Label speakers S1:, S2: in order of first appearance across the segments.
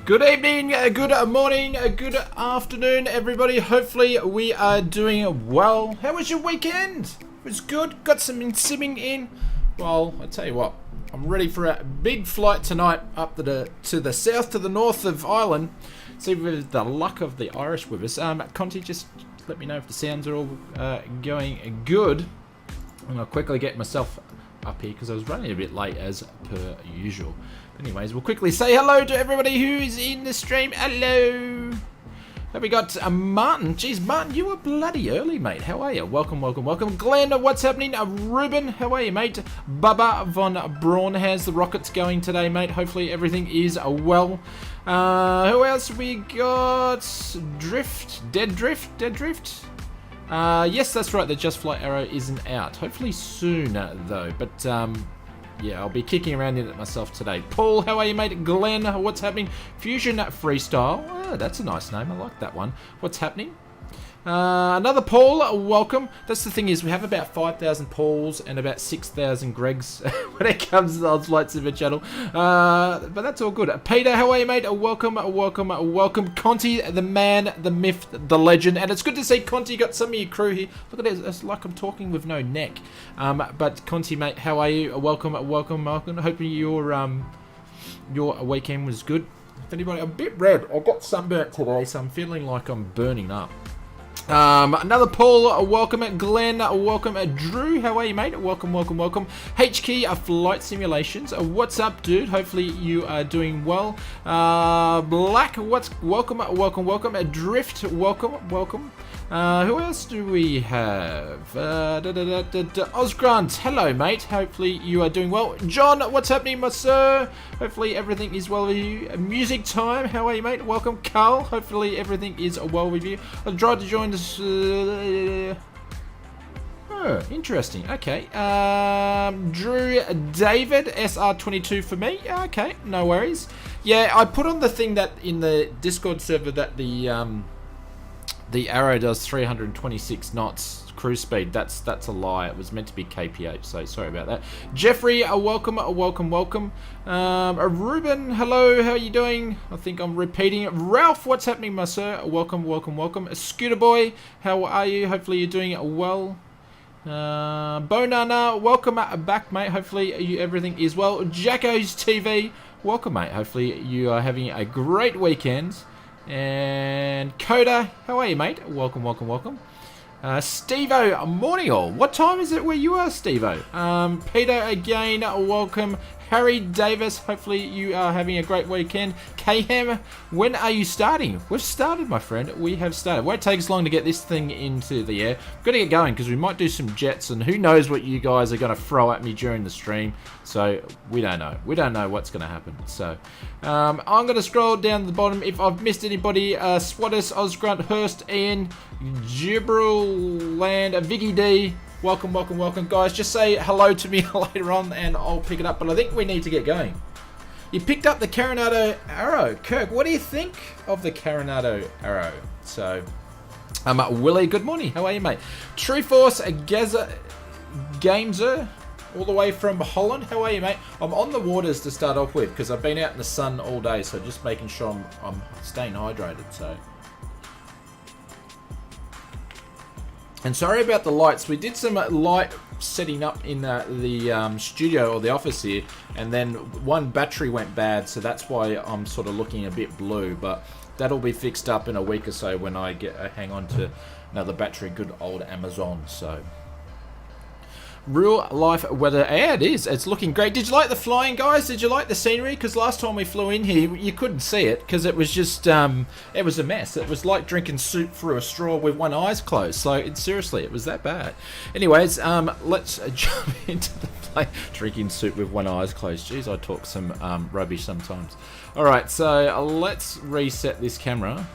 S1: Good evening, good morning, good afternoon, everybody. Hopefully we are doing well. How was your weekend? It was good. Got some simming in. Well, I tell you what, I'm ready for a big flight tonight up to the south, to the north of Ireland. See with the luck of the Irish with us. Conti, just let me know if the sounds are all going good. And I'll quickly get myself up here because I was running a bit late as per usual. Anyways, we'll quickly say hello to everybody who's in the stream. Hello. Have we got Martin? Jeez, Martin, you were bloody early, mate. How are you? Welcome, welcome, welcome. Glenn, what's happening? Ruben, how are you, mate? Bubba von Braun, how's the rockets going today, mate? Hopefully everything is well. Who else we got? Drift? Dead Drift? Yes, that's right. The Just Flight Arrow isn't out. Hopefully soon, though. But, yeah, I'll be kicking around in it myself today. Paul, how are you, mate? Glenn, what's happening? Fusion Freestyle. Oh, that's a nice name. I like that one. What's happening? Another Paul, welcome. That's the thing is, we have about 5,000 Pauls and about 6,000 Gregs when it comes to the Odds Flight Super channel. But that's all good. Peter, how are you, mate? Welcome, welcome, welcome. Conti, the man, the myth, the legend. And it's good to see Conti got some of your crew here. Look at it, it's like I'm talking with no neck. But Conti, mate, how are you? Welcome, welcome, welcome. Hoping your weekend was good. If anybody, I'm a bit red. I got sunburnt today, so I'm feeling like I'm burning up. Another Paul, welcome. Glenn, welcome. Drew, how are you, mate? Welcome, welcome, welcome. HK Flight Simulations, what's up, dude? Hopefully you are doing well. Black, welcome, welcome, welcome. Drift, welcome, welcome. Who else do we have? Osgrant, hello, mate. Hopefully you are doing well. John, what's happening, my sir? Hopefully everything is well with you. Music time, how are you, mate? Welcome. Carl, hopefully everything is well with you. I'll try to join this. Oh, interesting. Okay. Drew David, SR22 for me. Okay, no worries. Yeah, I put on the thing that in the Discord server that the Arrow does 326 knots cruise speed. That's a lie. It was meant to be kph, so sorry about that. Jeffrey, welcome, welcome, welcome. Ruben, hello, how are you doing? I think I'm repeating it. Ralph, what's happening, my sir? Welcome, welcome, welcome. Scooter Boy, how are you? Hopefully you're doing well. Bonana, welcome back, mate. Hopefully everything is well. Jacko's TV, welcome, mate. Hopefully you are having a great weekend. And Coda, how are you, mate? Welcome, welcome, welcome. Steve-O, morning all. What time is it where you are, Steve-O? Peter again, welcome. Harry Davis, hopefully you are having a great weekend. Khem, when are you starting? We've started, my friend. We have started. Won't take us long to get this thing into the air. We've got to get going because we might do some jets and who knows what you guys are going to throw at me during the stream. So we don't know. We don't know what's going to happen. So I'm going to scroll down to the bottom. If I've missed anybody, Swattis, Osgrunt, Hurst, Ian, Gibril Land, Viggy D. Welcome, welcome, welcome, guys. Just say hello to me later on and I'll pick it up. But I think we need to get going. You picked up the Coronado Arrow. Kirk, what do you think of the Coronado Arrow? So, Willie, good morning. How are you, mate? True Force, Gameser, all the way from Holland. How are you, mate? I'm on the waters to start off with because I've been out in the sun all day. So just making sure I'm staying hydrated. So. And sorry about the lights. We did some light setting up in the studio or the office here, and then one battery went bad, so that's why I'm sort of looking a bit blue. But that'll be fixed up in a week or so when I hang on to another battery. Good old Amazon. So real life weather. Yeah, it is. It's looking great. Did you like the flying, guys? Did you like the scenery? Because last time we flew in here, you couldn't see it because it was just, it was a mess. It was like drinking soup through a straw with one eye's closed. So seriously, it was that bad. Anyways, let's jump into the play. Drinking soup with one eye's closed. Jeez, I talk some rubbish sometimes. All right, so let's reset this camera.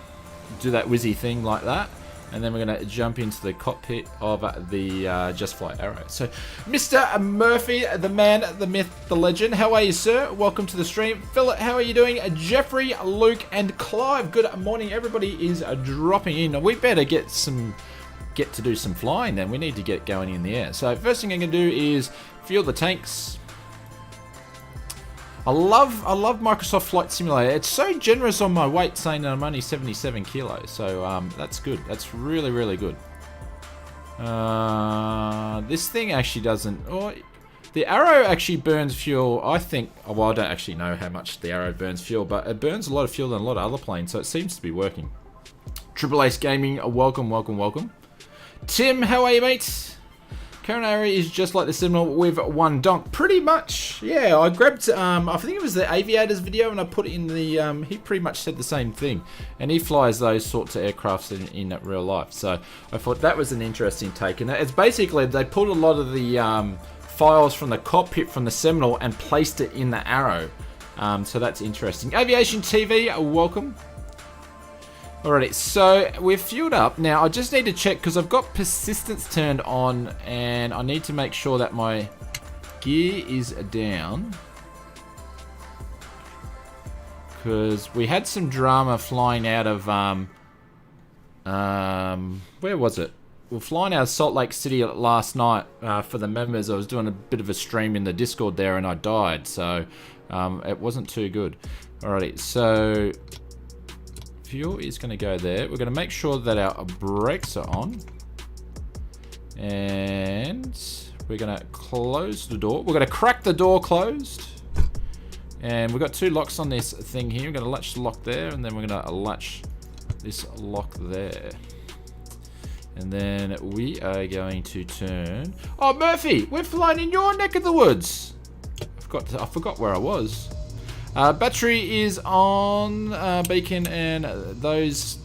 S1: Do that whizzy thing like that. And then we're going to jump into the cockpit of the Just Flight Arrow. So, Mr. Murphy, the man, the myth, the legend. How are you, sir? Welcome to the stream. Philip, how are you doing? Jeffrey, Luke, and Clive. Good morning. Everybody is dropping in. We better get to do some flying then. We need to get going in the air. So, first thing I'm going to do is fuel the tanks. I love Microsoft Flight Simulator. It's so generous on my weight, saying that I'm only 77 kilos. So that's good. That's really, really good. This thing actually doesn't... Oh, the Arrow actually burns fuel, I think... Well, I don't actually know how much the Arrow burns fuel, but it burns a lot of fuel than a lot of other planes, so it seems to be working. Triple Ace Gaming, welcome, welcome, welcome. Tim, how are you, mate? Current area is just like the Seminole with one donk. Pretty much, yeah. I grabbed, I think it was the Aviators video, and I put it in the, he pretty much said the same thing. And he flies those sorts of aircrafts in real life. So I thought that was an interesting take. And it's basically, they pulled a lot of the files from the cockpit from the Seminole and placed it in the Arrow. So that's interesting. Aviation TV, welcome. Alrighty, so we're fueled up. Now, I just need to check, because I've got persistence turned on, and I need to make sure that my gear is down. Because we had some drama flying out of, where was it? We were flying out of Salt Lake City last night for the members. I was doing a bit of a stream in the Discord there, and I died, so it wasn't too good. Alrighty, so... fuel is going to go there. We're going to make sure that our brakes are on. And we're going to close the door. We're going to crack the door closed. And we've got two locks on this thing here. We're going to latch the lock there, and then we're going to latch this lock there. And then we are going to turn... Oh, Murphy! We're flying in your neck of the woods! I forgot where I was. Battery is on, beacon, and those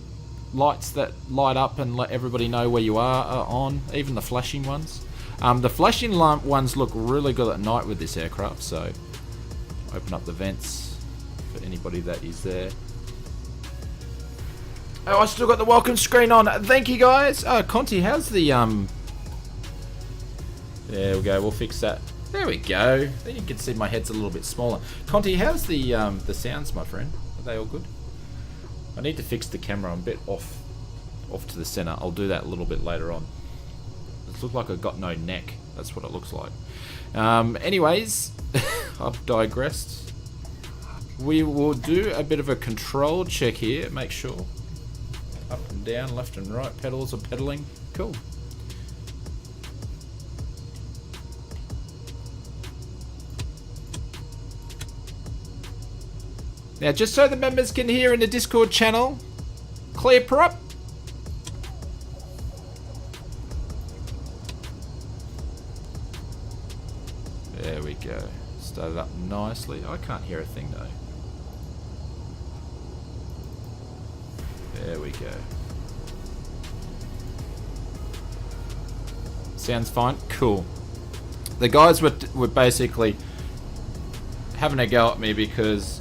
S1: lights that light up and let everybody know where you are on, even the flashing ones. The flashing lamp ones look really good at night with this aircraft, so open up the vents for anybody that is there. Oh, I still got the welcome screen on. Thank you, guys. Oh, Conti, how's the... There we go, we'll fix that. There we go. Then you can see my head's a little bit smaller. Conti, how's the sounds, my friend? Are they all good? I need to fix the camera. I'm a bit off to the center. I'll do that a little bit later on. It looks like I've got no neck. That's what it looks like. Anyways, I've digressed. We will do a bit of a control check here. Make sure. Up and down, left and right. Pedals are pedaling. Cool. Now, just so the members can hear in the Discord channel, clear prop. There we go. Started up nicely. I can't hear a thing though. There we go. Sounds fine. Cool. The guys were basically having a go at me because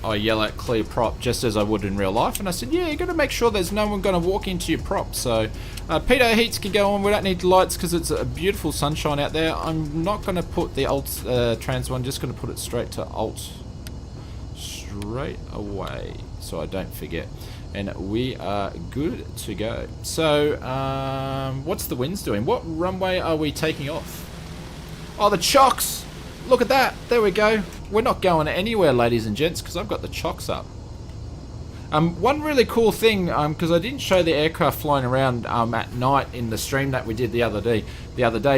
S1: I yell at clear prop just as I would in real life, and I said, yeah, you got to make sure there's no one going to walk into your prop. So pitot heats can go on. We don't need lights because it's a beautiful sunshine out there. I'm not going to put the alt trans one, just going to put it straight to alt straight away so I don't forget. And we are good to go. So what's the winds doing? What runway are we taking off? Oh, the chocks! Look at that. There we go. We're not going anywhere, ladies and gents, because I've got the chocks up. One really cool thing, because I didn't show the aircraft flying around at night in the stream that we did the other day,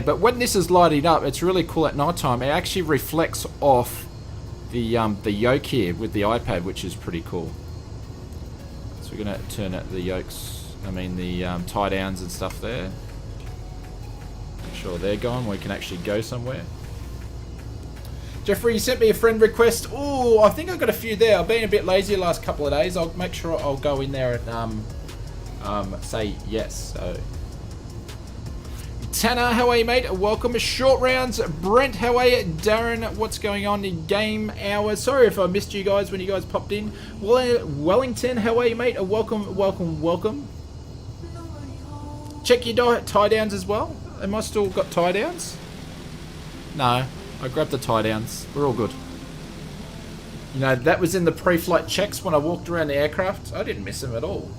S1: but when this is lighting up, it's really cool at night time. It actually reflects off the yoke here with the iPad, which is pretty cool. So we're going to turn out the yokes, the tie downs and stuff there. Make sure they're gone. We can actually go somewhere. Jeffrey, you sent me a friend request. Oh, I think I've got a few there. I've been a bit lazy the last couple of days. I'll make sure I'll go in there and say yes. So, Tanner, how are you, mate? Welcome. Short rounds. Brent, how are you? Darren, what's going on in game hours? Sorry if I missed you guys when you guys popped in. Wellington, how are you, mate? Welcome, welcome, welcome. Check your tie downs as well. Am I still got tie downs? No. I grabbed the tie downs. We're all good. You know, that was in the pre-flight checks when I walked around the aircraft. I didn't miss them at all.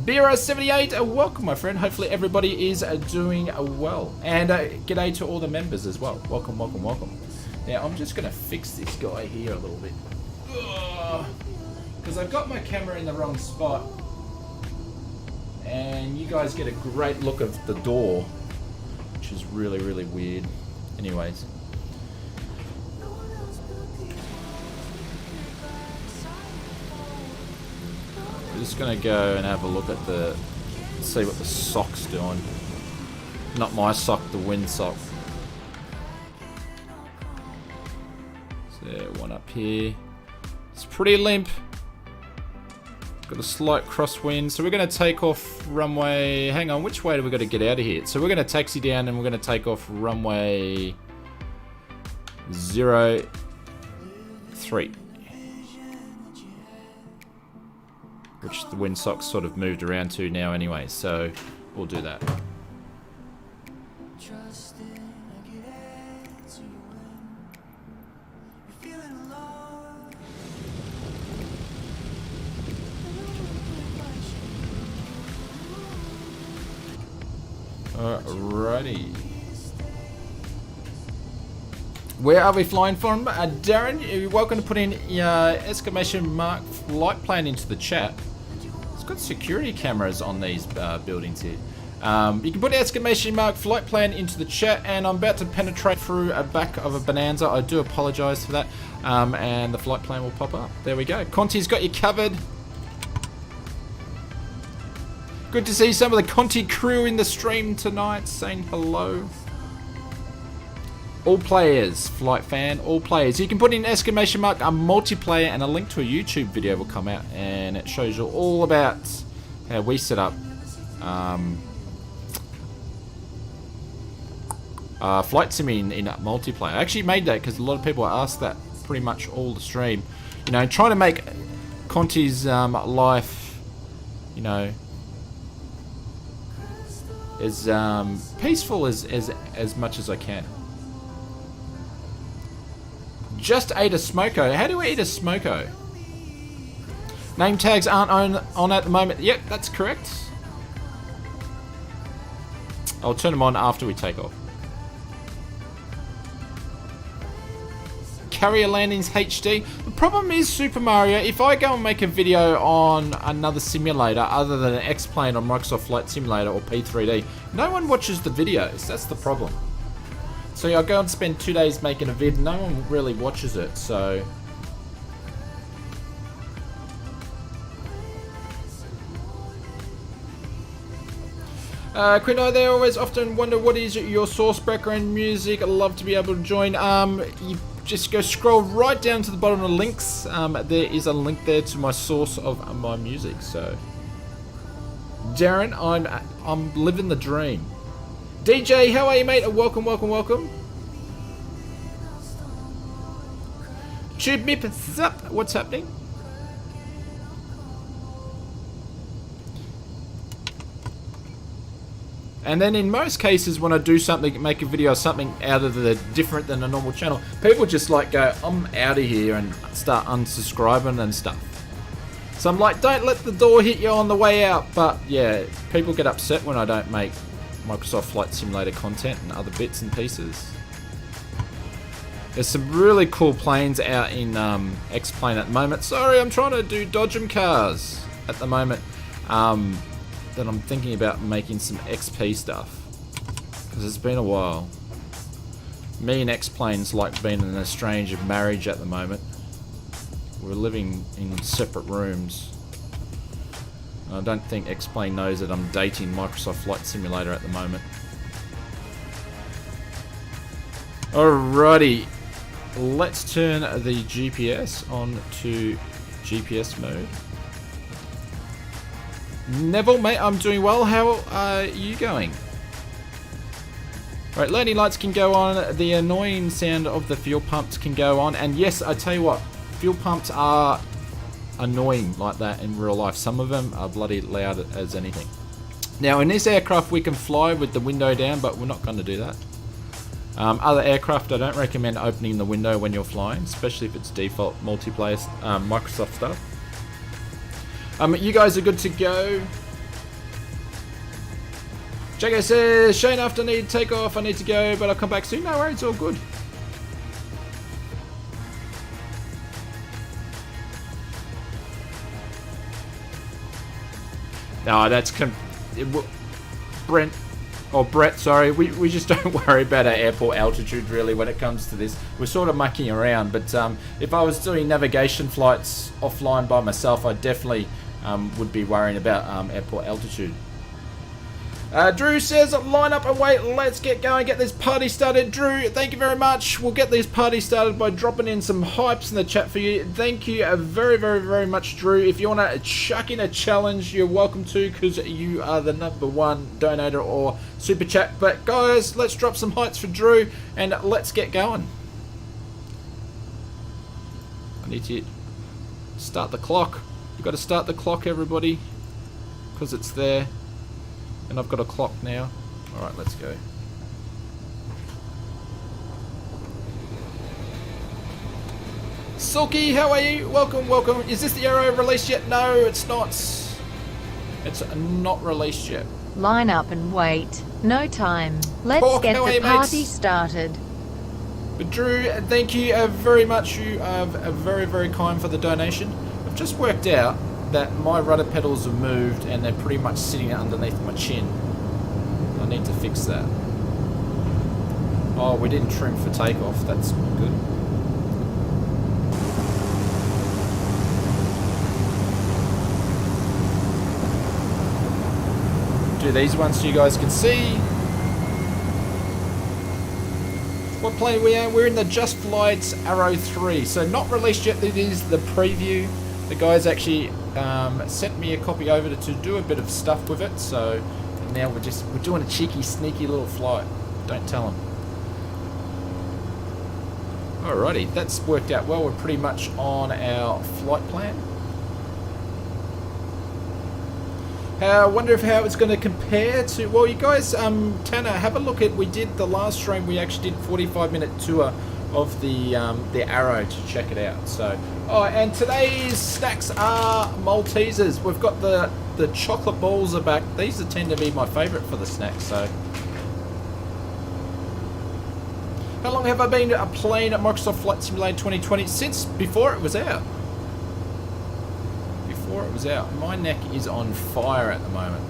S1: Bira78, welcome, my friend. Hopefully everybody is doing well. And g'day to all the members as well. Welcome, welcome, welcome. Now I'm just going to fix this guy here a little bit. Because I've got my camera in the wrong spot. And you guys get a great look of the door, which is really, really weird. Anyways. I'm just going to go and have a look at the... see what the sock's doing. Not my sock, the wind sock. So one up here. It's pretty limp. Got a slight crosswind. So we're going to take off runway... hang on, which way do we got to get out of here? So we're going to taxi down and we're going to take off runway 03. Which the windsock's sort of moved around to now anyway, so we'll do that. Alrighty. Where are we flying from? Darren, you're welcome to put in exclamation mark flight plan into the chat. It's got security cameras on these buildings here. You can put exclamation mark flight plan into the chat, and I'm about to penetrate through a back of a Bonanza. I do apologise for that. And the flight plan will pop up. There we go. Conti's got you covered. Good to see some of the Conti crew in the stream tonight saying hello. All players, flight fan, all players. You can put in exclamation mark a multiplayer, and a link to a YouTube video will come out, and it shows you all about how we set up flight simming in multiplayer. I actually made that because a lot of people asked that pretty much all the stream. You know, trying to make Conti's life, you know, as peaceful as much as I can. Just ate a smoko. How do we eat a smoko? Name tags aren't on at the moment. Yep, that's correct. I'll turn them on after we take off. Carrier landings HD. The problem is, Super Mario, if I go and make a video on another simulator other than an X-Plane or Microsoft Flight Simulator or P3D, no one watches the videos. That's the problem. So I'll go and spend 2 days making a vid, no one really watches it, so... Quinn, they always often wonder what is your source background music. I'd love to be able to join. You just go scroll right down to the bottom of the links. There is a link there to my source of my music, so... Darren, I'm living the dream. DJ, how are you, mate? Welcome, welcome, welcome. Tube Mip, sup? What's happening? And then in most cases, when I do something, make a video of something out of the different than a normal channel, people just like go, I'm out of here, and start unsubscribing and stuff. So I'm like, don't let the door hit you on the way out. But yeah, people get upset when I don't make Microsoft Flight Simulator content and other bits and pieces. There's some really cool planes out in X-Plane at the moment. Sorry, I'm trying to do Dodgem cars at the moment. That I'm thinking about making some XP stuff. Because it's been a while. Me and X-Plane's like being in a strange marriage at the moment. We're living in separate rooms. I don't think X-Plane knows that I'm dating Microsoft Flight Simulator at the moment. Alrighty, let's turn the GPS on to GPS mode. Neville, mate, I'm doing well. How are you going? Right, landing lights can go on. The annoying sound of the fuel pumps can go on. And yes, I tell you what, fuel pumps are annoying like that in real life. Some of them are bloody loud as anything. Now in this aircraft we can fly with the window down, but we're not going to do that. Other aircraft I don't recommend opening the window when you're flying, especially if it's default multiplayer Microsoft stuff. You guys are good to go. Jago says, Shane, after I need to take off, I need to go, but I'll come back soon. No worries, it's all good. No, Brent, or Brett, sorry, we just don't worry about our airport altitude really when it comes to this. We're sort of mucking around, but if I was doing navigation flights offline by myself, I definitely would be worrying about airport altitude. Drew says, line up and wait, let's get going, get this party started. Drew, thank you very much. We'll get this party started by dropping in some hypes in the chat for you. Thank you very, very, very much, Drew. If you want to chuck in a challenge, you're welcome to, because you are the #1 donator or super chat. But guys, let's drop some hypes for Drew and let's get going. I need to start the clock. You've got to start the clock, everybody, because it's there. And I've got a clock now. Alright, let's go. Sulky, how are you? Welcome, welcome. Is this the Aero released yet? No, it's not. It's not released yet.
S2: Line up and wait. No time. Let's get the party started.
S1: But Drew, thank you very much. You are very, very kind for the donation. I've just worked out that my rudder pedals have moved and they're pretty much sitting underneath my chin. I need to fix that. Oh, we didn't trim for takeoff. That's good. Do these ones so you guys can see. What plane are we in? We're in the Just Flights Arrow 3. So not released yet. It is the preview. The guys actually sent me a copy over to do a bit of stuff with it, so now we're doing a cheeky, sneaky little flight. Don't tell them. Alrighty, that's worked out well. We're pretty much on our flight plan. I wonder how it's going to compare to. Well, you guys, Tanner, have a look at. We did the last stream. We actually did 45-minute tour of the Arrow to check it out. So, oh, and today's snacks are Maltesers. We've got the chocolate balls are back. These tend to be my favourite for the snacks. So, how long have I been playing at Microsoft Flight Simulator 2020? Since before it was out. Before it was out. My neck is on fire at the moment.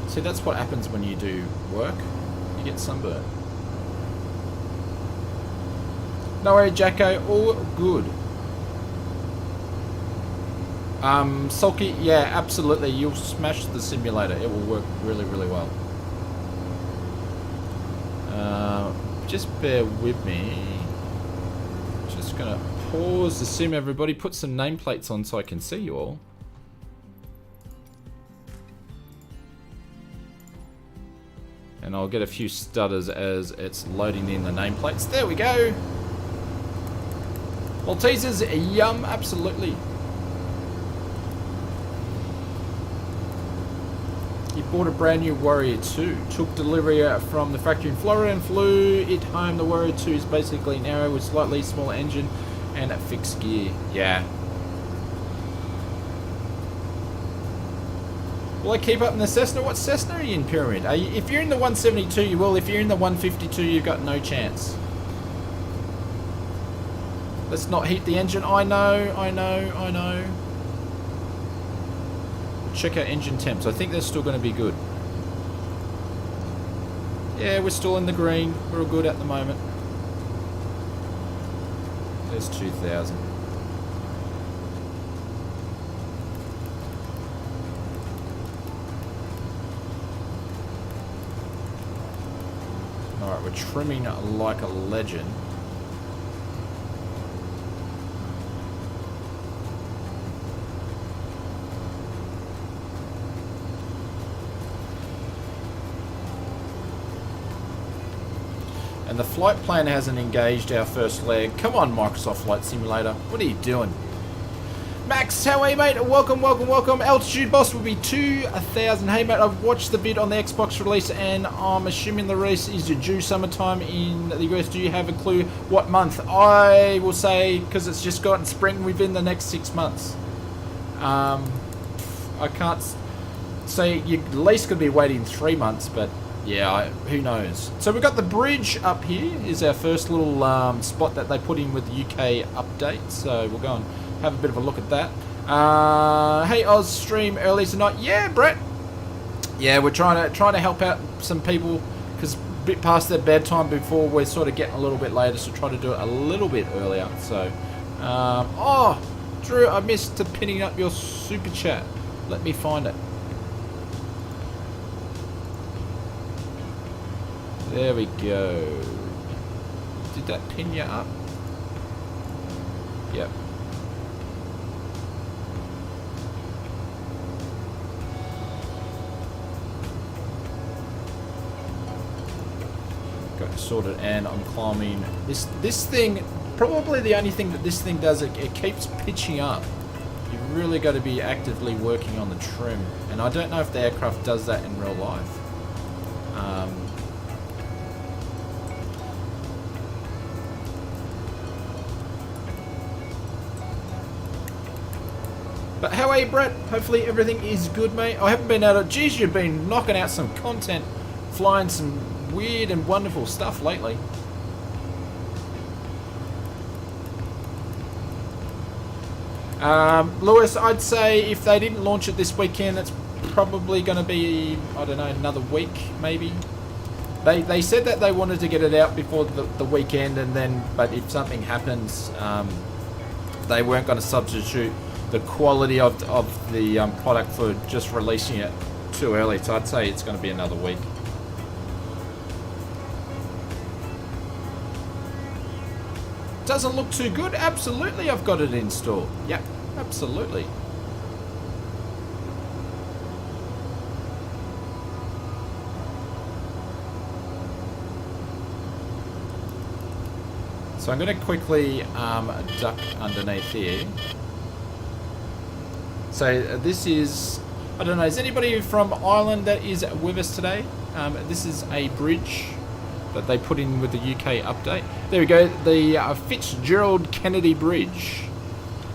S1: See, that's what happens when you do work. You get sunburn. No worry, Jacko, all good. Sulky, yeah, absolutely. You'll smash the simulator. It will work really, really well. Just bear with me. Just gonna pause the sim, everybody. Put some nameplates on so I can see you all. And I'll get a few stutters as it's loading in the nameplates. There we go. Maltesers, yum, absolutely. You bought a brand new Warrior 2. Took delivery from the factory in Florida and flew it home. The Warrior 2 is basically an Arrow with slightly smaller engine and a fixed gear. Yeah. Will I keep up in the Cessna? What Cessna are you in, Pyramid? If you're in the 172, you will. If you're in the 152, you've got no chance. Let's not heat the engine. I know. Check our engine temps. I think they're still going to be good. Yeah, we're still in the green. We're all good at the moment. There's 2,000. Alright, we're trimming like a legend. And the flight plan hasn't engaged our first leg. Come on, Microsoft Flight Simulator. What are you doing? Max, how are you, mate? Welcome, welcome, welcome. Altitude Boss will be 2,000. Hey, mate, I've watched the vid on the Xbox release, and I'm assuming the release is due summertime in the US. Do you have a clue what month? I will say, because it's just gotten spring, within the next 6 months. I can't say, you at least could be waiting 3 months, but yeah, who knows. So we've got the bridge up here, is our first little spot that they put in with the UK update. So we'll go and have a bit of a look at that. Hey Oz, stream early tonight. Yeah, Brett, Yeah, we're trying to help out some people because a bit past their bedtime before we're sort of getting a little bit later, so try to do it a little bit earlier. So, oh, Drew, I missed pinning up your super chat. Let me find it. There we go. Did that pin you up? Yep. Got it sorted, and I'm climbing. This thing, probably the only thing that this thing does, it keeps pitching up. You really got to be actively working on the trim, and I don't know if the aircraft does that in real life. But how are you, Brett? Hopefully everything is good, mate. I haven't been able to... Geez, you've been knocking out some content, flying some weird and wonderful stuff lately. Lewis, I'd say if they didn't launch it this weekend, it's probably going to be, I don't know, another week, maybe. They said that they wanted to get it out before the weekend, and then, but if something happens, they weren't going to substitute the quality of the product for just releasing it too early. So I'd say it's going to be another week. Doesn't look too good. Absolutely, I've got it installed. Yep, absolutely. So I'm going to quickly duck underneath here. So this is, I don't know, is anybody from Ireland that is with us today? This is a bridge that they put in with the UK update. There we go, the Fitzgerald Kennedy Bridge.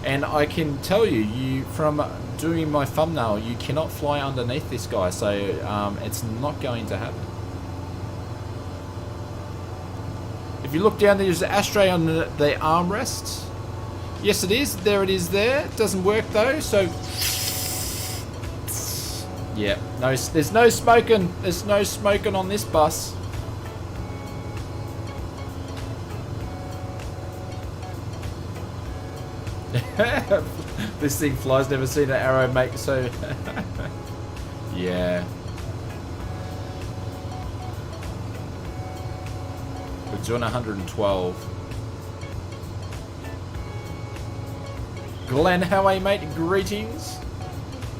S1: And I can tell you, from doing my thumbnail, you cannot fly underneath this guy, so it's not going to happen. If you look down, there's the ashtray on the armrest. Yes, it is. There it is there. It doesn't work though, so... Yeah, no, there's no smoking. There's no smoking on this bus. This thing flies, never seen an arrow make so... Yeah. We're doing 112. Glenn, how are you, mate? Greetings.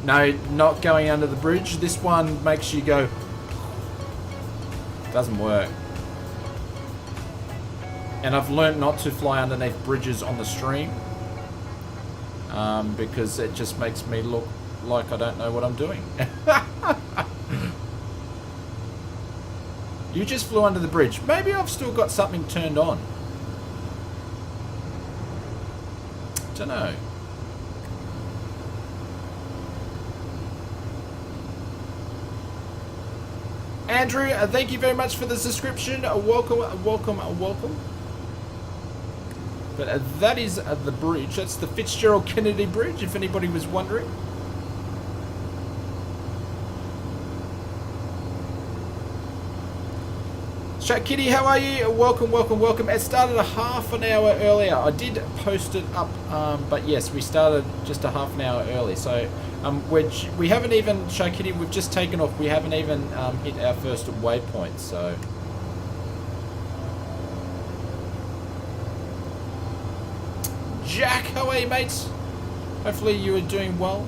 S1: No, not going under the bridge. This one makes you go... Doesn't work. And I've learned not to fly underneath bridges on the stream. Because it just makes me look like I don't know what I'm doing. You just flew under the bridge. Maybe I've still got something turned on. Don't know. Andrew, thank you very much for the subscription. Welcome, welcome, welcome. But that is the bridge. That's the Fitzgerald Kennedy Bridge, if anybody was wondering. Chat Kitty, how are you? Welcome, welcome, welcome. It started a half an hour earlier. I did post it up, but yes, we started just a half an hour early. So we haven't even, Chat Kitty, we've just taken off. We haven't even hit our first waypoint. So Jack, how are you, mates? Hopefully you are doing well.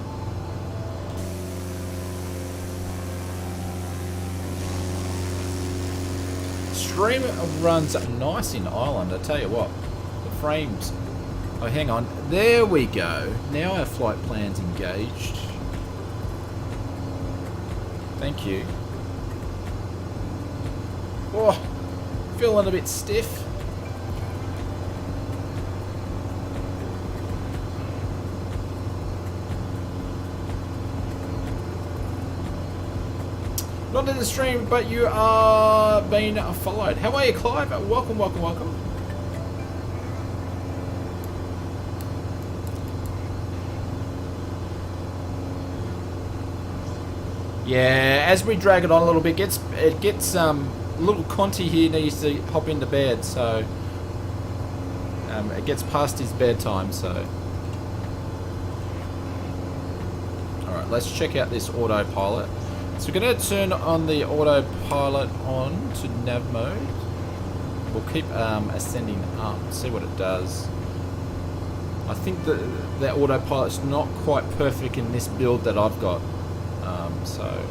S1: Stream runs nice in Ireland, I tell you what. The frames... Oh, hang on. There we go. Now our flight plan's engaged. Thank you. Oh, feeling a bit stiff. Not in the stream, but you are being followed. How are you, Clive? Welcome, welcome, welcome. Yeah, as we drag it on a little bit, it gets little Conti here needs to hop into bed, so it gets past his bedtime. So, all right, let's check out this autopilot. So we're going to turn on the autopilot on to nav mode. We'll keep ascending up, see what it does. I think that autopilot's not quite perfect in this build that I've got. So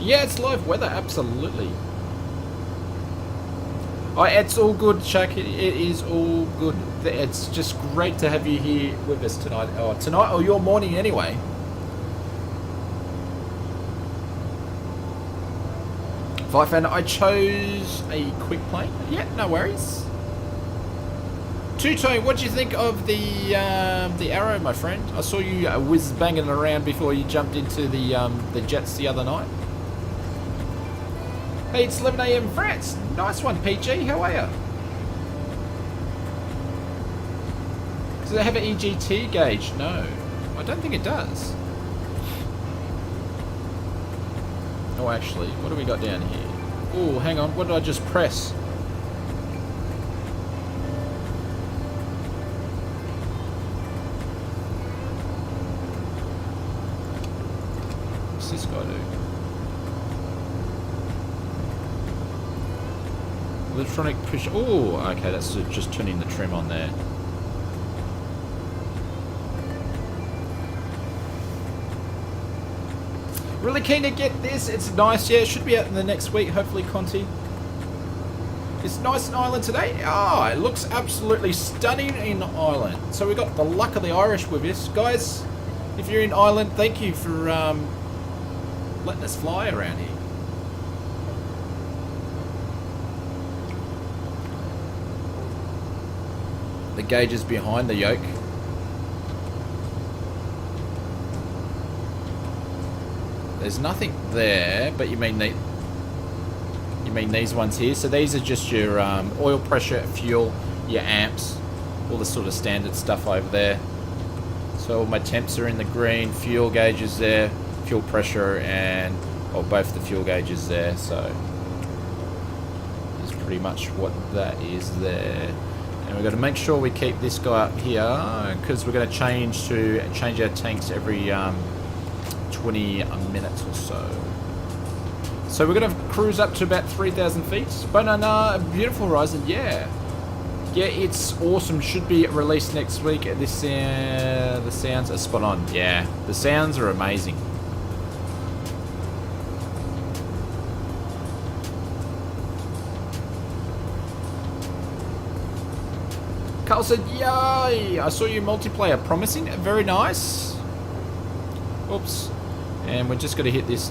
S1: yeah, it's live weather, absolutely. Oh, it's all good, Chuck. It is all good. It's just great to have you here with us tonight. Or your morning anyway. Vifan, I chose a quick plane. Yeah, no worries. Two-Tone, what do you think of the Arrow, my friend? I saw you whiz banging around before you jumped into the jets the other night. Hey, it's 11 AM France. Nice one, PG. How are you? Does it have an EGT gauge? No, I don't think it does. Oh, actually, what do we got down here? Oh, hang on. What did I just press? What's this guy do? Electronic push. Oh, okay. That's just turning the trim on there. Really keen to get this. It's nice. Yeah, it should be out in the next week. Hopefully, Conti. It's nice in Ireland today. Oh, it looks absolutely stunning in Ireland. So we got the luck of the Irish with us, guys. If you're in Ireland, thank you for letting us fly around here. The gauge is behind the yoke. There's nothing there, but you mean these ones here. So these are just your oil pressure, fuel, your amps, all the sort of standard stuff over there. So all my temps are in the green, fuel gauge is there, fuel pressure, and both the fuel gauges there. So that's pretty much what that is there. And we've got to make sure we keep this guy up here because we're going to change our tanks every 20 minutes or so. So we're going to cruise up to about 3,000 feet. Banana, beautiful Horizon, yeah. Yeah, it's awesome. Should be released next week. The sounds are spot on. Yeah, the sounds are amazing. Carl said, yay! I saw you multiplayer. Promising. Very nice. Oops. And we're just going to hit this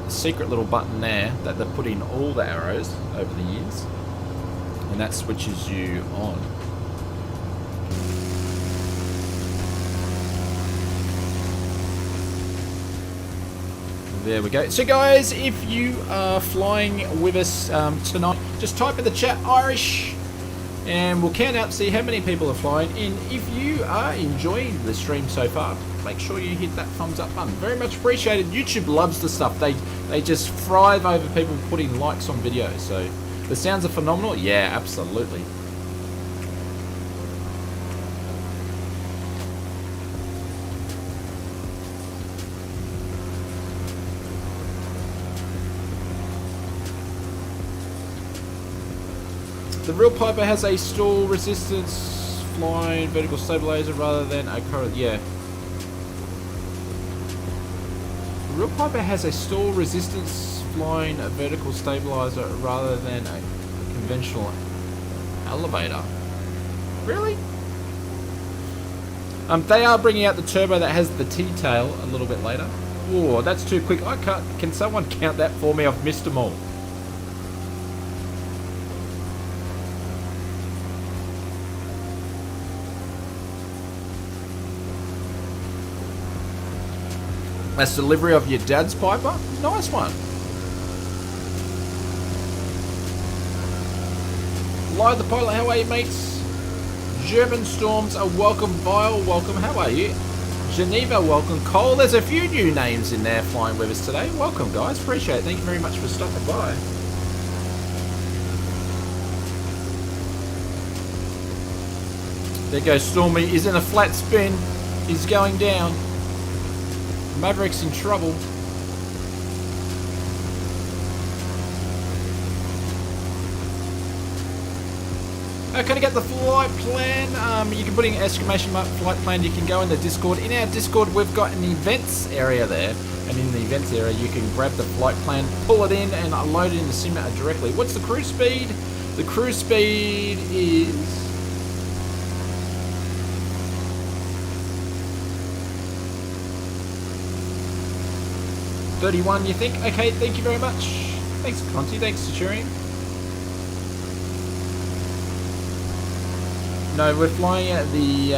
S1: secret little button there that they've put in all the arrows over the years. And that switches you on. There we go. So guys, if you are flying with us tonight, just type in the chat Irish and we'll count out, see how many people are flying. And if you are enjoying the stream so far, make sure you hit that thumbs up button. Very much appreciated. YouTube loves the stuff. They just thrive over people putting likes on videos. So the sounds are phenomenal. Yeah, absolutely. The real Piper has a stall resistance flying vertical stabilizer rather than a current. Yeah. The real Piper has a stall resistance flying a vertical stabilizer rather than a conventional elevator. Really? They are bringing out the turbo that has the T-tail a little bit later. Oh, that's too quick. I can't. Can someone count that for me? I've missed them all. That's delivery of your dad's Piper. Nice one. Live the Pilot, how are you, mates? German storms are welcome. Vile, welcome. How are you? Geneva, welcome. Cole, there's a few new names in there flying with us today. Welcome, guys. Appreciate it. Thank you very much for stopping by. There goes Stormy. He's in a flat spin. He's going down. Maverick's in trouble. Can I get the flight plan? You can put in exclamation mark flight plan. You can go in the Discord. In our Discord, we've got an events area there. And in the events area, you can grab the flight plan, pull it in, and load it in the simulator directly. What's the cruise speed? The cruise speed is... $31, you think? Okay, thank you very much. Thanks, Conti. Thanks, Centurion. No, we're flying at the...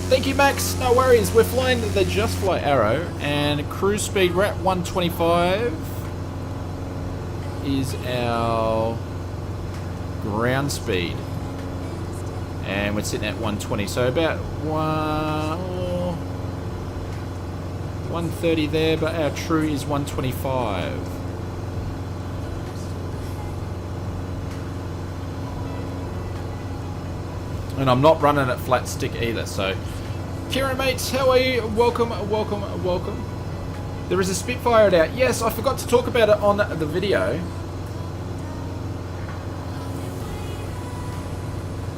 S1: Thank you, Max. No worries. We're flying the Just Fly Arrow, and cruise speed, we're at 125 is our ground speed. And we're sitting at 120, so about 130 there, but our true is 125. And I'm not running at flat stick either, so... Kieran, mates, how are you? Welcome, welcome, welcome. There is a Spitfire out. Yes, I forgot to talk about it on the video.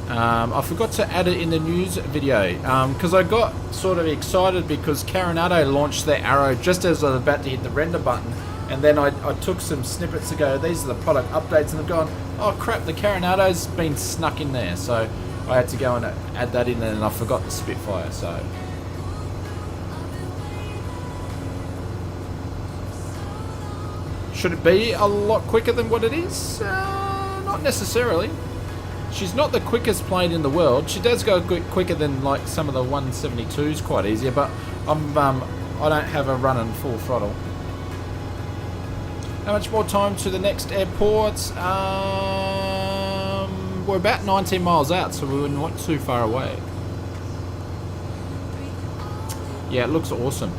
S1: I forgot to add it in the news video because I got sort of excited because Carinado launched their Arrow just as I was about to hit the render button, and then I took some snippets to go, these are the product updates, and I've gone, oh crap, the Carinado's been snuck in there, so I had to go and add that in, and I forgot the Spitfire, so... Should it be a lot quicker than what it is? Not necessarily. She's not the quickest plane in the world. She does go quicker than like some of the 172s, quite easier, but I don't have her running full throttle. How much more time to the next airport? We're about 19 miles out, so we were not too far away. Yeah, it looks awesome.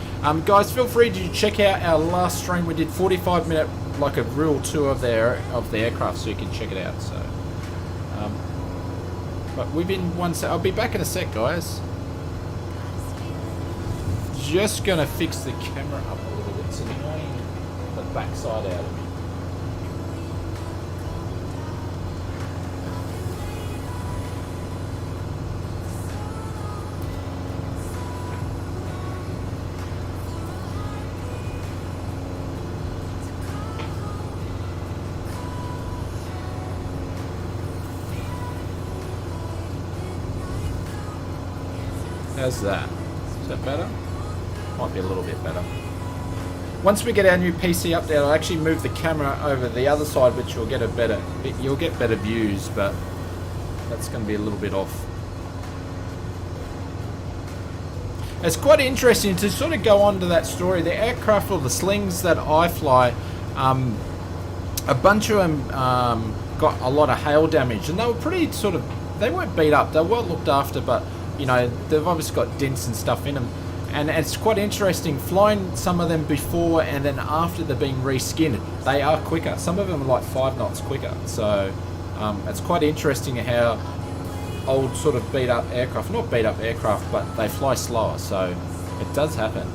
S1: Guys, feel free to check out our last stream. We did 45-minute, like a real tour of the aircraft, so you can check it out. So, but we've been one sec. I'll be back in a sec, guys. Just gonna fix the camera up a little bit. It's annoying the backside out of me. How's that? Is that better? Might be a little bit better. Once we get our new PC update, I'll actually move the camera over the other side, which you'll get you'll get better views, but that's going to be a little bit off. It's quite interesting to sort of go on to that story. The aircraft, or the slings that I fly, a bunch of them got a lot of hail damage, and they were pretty sort of, they weren't beat up, they weren't looked after, but you know, they've obviously got dents and stuff in them. And it's quite interesting, flying some of them before and then after they're being reskinned, they are quicker. Some of them are like 5 knots quicker. So it's quite interesting how old sort of beat up aircraft, not beat up aircraft, but they fly slower. So it does happen.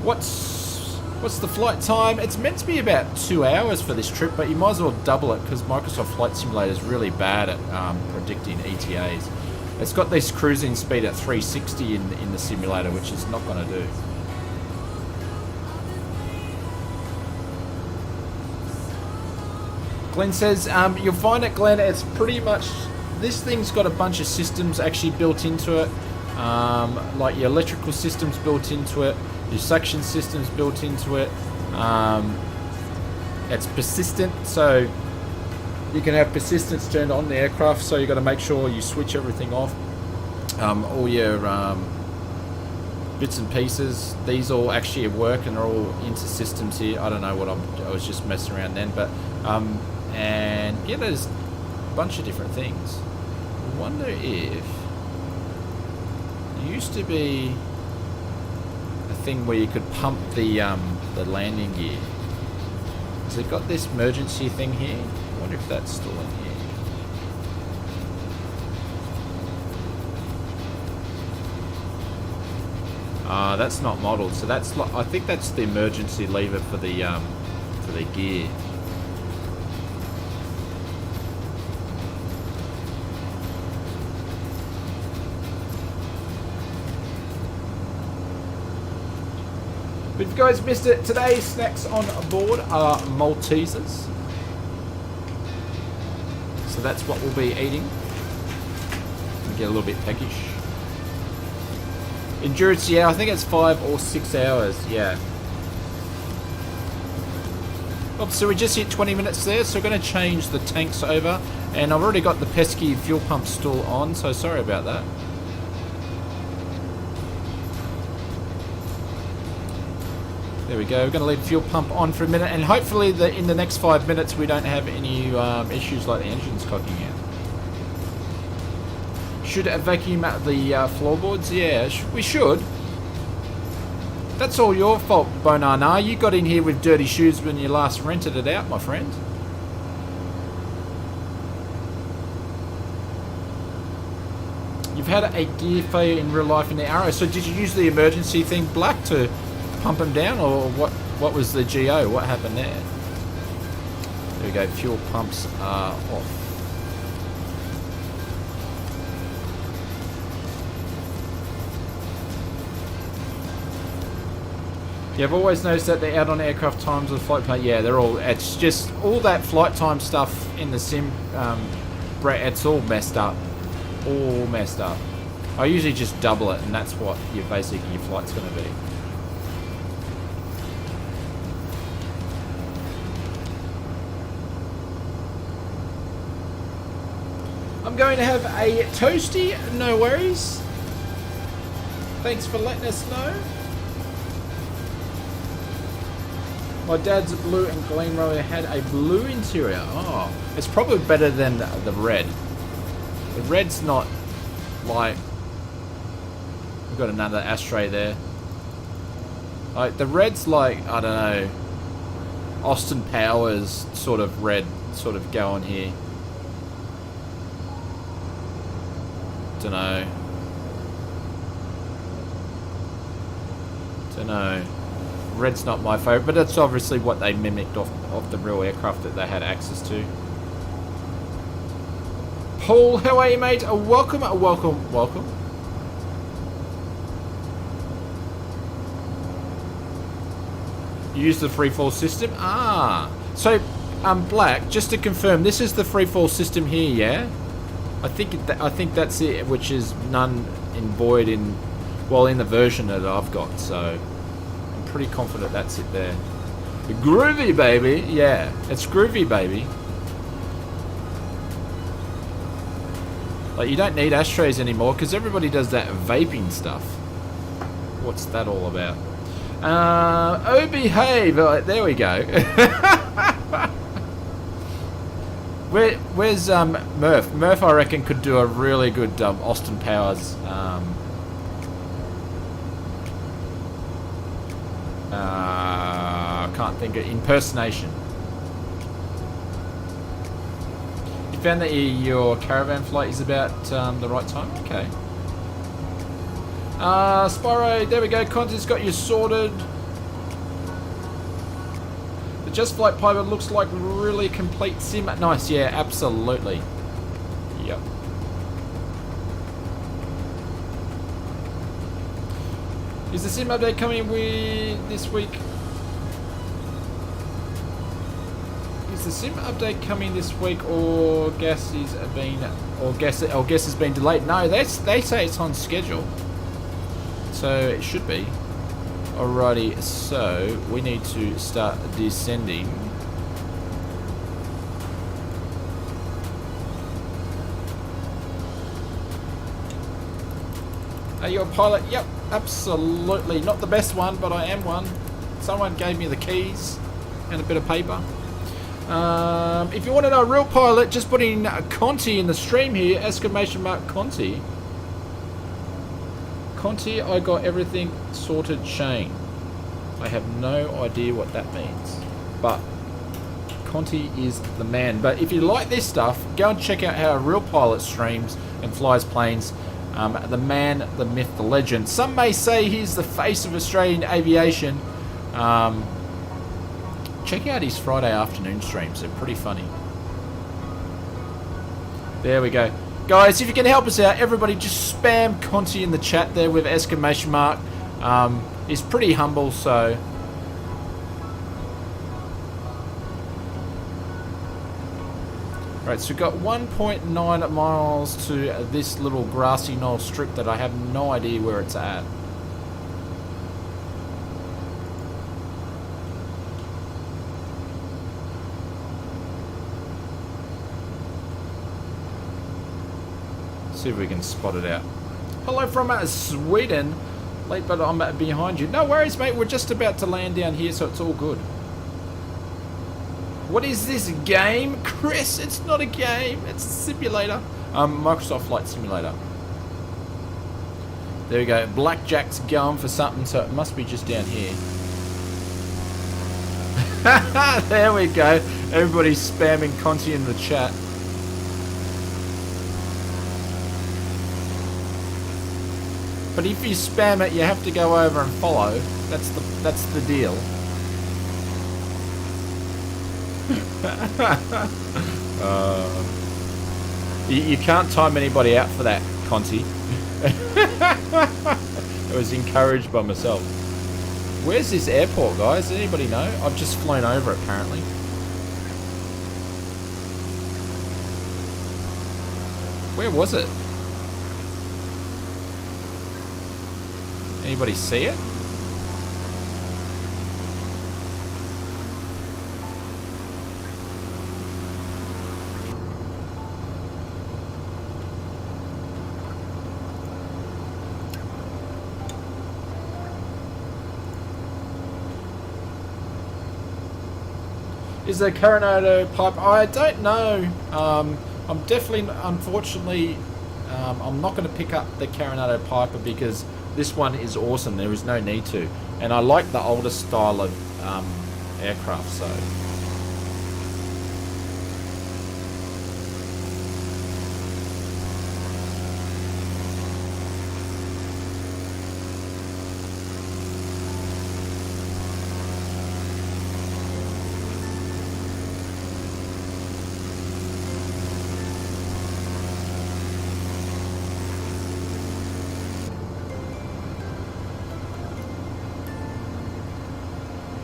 S1: What's the flight time? It's meant to be about 2 hours for this trip, but you might as well double it because Microsoft Flight Simulator is really bad at predicting ETAs. It's got this cruising speed at 360 in the simulator, which is not going to do. Glenn says, you'll find it, Glenn, it's pretty much, this thing's got a bunch of systems actually built into it. Like your electrical systems built into it, your suction systems built into it. It's persistent, so you can have persistence turned on the aircraft, so you've got to make sure you switch everything off. All your bits and pieces, these all actually work and they're all into systems here. I don't know what I was just messing around then, but and yeah, there's a bunch of different things. I wonder if There used to be a thing where you could pump the landing gear. Has it got this emergency thing here? I wonder if that's still in here. That's not modelled, so that's I think that's the emergency lever for the gear. But if you guys missed it, today's snacks on board are Maltesers. So that's what we'll be eating. We get a little bit peckish. Endurance, yeah, I think it's 5 or 6 hours, yeah. Oh, so we just hit 20 minutes there, so we're going to change the tanks over. And I've already got the pesky fuel pump still on, so sorry about that. There we go, we're going to leave the fuel pump on for a minute, and hopefully in the next 5 minutes we don't have any issues like the engine's cocking out. Should vacuum out the floorboards? Yeah, we should. That's all your fault, Bonana. You got in here with dirty shoes when you last rented it out, my friend. You've had a gear failure in real life in the Arrow. So did you use the emergency thing, Black, to pump them down, or what was the GO? What happened there? There we go. Fuel pumps are off. Yeah, I've always noticed that the out on aircraft times of the flight plan. Yeah, they're all. It's just all that flight time stuff in the sim. Brett, it's all messed up. All messed up. I usually just double it, and that's what your flight's going to be. I'm going to have a toasty. No worries. Thanks for letting us know. My dad's blue and Glen Roller had a blue interior. Oh, it's probably better than the red. The red's not like... We've got another ashtray there. Like, the red's like, I don't know, Austin Powers sort of red sort of going here. Dunno. Red's not my favourite, but that's obviously what they mimicked off the real aircraft that they had access to. Paul, how are you, mate? Welcome. You use the freefall system? Ah. So, Black, just to confirm, this is the freefall system here, yeah? I think that's it, which is none in void in the version that I've got, so... pretty confident that's it there. Groovy, baby. Yeah, it's groovy, baby. Like, you don't need ashtrays anymore because everybody does that vaping stuff. What's that all about? Oh, behave. There we go. Where's Murph? Murph, I reckon, could do a really good Austin Powers can't think of impersonation. You found that your caravan flight is about the right time? Okay. Spyro, there we go. Content's got you sorted. The Just Flight Pilot looks like really complete sim. Nice, yeah, absolutely. Yep. Is the sim update coming with this week? Is the sim update coming this week, or guess has been delayed? No, they say it's on schedule, so it should be. Alrighty, so we need to start descending. Are you a pilot? Yep, absolutely. Not the best one, but I am one. Someone gave me the keys and a bit of paper. If you want to know a real pilot, just put in Conti in the stream here, ! Conti. Conti, I got everything sorted chain. I have no idea what that means. But Conti is the man. But if you like this stuff, go and check out how a real pilot streams and flies planes. The man, the myth, the legend. Some may say he's the face of Australian aviation. Check out his Friday afternoon streams. They're pretty funny. There we go. Guys, if you can help us out, everybody just spam Conti in the chat there with exclamation mark. He's pretty humble, so... Right, so we've got 1.9 miles to this little grassy knoll strip that I have no idea where it's at. See if we can spot it out. Hello from Sweden. Late, but I'm behind you. No worries, mate. We're just about to land down here, so it's all good. What is this game, Chris? It's not a game. It's a simulator. Microsoft Flight Simulator. There we go. Blackjack's going for something, so it must be just down here. There we go. Everybody's spamming Conti in the chat. But if you spam it, you have to go over and follow. That's the deal. You can't time anybody out for that, Conti. I was encouraged by myself. Where's this airport, guys? Does anybody know? I've just flown over it, apparently. Where was it? Anybody see it? Is there Coronado pipe? I don't know. I'm definitely, unfortunately, I'm not going to pick up the Coronado Piper because this one is awesome. There is no need to. And I like the older style of aircraft, so...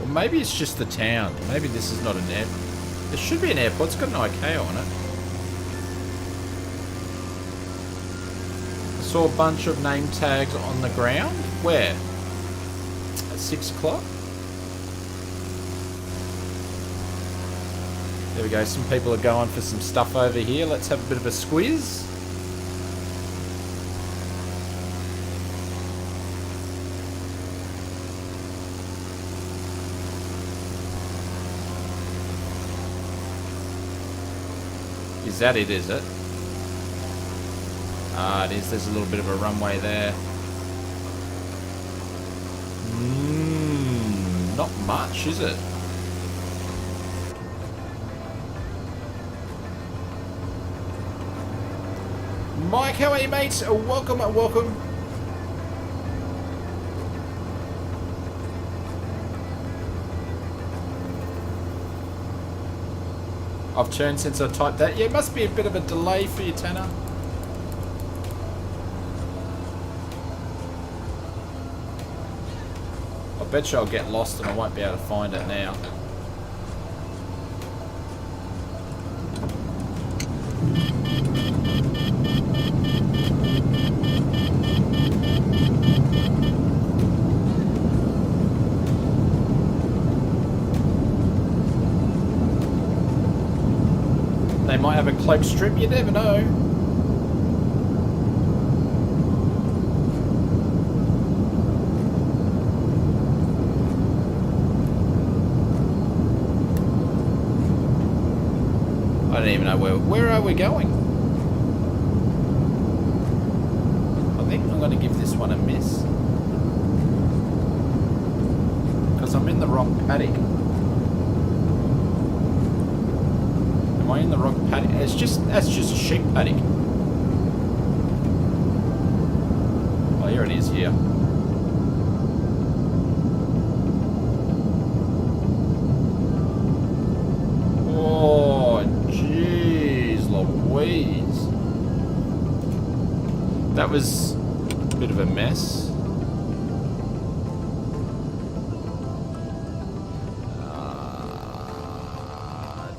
S1: Maybe it's just the town. Maybe this is not an airport. There should be an airport. It's got an IK on it. I saw a bunch of name tags on the ground. Where? At 6 o'clock? There we go. Some people are going for some stuff over here. Let's have a bit of a squeeze. Is that it, is it? Ah, it is. There's a little bit of a runway there. Not much, is it? Mike, how are you, mates? Welcome, welcome. I've turned since I typed that. Yeah, it must be a bit of a delay for you, Tanner. I bet you I'll get lost and I won't be able to find it now. They might have a cloak strip, you never know. I don't even know where are we going? I think I'm going going to give this one a miss. Because I'm in the wrong paddock. Am I in the wrong paddock? That's just a sheep paddock. Oh, here it is, here. Oh, jeez Louise. That was a bit of a mess.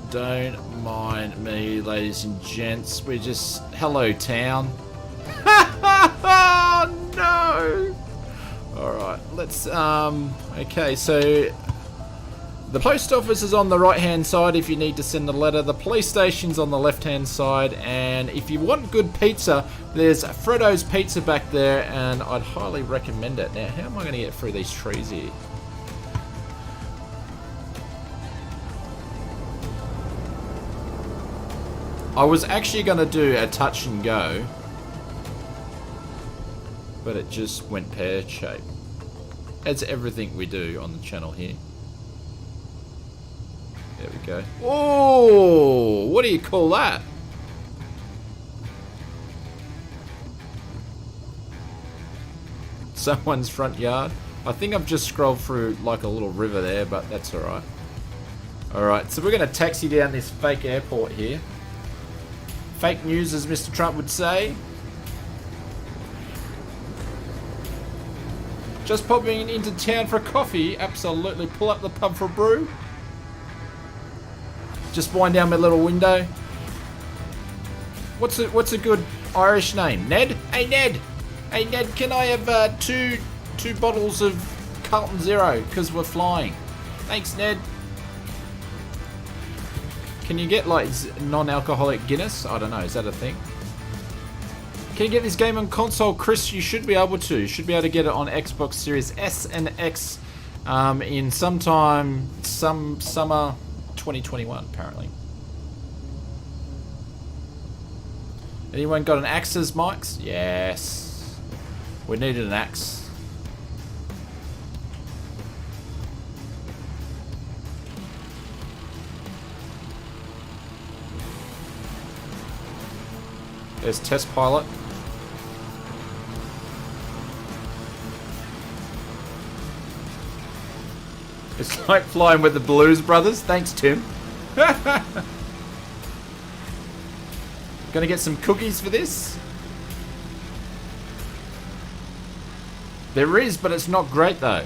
S1: Don't mind me, ladies and gents. We're just... Hello, town. No! Alright, let's... Okay, so... The post office is on the right-hand side if you need to send a letter. The police station's on the left-hand side. And if you want good pizza, there's Freddo's Pizza back there. And I'd highly recommend it. Now, how am I going to get through these trees here? I was actually going to do a touch and go, but it just went pear-shaped. That's everything we do on the channel here. There we go. Oh, what do you call that? Someone's front yard. I think I've just scrolled through like a little river there, but that's alright. Alright, so we're going to taxi down this fake airport here. Fake news, as Mr. Trump would say. Just popping into town for a coffee. Absolutely. Pull up the pub for a brew. Just wind down my little window. What's a good Irish name? Ned? Hey Ned. Hey Ned, can I have two bottles of Carlton Zero? Because we're flying. Thanks, Ned. Can you get like non-alcoholic Guinness? I don't know, is that a thing? Can you get this game on console? Chris, you should be able to. You should be able to get it on Xbox Series S and X in summer 2021, apparently. Anyone got an axes, mics? Yes. We needed an axe. There's Test Pilot. It's like flying with the Blues Brothers. Thanks, Tim. Gonna get some cookies for this? There is, but it's not great though.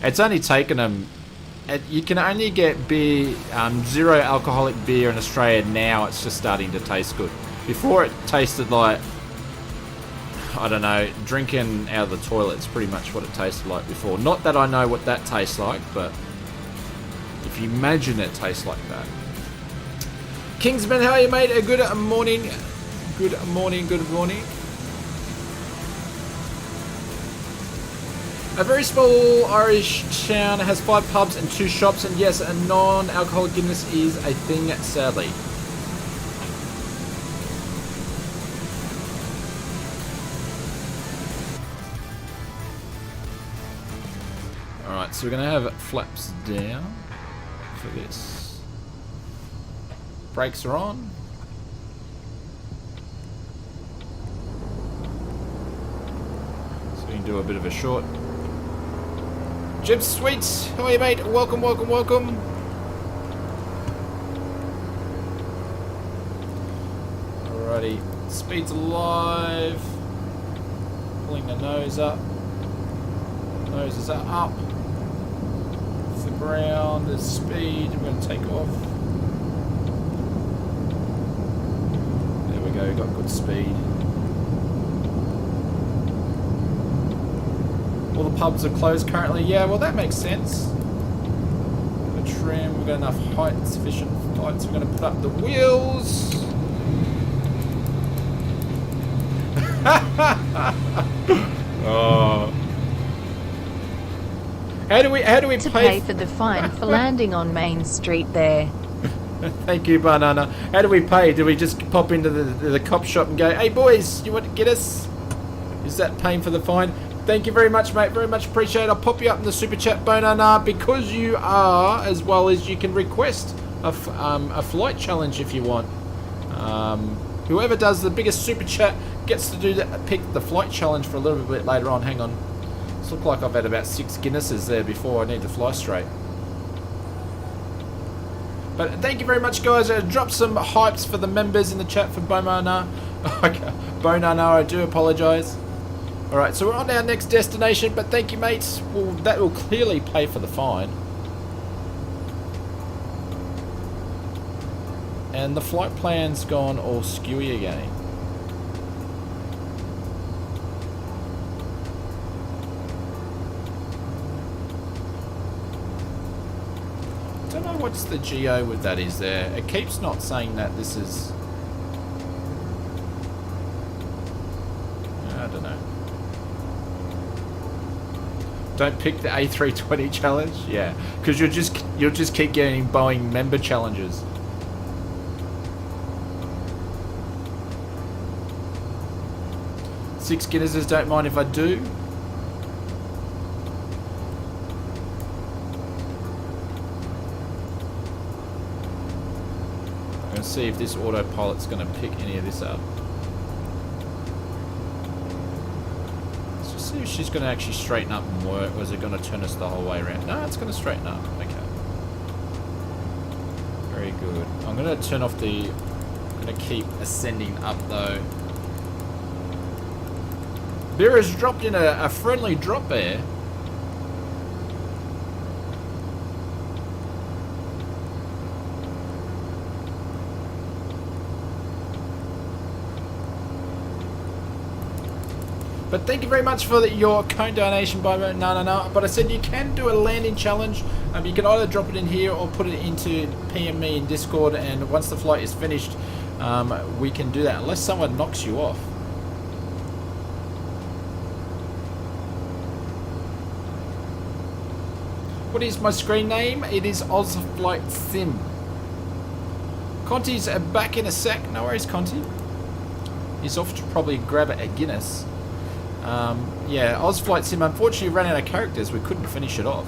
S1: It's only taken them... You can only get beer, zero alcoholic beer in Australia now. It's just starting to taste good. Before it tasted like, I don't know, drinking out of the toilet. It's pretty much what it tasted like before. Not that I know what that tastes like, but if you imagine it tastes like that. Kingsman, how are you, mate? Good morning. Good morning, good morning. A very small Irish town has 5 pubs and 2 shops, and yes, a non-alcoholic Guinness is a thing, sadly. Alright, so we're going to have flaps down for this. Brakes are on. So we can do a bit of a short. Jim Sweets, how are you, mate? Welcome, welcome, welcome. Alrighty, speed's alive. Pulling the nose up. Nose is up. Off the ground, there's speed. We're going to take off. There we go, got good speed. All the pubs are closed currently. Yeah, well that makes sense. The trim, we've got enough height, sufficient height, so we're going to put up the wheels. Oh. How do we
S2: to pay for the fine for landing on Main Street there?
S1: Thank you, Banana. How do we pay? Do we just pop into the cop shop and go, hey boys, you want to get us? Is that paying for the fine? Thank you very much, mate. Very much appreciate it. I'll pop you up in the super chat, Bonana, because you are, as well as you can request a flight challenge if you want. Whoever does the biggest super chat gets to do that. Pick the flight challenge for a little bit later on. Hang on. It's looked like I've had about 6 Guinnesses there before I need to fly straight. But thank you very much, guys. Drop some hypes for the members in the chat for Bonana. Bonana, I do apologise. Alright, so we're on our next destination, but thank you, mates. Well, that will clearly pay for the fine. And the flight plan's gone all skewy again. I don't know what's the geo with that is there. It keeps not saying that this is... I don't know. Don't pick the A320 challenge? Yeah, because you'll just keep getting Boeing member challenges. Six Guinnesses, don't mind if I do. I'm going to see if this autopilot's going to pick any of this up. Let's just see if she's going to actually straighten up and work, or is it going to turn us the whole way around? No, it's going to straighten up. Okay. Very good. I'm going to turn off the... I'm going to keep ascending up though. Vera's dropped in a friendly drop there. But thank you very much for your cone donation, by no. But I said you can do a landing challenge. You can either drop it in here or put it into PM me in Discord, and once the flight is finished, we can do that, unless someone knocks you off. What is my screen name? It is OzFlight Sim. Conti's back in a sec. No worries, Conti. He's off to probably grab a Guinness. Yeah, OzFlight Sim. Unfortunately, ran out of characters. We couldn't finish it off.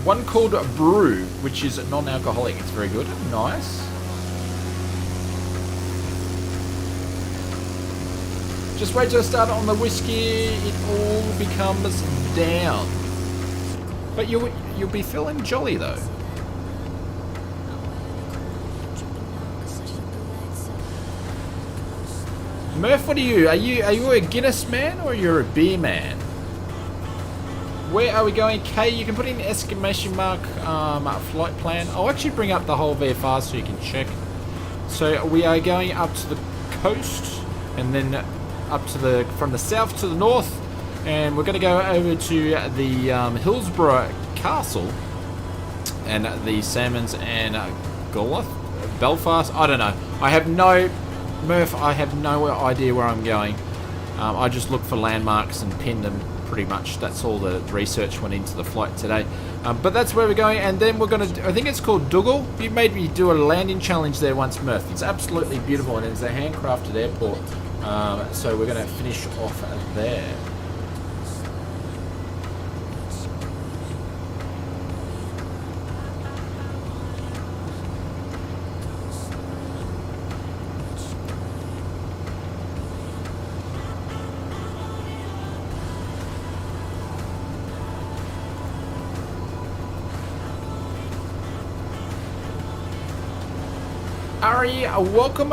S1: One called Brew, which is non-alcoholic. It's very good. Nice. Just wait till I start on the whiskey. It all becomes down. But you'll be feeling jolly though. Murph, what are you? Are you a Guinness man or you're a beer man? Where are we going? K, you can put in exclamation mark flight plan. I'll actually bring up the whole VFR so you can check. So we are going up to the coast and then up to from the south to the north, and we're going to go over to the Hillsborough Castle and the Salmons and Belfast. I don't know. Murph, I have no idea where I'm going. I just look for landmarks and pin them. Pretty much that's all the research went into the flight today, but that's where we're going, and then we're going to, I think it's called Donegal. You made me do a landing challenge there once, Murph. It's absolutely beautiful, and it's a handcrafted airport, so we're going to finish off there. Ari, welcome.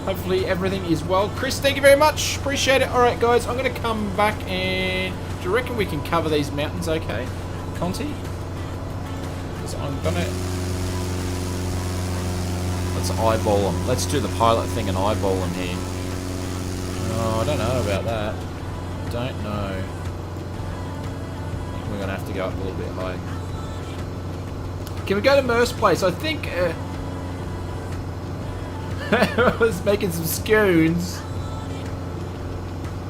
S1: Hopefully everything is well. Chris, thank you very much. Appreciate it. Alright guys, I'm going to come back and... Do you reckon we can cover these mountains okay? Conti? Because I'm going to... Let's eyeball them. Let's do the pilot thing and eyeball them here. Oh, I don't know about that. Don't know. I think we're going to have to go up a little bit high. Can we go to Merce Place? I think I was making some scones.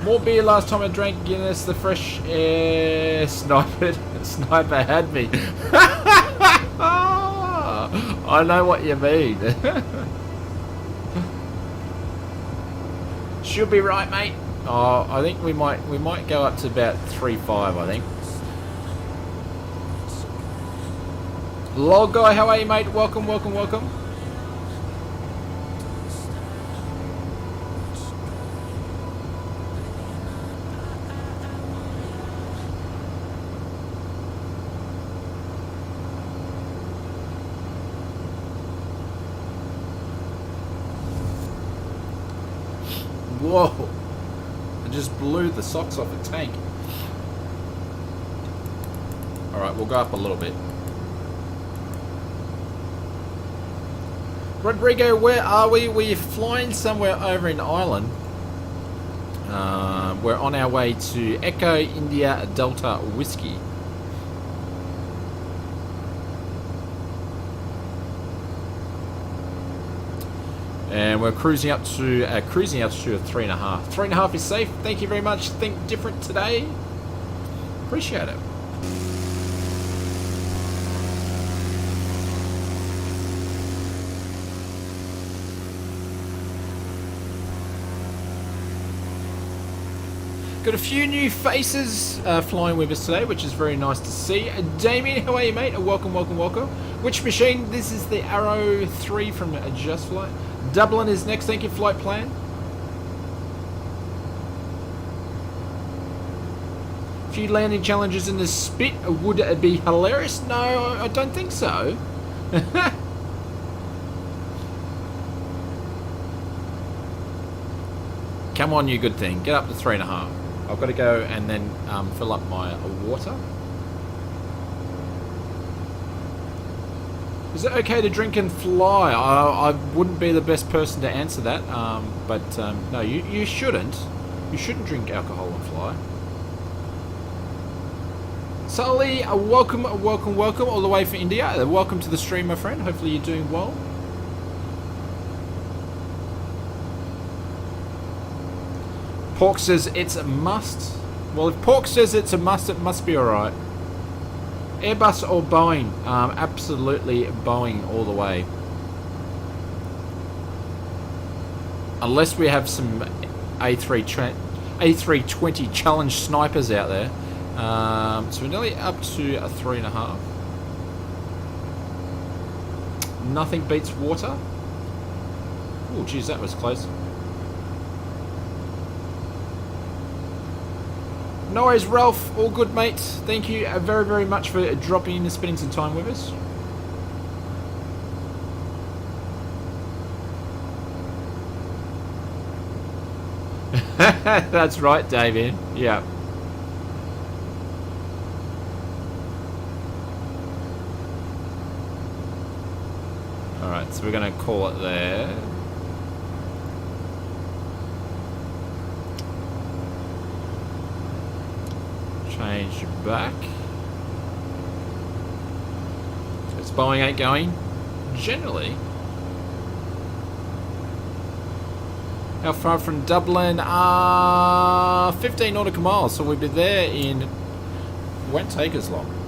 S1: More beer last time I drank Guinness. The fresh air sniper had me. I know what you mean. Should be right, mate. Oh, I think we might go up to about 3.5. I think. Log guy, how are you, mate? Welcome, welcome, welcome. Whoa! I just blew the socks off a tank. Alright, we'll go up a little bit. Rodrigo, where are we? We're flying somewhere over in Ireland. We're on our way to Echo India Delta Whiskey. And we're cruising up to cruising altitude of 3.5. 3.5 is safe. Thank you very much. Think different today. Appreciate it. Got a few new faces flying with us today, which is very nice to see. Damien, how are you, mate? Welcome, welcome, welcome. Which machine? This is the Arrow 3 from Just Flight. Dublin is next. Thank you, flight plan. A few landing challenges in the spit. Would it be hilarious? No, I don't think so. Come on, you good thing. Get up to 3.5. I've got to go and then fill up my water. Is it okay to drink and fly? I wouldn't be the best person to answer that, but no, you shouldn't. You shouldn't drink alcohol and fly. Sully, welcome, welcome, welcome all the way from India. Welcome to the stream, my friend. Hopefully you're doing well. Pork says it's a must. Well, if Pork says it's a must, it must be alright. Airbus or Boeing? Absolutely Boeing all the way. Unless we have some A320 challenge snipers out there. So we're nearly up to a 3.5. Nothing beats water. Oh, geez, that was close. No worries, Ralph. All good, mate. Thank you very, very much for dropping in and spending some time with us. That's right, David. Yeah. Alright, so we're going to call it there. Change back. It's Boeing ain't going. Generally. How far from Dublin? 15 nautical miles, so we'll be there in... It won't take as long.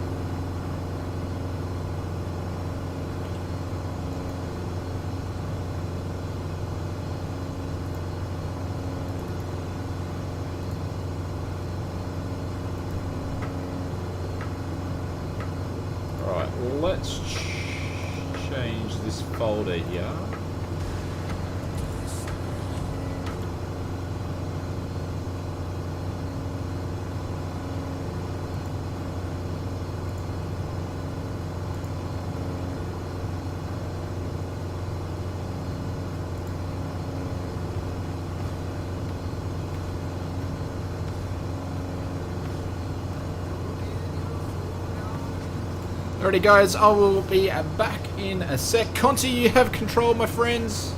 S1: Let's change this folder here. Alrighty guys, I will be back in a sec. Conti, you have control, my friends.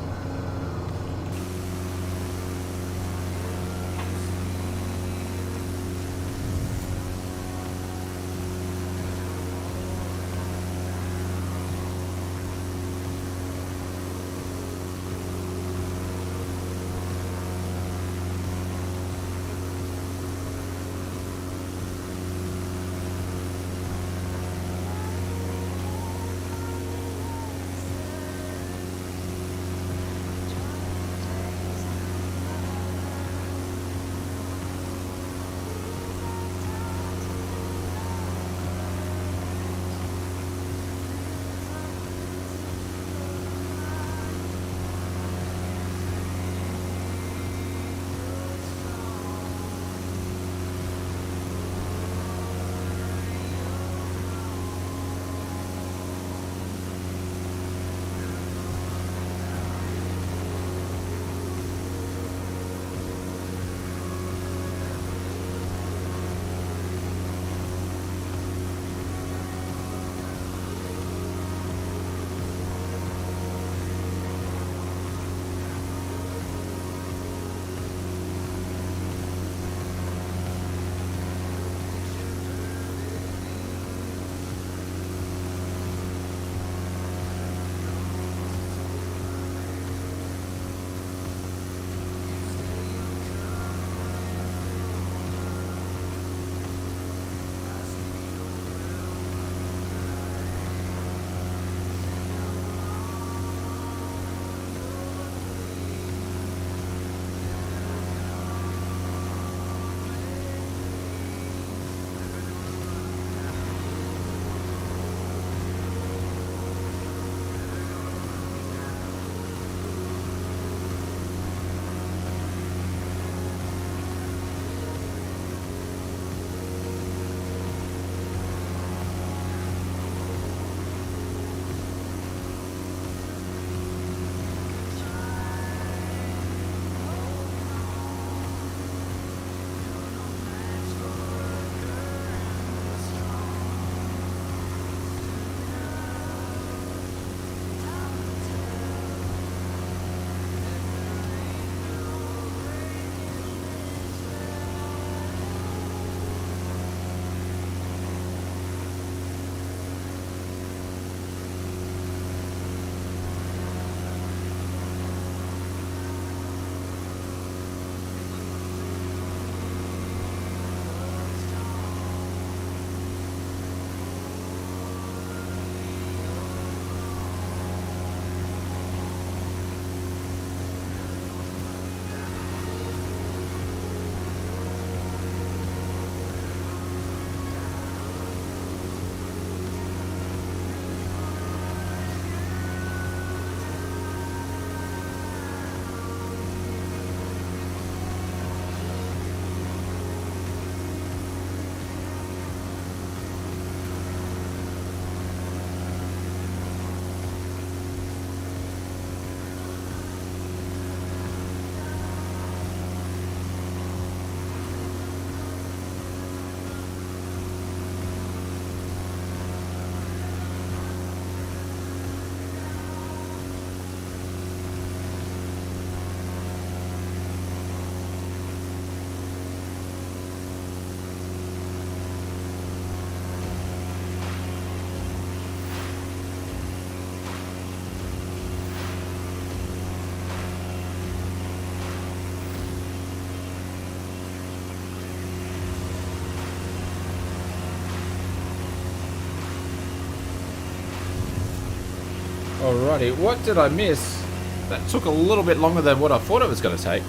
S1: Alrighty, what did I miss? That took a little bit longer than what I thought it was going to take.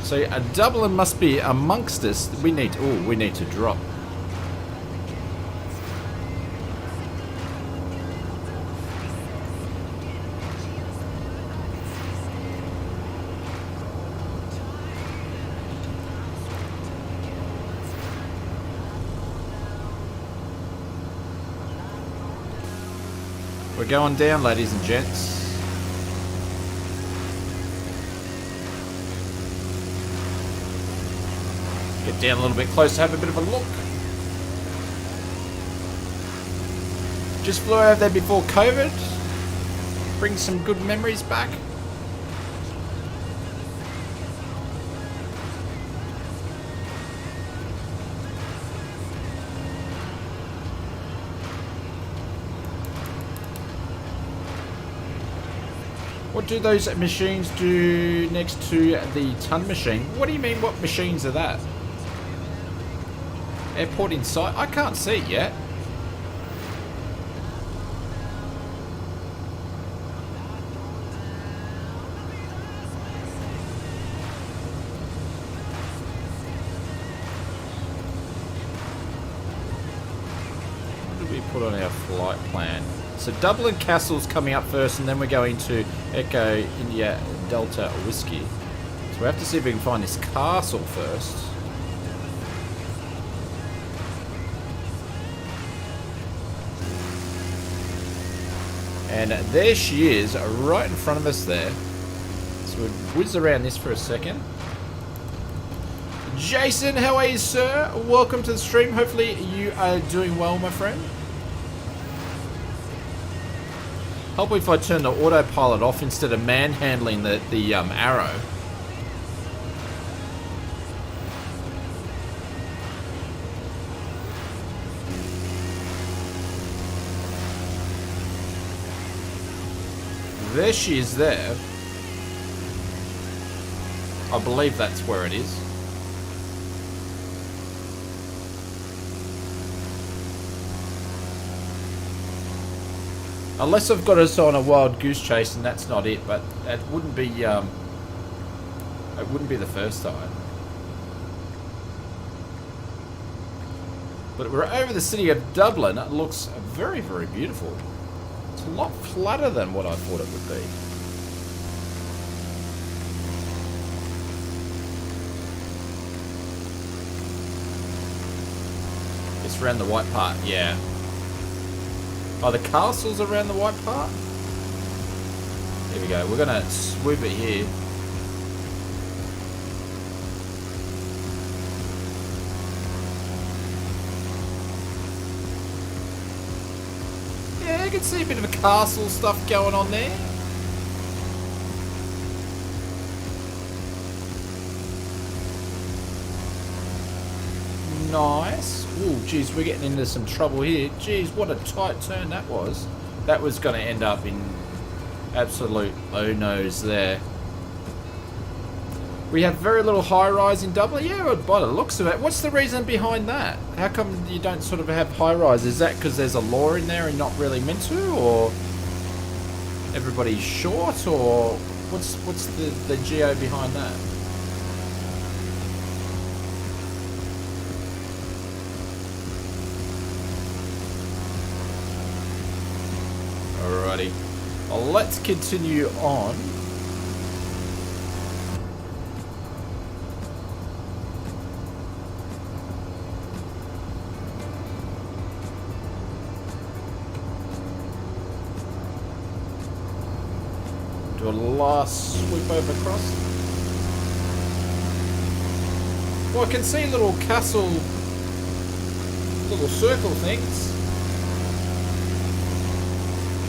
S1: So Dublin must be amongst us. We need to drop. We're going down, ladies and gents. Get down a little bit closer, have a bit of a look. Just flew over there before COVID. Bring some good memories back. What do those machines do next to the ton machine? What do you mean, what machines are that? Airport in sight? I can't see it yet. What did we put on our flight plan? So Dublin Castle's coming up first, and then we're going to Echo India Delta Whiskey. So we have to see if we can find this castle first. And there she is, right in front of us there. So we'll whiz around this for a second. Jason, how are you, sir? Welcome to the stream. Hopefully you are doing well, my friend. Help if I turn the autopilot off instead of manhandling the arrow. There she is there. I believe that's where it is. Unless I've got us on a wild goose chase and that's not it, but it wouldn't be the first time. But we're over the city of Dublin. It looks very, very beautiful. It's a lot flatter than what I thought it would be. It's around the white part, yeah. Oh, the castle's around the white part? There we go. We're going to swoop it here. Yeah, you can see a bit of a castle stuff going on there. Nice. Oh, geez, we're getting into some trouble here. Geez, what a tight turn that was. That was going to end up in absolute oh-no's there. We have very little high-rise in Dublin. Yeah, by the looks of it. What's the reason behind that? How come you don't sort of have high-rise? Is that because there's a law in there and not really meant to? Or everybody's short? Or what's the geo behind that? Alrighty. Well, let's continue on. Do a last sweep over across. Well, I can see little castle, little circle things.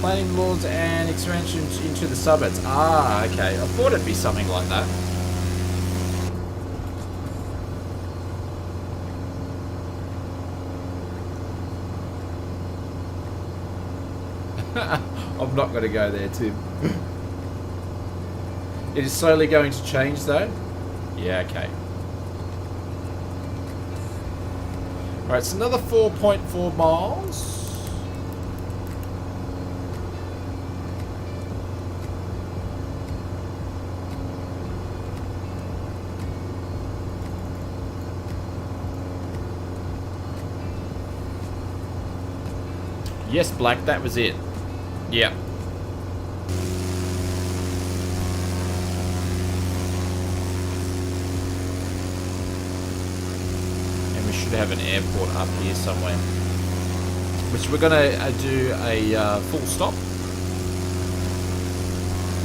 S1: Planning laws and expansion into the suburbs. Ah, okay. I thought it'd be something like that. I'm not going to go there, Tim. It is slowly going to change, though. Yeah, okay. Alright, it's another 4.4 miles. Yes, Black, that was it. Yep. And we should have an airport up here somewhere. Which we're gonna do a full stop.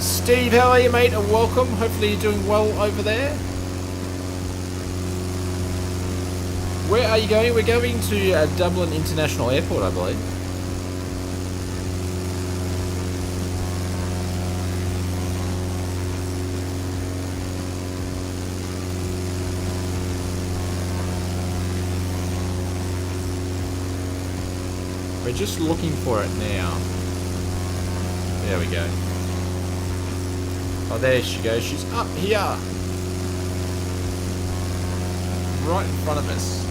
S1: Steve, how are you, mate? And welcome. Hopefully you're doing well over there. Where are you going? We're going to Dublin International Airport, I believe. We're just looking for it now. There we go. Oh, there she goes. She's up here. Right in front of us.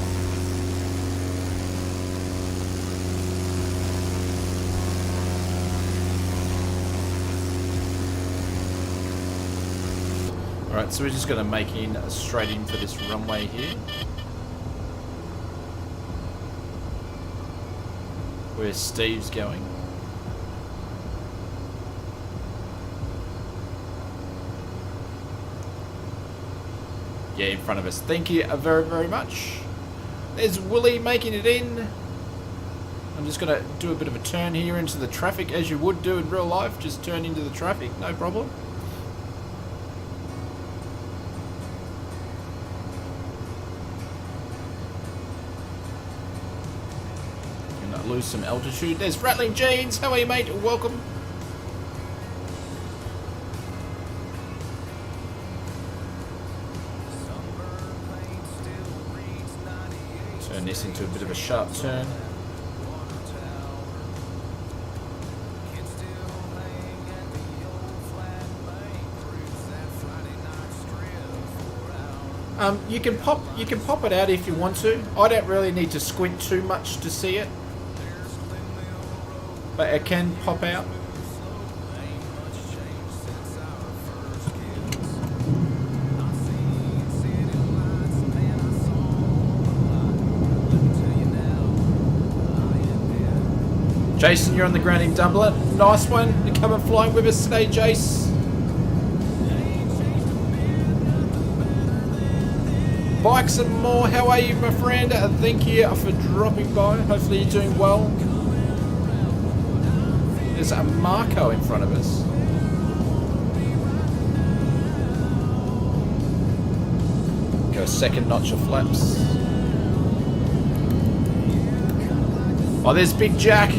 S1: Alright, so we're just going to make in straight in for this runway here. Where Steve's going. Yeah, in front of us. Thank you very, very much. There's Willie making it in. I'm just going to do a bit of a turn here into the traffic as you would do in real life. Just turn into the traffic, no problem. Lose some altitude. There's Rattling Jeans. How are you, mate? Welcome. Turn this into a bit of a sharp turn. You can pop it out if you want to. I don't really need to squint too much to see it. But it can pop out. Jason, you're on the ground in Dublin. Nice one. You're coming flying with us today, Jace. Bikes and more. How are you, my friend? Thank you for dropping by. Hopefully you're doing well. There's a Marco in front of us. Go a second notch of flaps. Oh, there's Big Jack.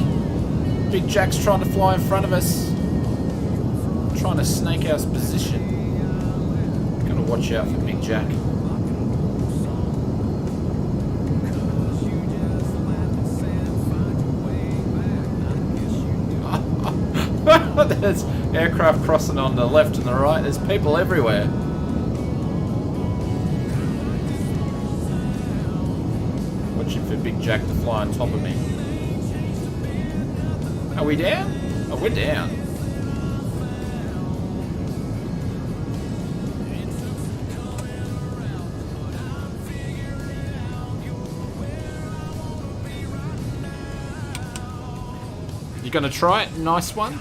S1: Big Jack's trying to fly in front of us. Trying to snake our position. Gotta watch out for Big Jack. There's aircraft crossing on the left and the right. There's people everywhere. Watching for Big Jack to fly on top of me. Are we down? Oh, we're down. You gonna try it? Nice one.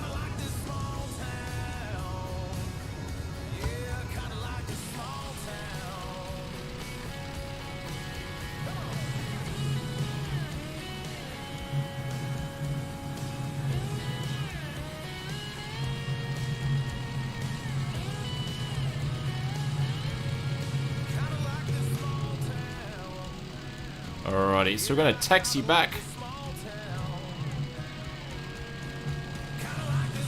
S1: Alrighty, so we're going to taxi back.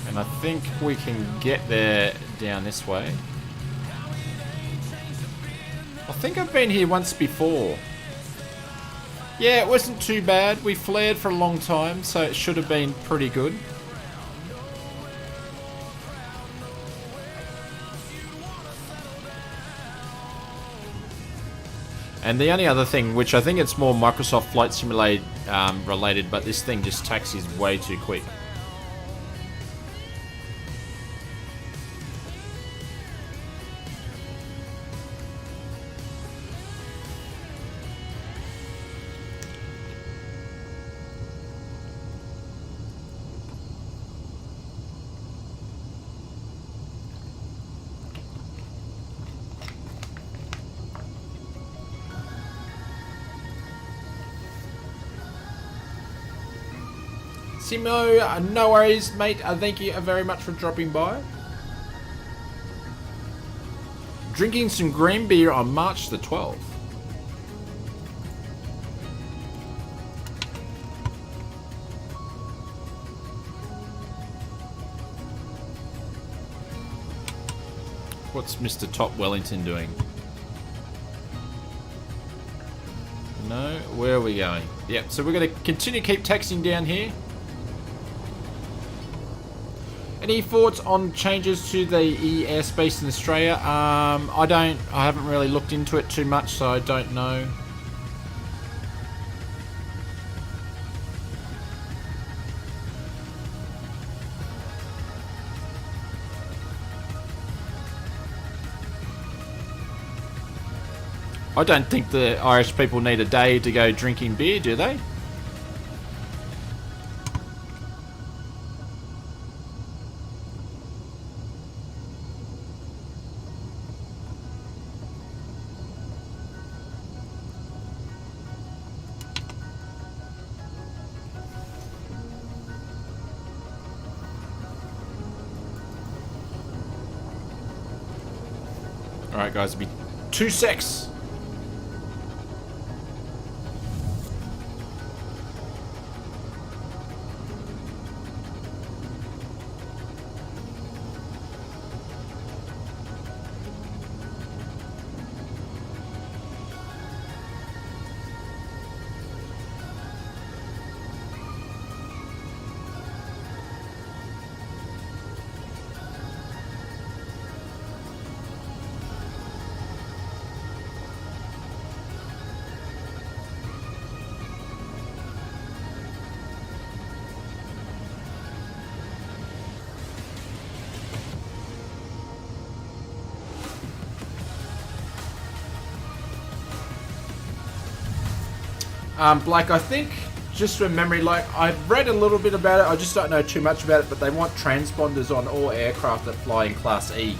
S1: And I think we can get there down this way. I think I've been here once before. Yeah, it wasn't too bad. We flared for a long time, so it should have been pretty good. And the only other thing, which I think it's more Microsoft Flight Simulator related, but this thing just taxis way too quick. Simo, no worries, mate. Thank you very much for dropping by. Drinking some green beer on March the 12th. What's Mr. Top Wellington doing? No, where are we going? Yep, so we're going to continue keep taxiing down here. Any thoughts on changes to the airspace in Australia? I haven't really looked into it too much, so I don't know. I don't think the Irish people need a day to go drinking beer, do they? Alright guys, it'll be 2 secs. Blake, I think, just from memory, like, I've read a little bit about it, I just don't know too much about it, but they want transponders on all aircraft that fly in Class E.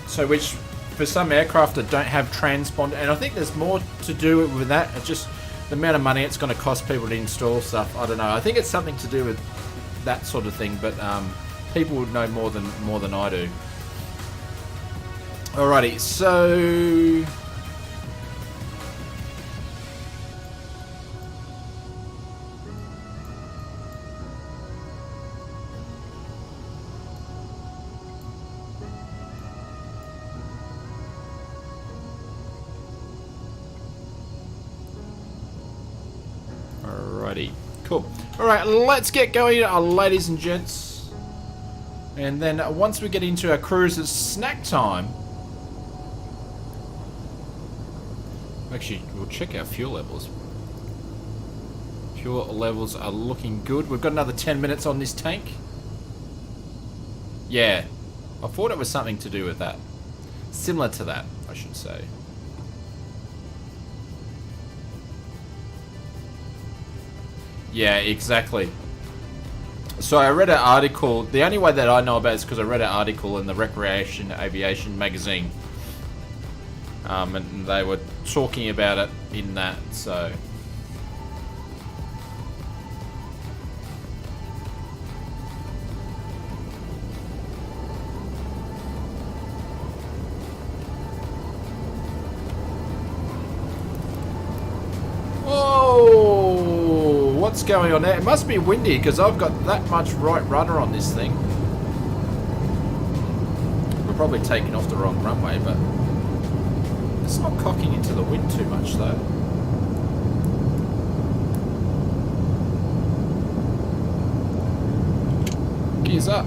S1: So which, for some aircraft that don't have transponder, and I think there's more to do with that, it's just the amount of money it's going to cost people to install stuff, I don't know. I think it's something to do with that sort of thing, but people would know more than I do. Alrighty, so... Cool. Alright, let's get going, ladies and gents. And then once we get into our cruise, it's snack time. Actually, we'll check our fuel levels. Fuel levels are looking good. We've got another 10 minutes on this tank. Yeah. I thought it was something to do with that. Similar to that, I should say. Yeah, exactly. So I read an article. The only way that I know about it is because I read an article in the Recreation Aviation magazine. And they were talking about it in that, so... What's going on there? It must be windy because I've got that much right rudder on this thing. We're probably taking off the wrong runway, but it's not cocking into the wind too much though. Gears up.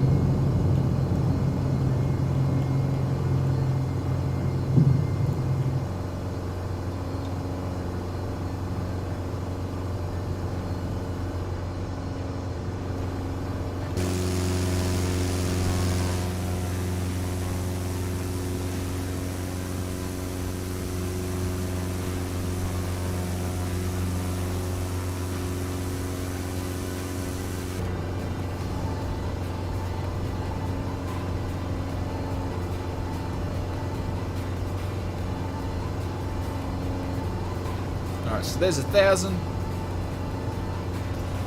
S1: Alright, so there's 1,000.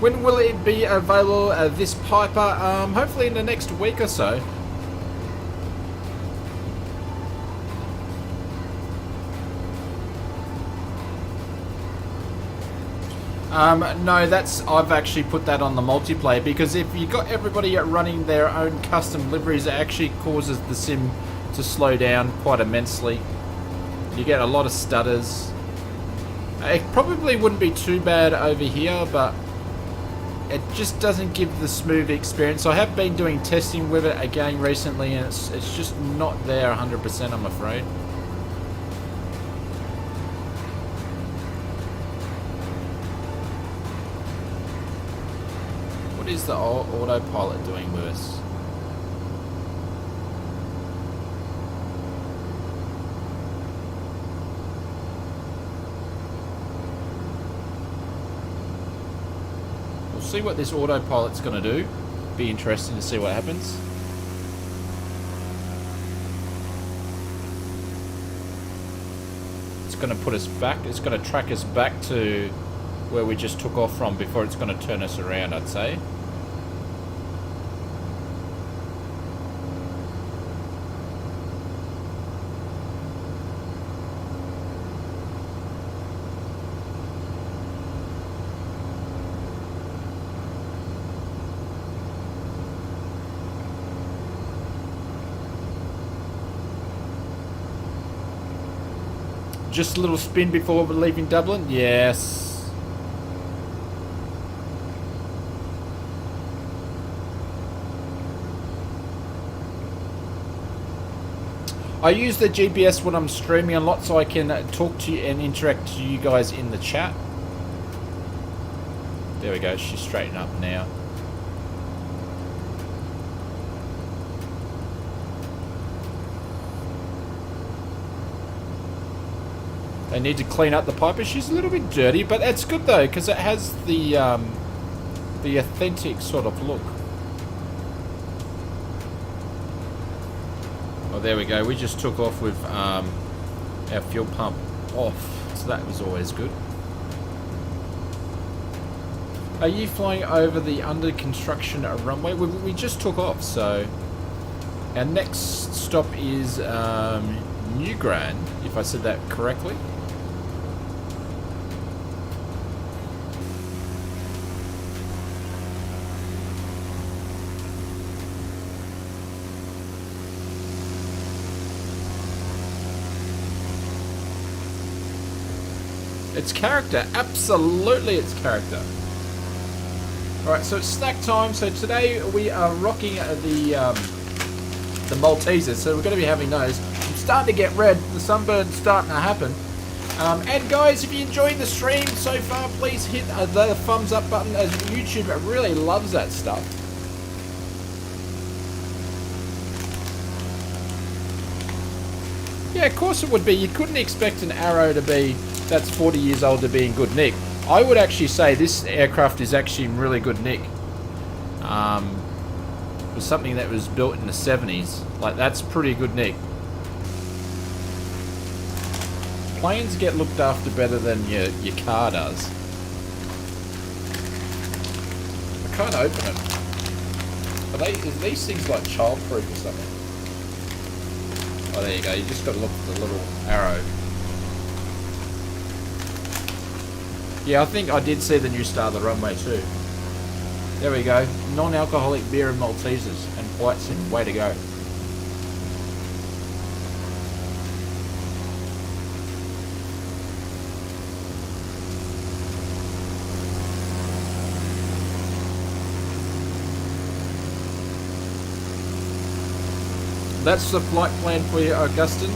S1: When will it be available, this Piper? Hopefully in the next week or so. No, I've actually put that on the multiplayer, because if you got everybody running their own custom liveries, it actually causes the sim to slow down quite immensely. You get a lot of stutters. It probably wouldn't be too bad over here, but it just doesn't give the smooth experience. I have been doing testing with it again recently, and it's just not there 100%, I'm afraid. What is the autopilot doing with us? We'll see what this autopilot's going to do. Be interesting to see what happens. It's going to put us back. It's going to track us back to where we just took off from before it's going to turn us around, I'd say. Just a little spin before we're leaving Dublin? Yes. I use the GPS when I'm streaming a lot, so I can talk to you and interact to you guys in the chat. There we go, she's straightened up now. They need to clean up the Piper. She's a little bit dirty, but that's good though, because it has the authentic sort of look. Oh, there we go. We just took off with our fuel pump off, so that was always good. Are you flying over the under construction runway? We just took off, so our next stop is New Grand, if I said that correctly. Its character, absolutely its character. Alright, so it's snack time. So today we are rocking the Maltesers, so we're going to be having those. I'm starting to get red, the sunburn's starting to happen. And guys, if you're enjoying the stream so far, please hit the thumbs up button, as YouTube really loves that stuff. Yeah, of course it would be. You couldn't expect an Arrow to be that's 40 years old to be in good nick. I would actually say this aircraft is actually in really good nick. It was something that was built in the 70s. Like, that's pretty good nick. Planes get looked after better than your car does. I can't open it. Is these things like childproof or something? Oh, there you go. You just got to look at the little arrow. Yeah, I think I did see the new Star of the Runway too. There we go. Non-alcoholic beer and Maltesers and Flight Sim. Way to go. That's the flight plan for you, Augustine.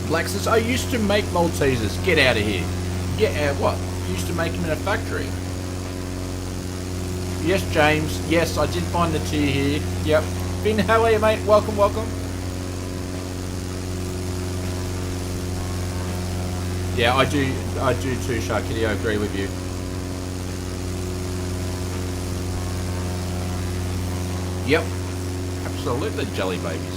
S1: Black says, I used to make Maltesers. Get out of here. Get out. What? You used to make them in a factory. Yes, James. Yes, I did find the tea here. Yep. Finn, how are you, mate? Welcome, welcome. Yeah, I do too, Sharkitty. I agree with you. Yep. Absolutely jelly babies.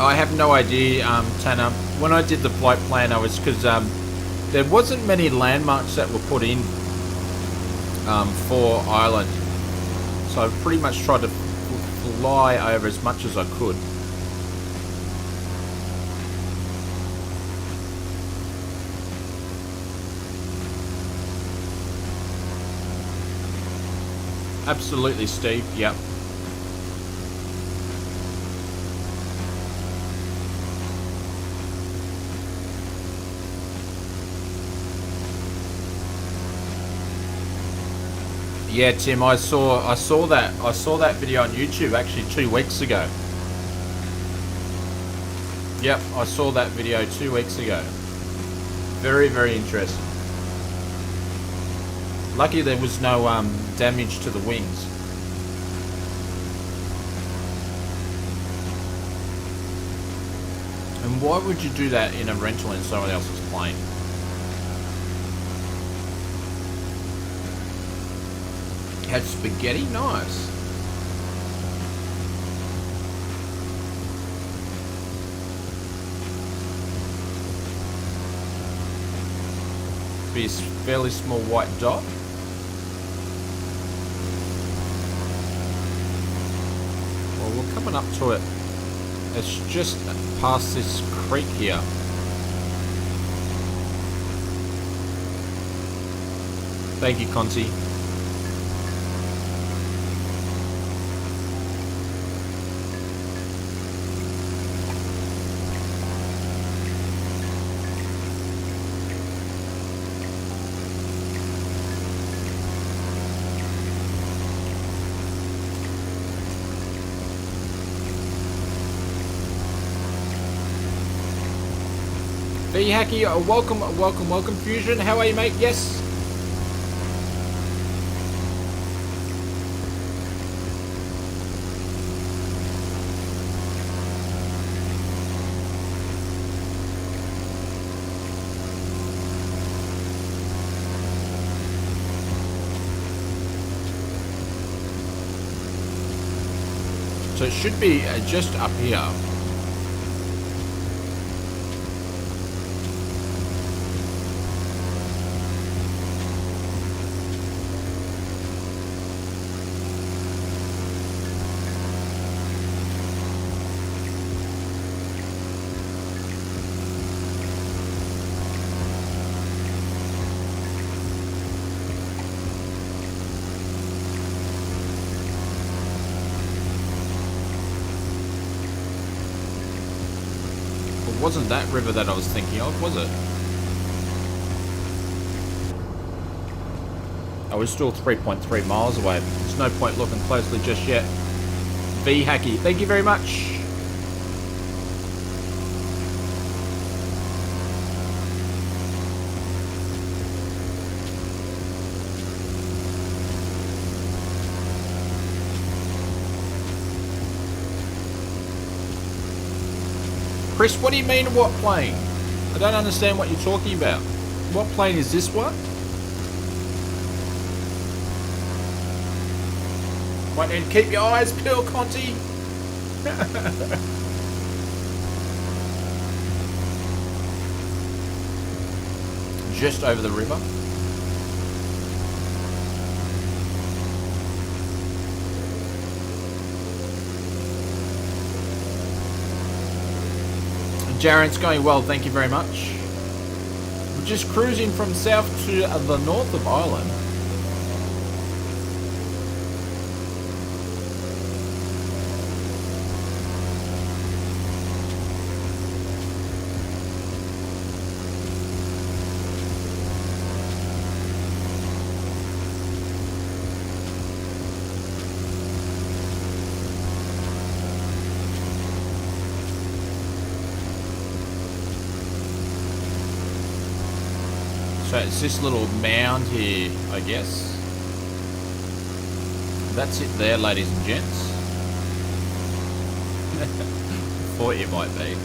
S1: I have no idea, Tanner. When I did the flight plan, I was because there wasn't many landmarks that were put in for Ireland, so I pretty much tried to fly over as much as I could. Absolutely, Steve. Yep. Yeah, Tim, I saw that video on YouTube actually 2 weeks ago. Yep, I saw that video 2 weeks ago. Very, very interesting. Lucky there was no damage to the wings. And why would you do that in a rental in someone else's plane? Had spaghetti? Nice. Be a fairly small white dot. Well, we're coming up to it. It's just past this creek here. Thank you, Conti. Hey Hacky, welcome Fusion. How are you, mate? Yes. So it should be just up here. Wasn't that river that I was thinking of, was it? I was still 3.3 miles away. There's no point looking closely just yet. V Hacky, thank you very much. Chris, what do you mean what plane? I don't understand what you're talking about. What plane is this one? Right, and keep your eyes peeled, Conti. Just over the river. Jaren's going well, thank you very much. We're just cruising from south to the north of Ireland. So it's this little mound here, I guess. That's it there, ladies and gents. Thought you might be.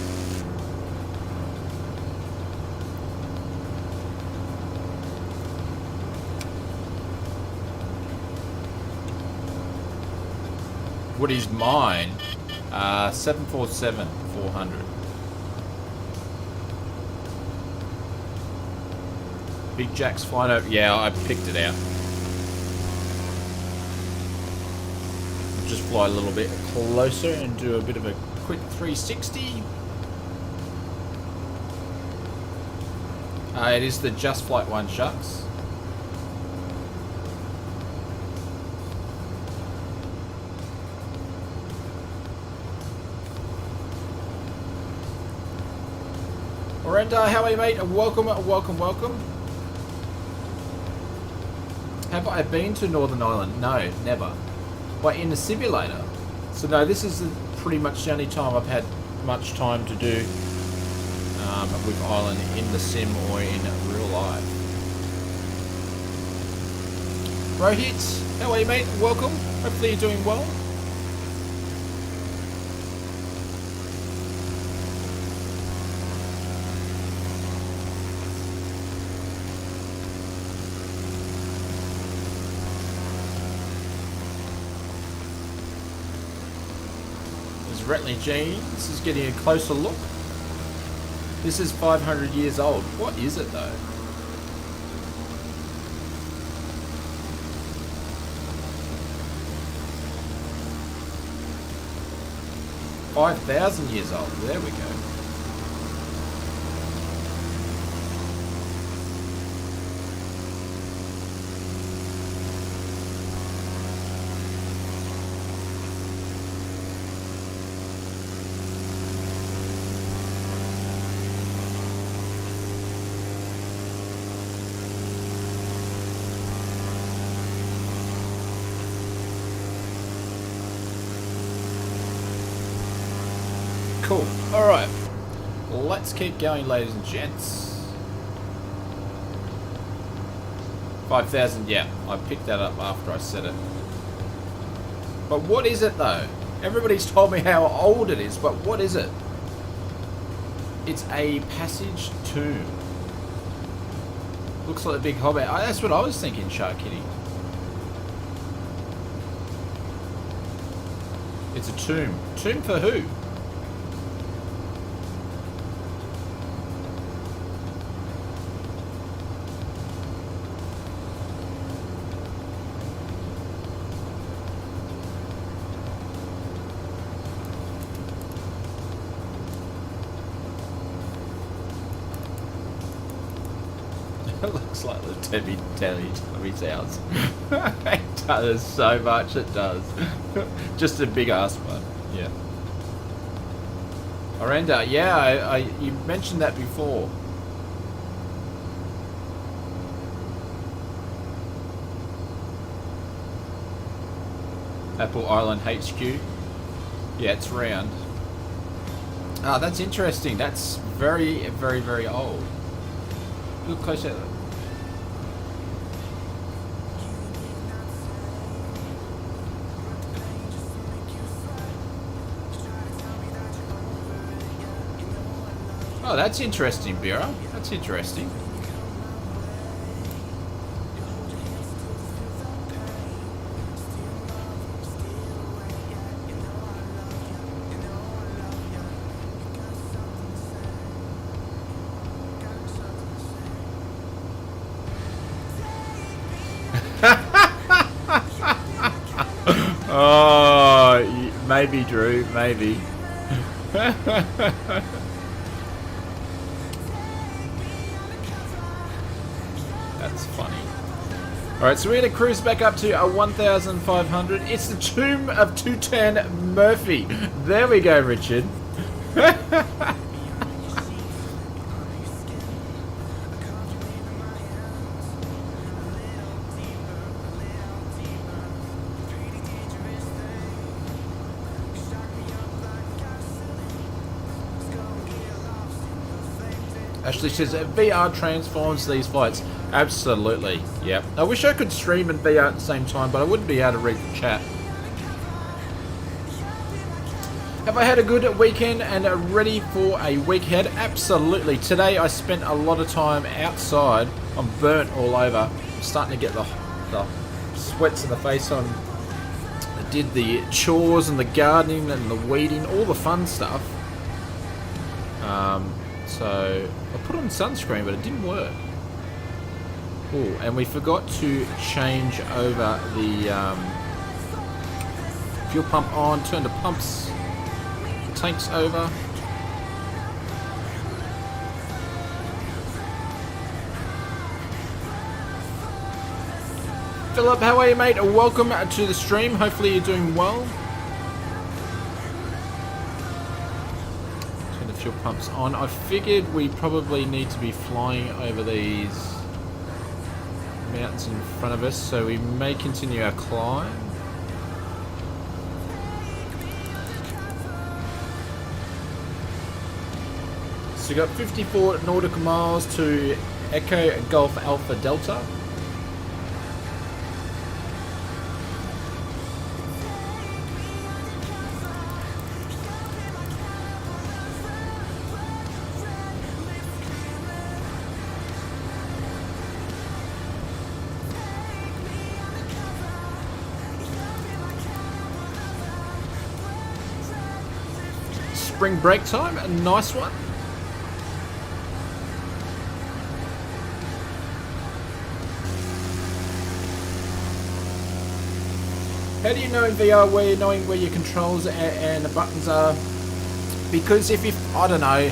S1: What is mine? 747-400. Big Jack's flying over. Yeah, I picked it out. Just fly a little bit closer and do a bit of a quick 360. It is the Just Flight 1 shuts. Alright, how are you, mate? Welcome, welcome, welcome. Have I been to Northern Ireland? No, never. But in the simulator. So no, this is pretty much the only time I've had much time to do with Ireland in the sim or in real life. Rohit, how are you, mate? Welcome. Hopefully you're doing well. Ratley Jeans is getting a closer look. This is 500 years old. What is it though? $5,000 years old. There we go. Cool. Alright. Let's keep going, ladies and gents. 5,000, yeah. I picked that up after I said it. But what is it, though? Everybody's told me how old it is, but what is it? It's a passage tomb. Looks like a big hobbit. That's what I was thinking, Shark Kitty. It's a tomb. Tomb for who? It looks like the Teletubbies house. It does so much, it does. Just a big ass one, yeah. Orenda, yeah, you mentioned that before. Apple Island HQ. Yeah, it's round. Ah, that's interesting. That's very, very, very old. Look closer. Oh, that's interesting, Vera. That's interesting. Oh, maybe, Drew, maybe. That's funny. Alright, so we're going to cruise back up to 1,500. It's the Tomb of Tutan Murphy. There we go, Richard. Ashley says VR transforms these flights. Absolutely, yep. I wish I could stream and VR at the same time, but I wouldn't be able to read the chat. Have I had a good weekend and ready for a week ahead? Absolutely. Today I spent a lot of time outside. I'm burnt all over. I'm starting to get the sweats in the face on the did the chores and the gardening and the weeding, all the fun stuff. So I put on sunscreen, but it didn't work. Oh, and we forgot to change over the fuel pump on, turn the pumps, the tanks over. Philip, how are you, mate? Welcome to the stream. Hopefully you're doing well. Turn the fuel pumps on. I figured we probably need to be flying over these mountains in front of us, so we may continue our climb. So we got 54 nautical miles to Echo Golf Alpha Delta. Spring break time, a nice one. How do you know in VR where you're knowing where your controls and the buttons are? Because if you, I don't know,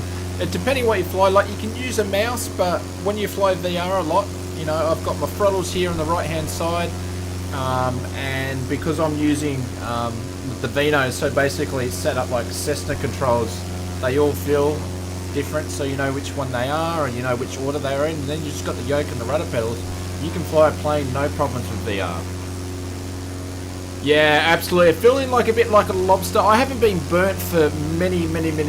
S1: depending what you fly, like you can use a mouse, but when you fly VR a lot, you know, I've got my throttles here on the right hand side, and because I'm using the Vino, so basically it's set up like Cessna controls. They all feel different, so you know which one they are and you know which order they're in, and then you just got the yoke and the rudder pedals. You can fly a plane no problems with VR. Yeah, absolutely. Feeling like a bit like a lobster. I haven't been burnt for many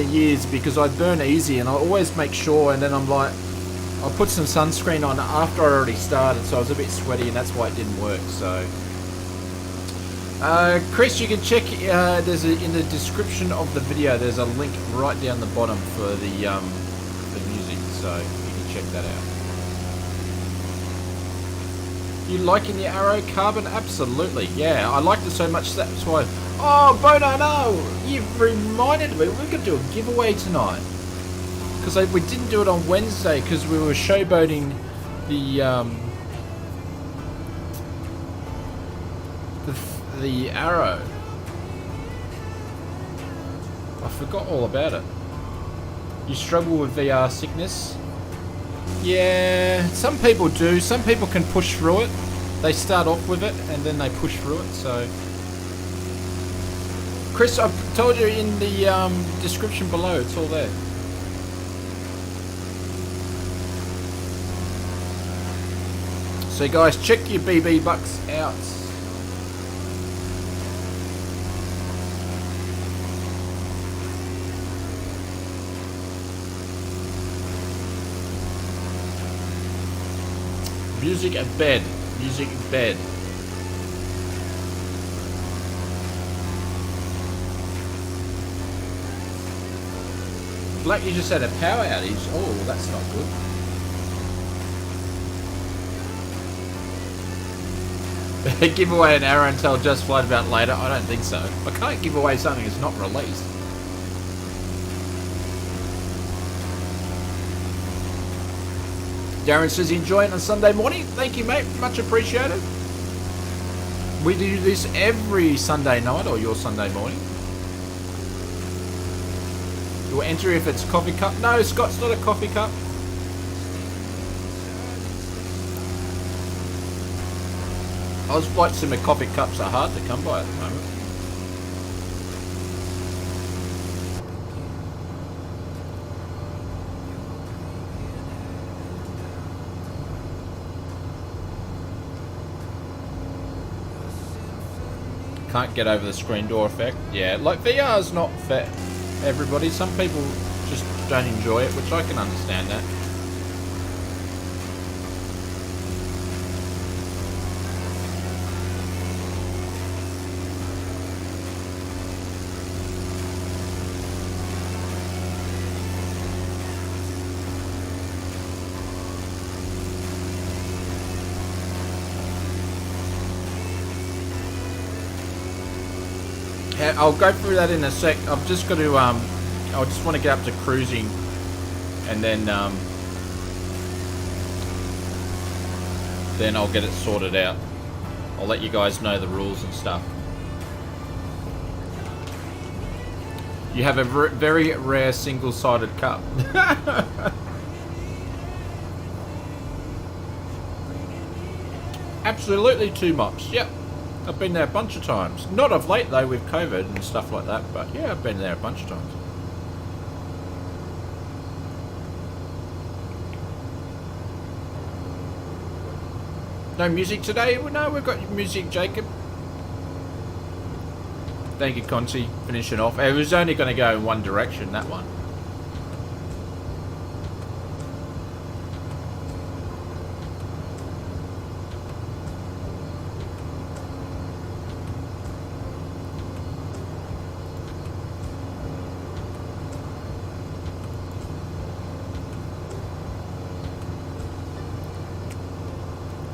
S1: years because I burn easy, and I always make sure, and then I'm like, I'll put some sunscreen on after I already started, so I was a bit sweaty, and that's why it didn't work. So Chris, you can check, there's in the description of the video, there's a link right down the bottom for the music, so you can check that out. You liking the Arrow Carbon? Absolutely, yeah, I liked it so much, that's why. Oh, Bono, no, you've reminded me, we're going to do a giveaway tonight. Because we didn't do it on Wednesday, because we were showboating the Arrow. I forgot all about it. You struggle with VR sickness? Yeah, some people do. Some people can push through it. They start off with it and then they push through it. So, Chris, I've told you in the description below. It's all there. So, guys, check your BB bucks out. Music at bed. Music at bed. Black, you just had a power outage. Oh, that's not good. Give away an Arrow and tell Just Flight about later? I don't think so. I can't give away something that's not released. Darren says, enjoying on Sunday morning. Thank you, mate. Much appreciated. We do this every Sunday night or your Sunday morning. You'll enter if it's coffee cup. No, Scott, it's not a coffee cup. Oz Flight Simmer coffee cups are hard to come by at the moment. Can't get over the screen door effect. Yeah, like VR is not for everybody. Some people just don't enjoy it, which I can understand that. I'll go through that in a sec. I've just got to, I just want to get up to cruising, and then I'll get it sorted out. I'll let you guys know the rules and stuff. You have a very rare single-sided cup. Absolutely 2 mops. Yep. I've been there a bunch of times. Not of late though with COVID and stuff like that, but yeah, I've been there a bunch of times. No music today? Well, no, we've got music, Jacob. Thank you, Conti. Finishing off. It was only going to go in one direction, that one.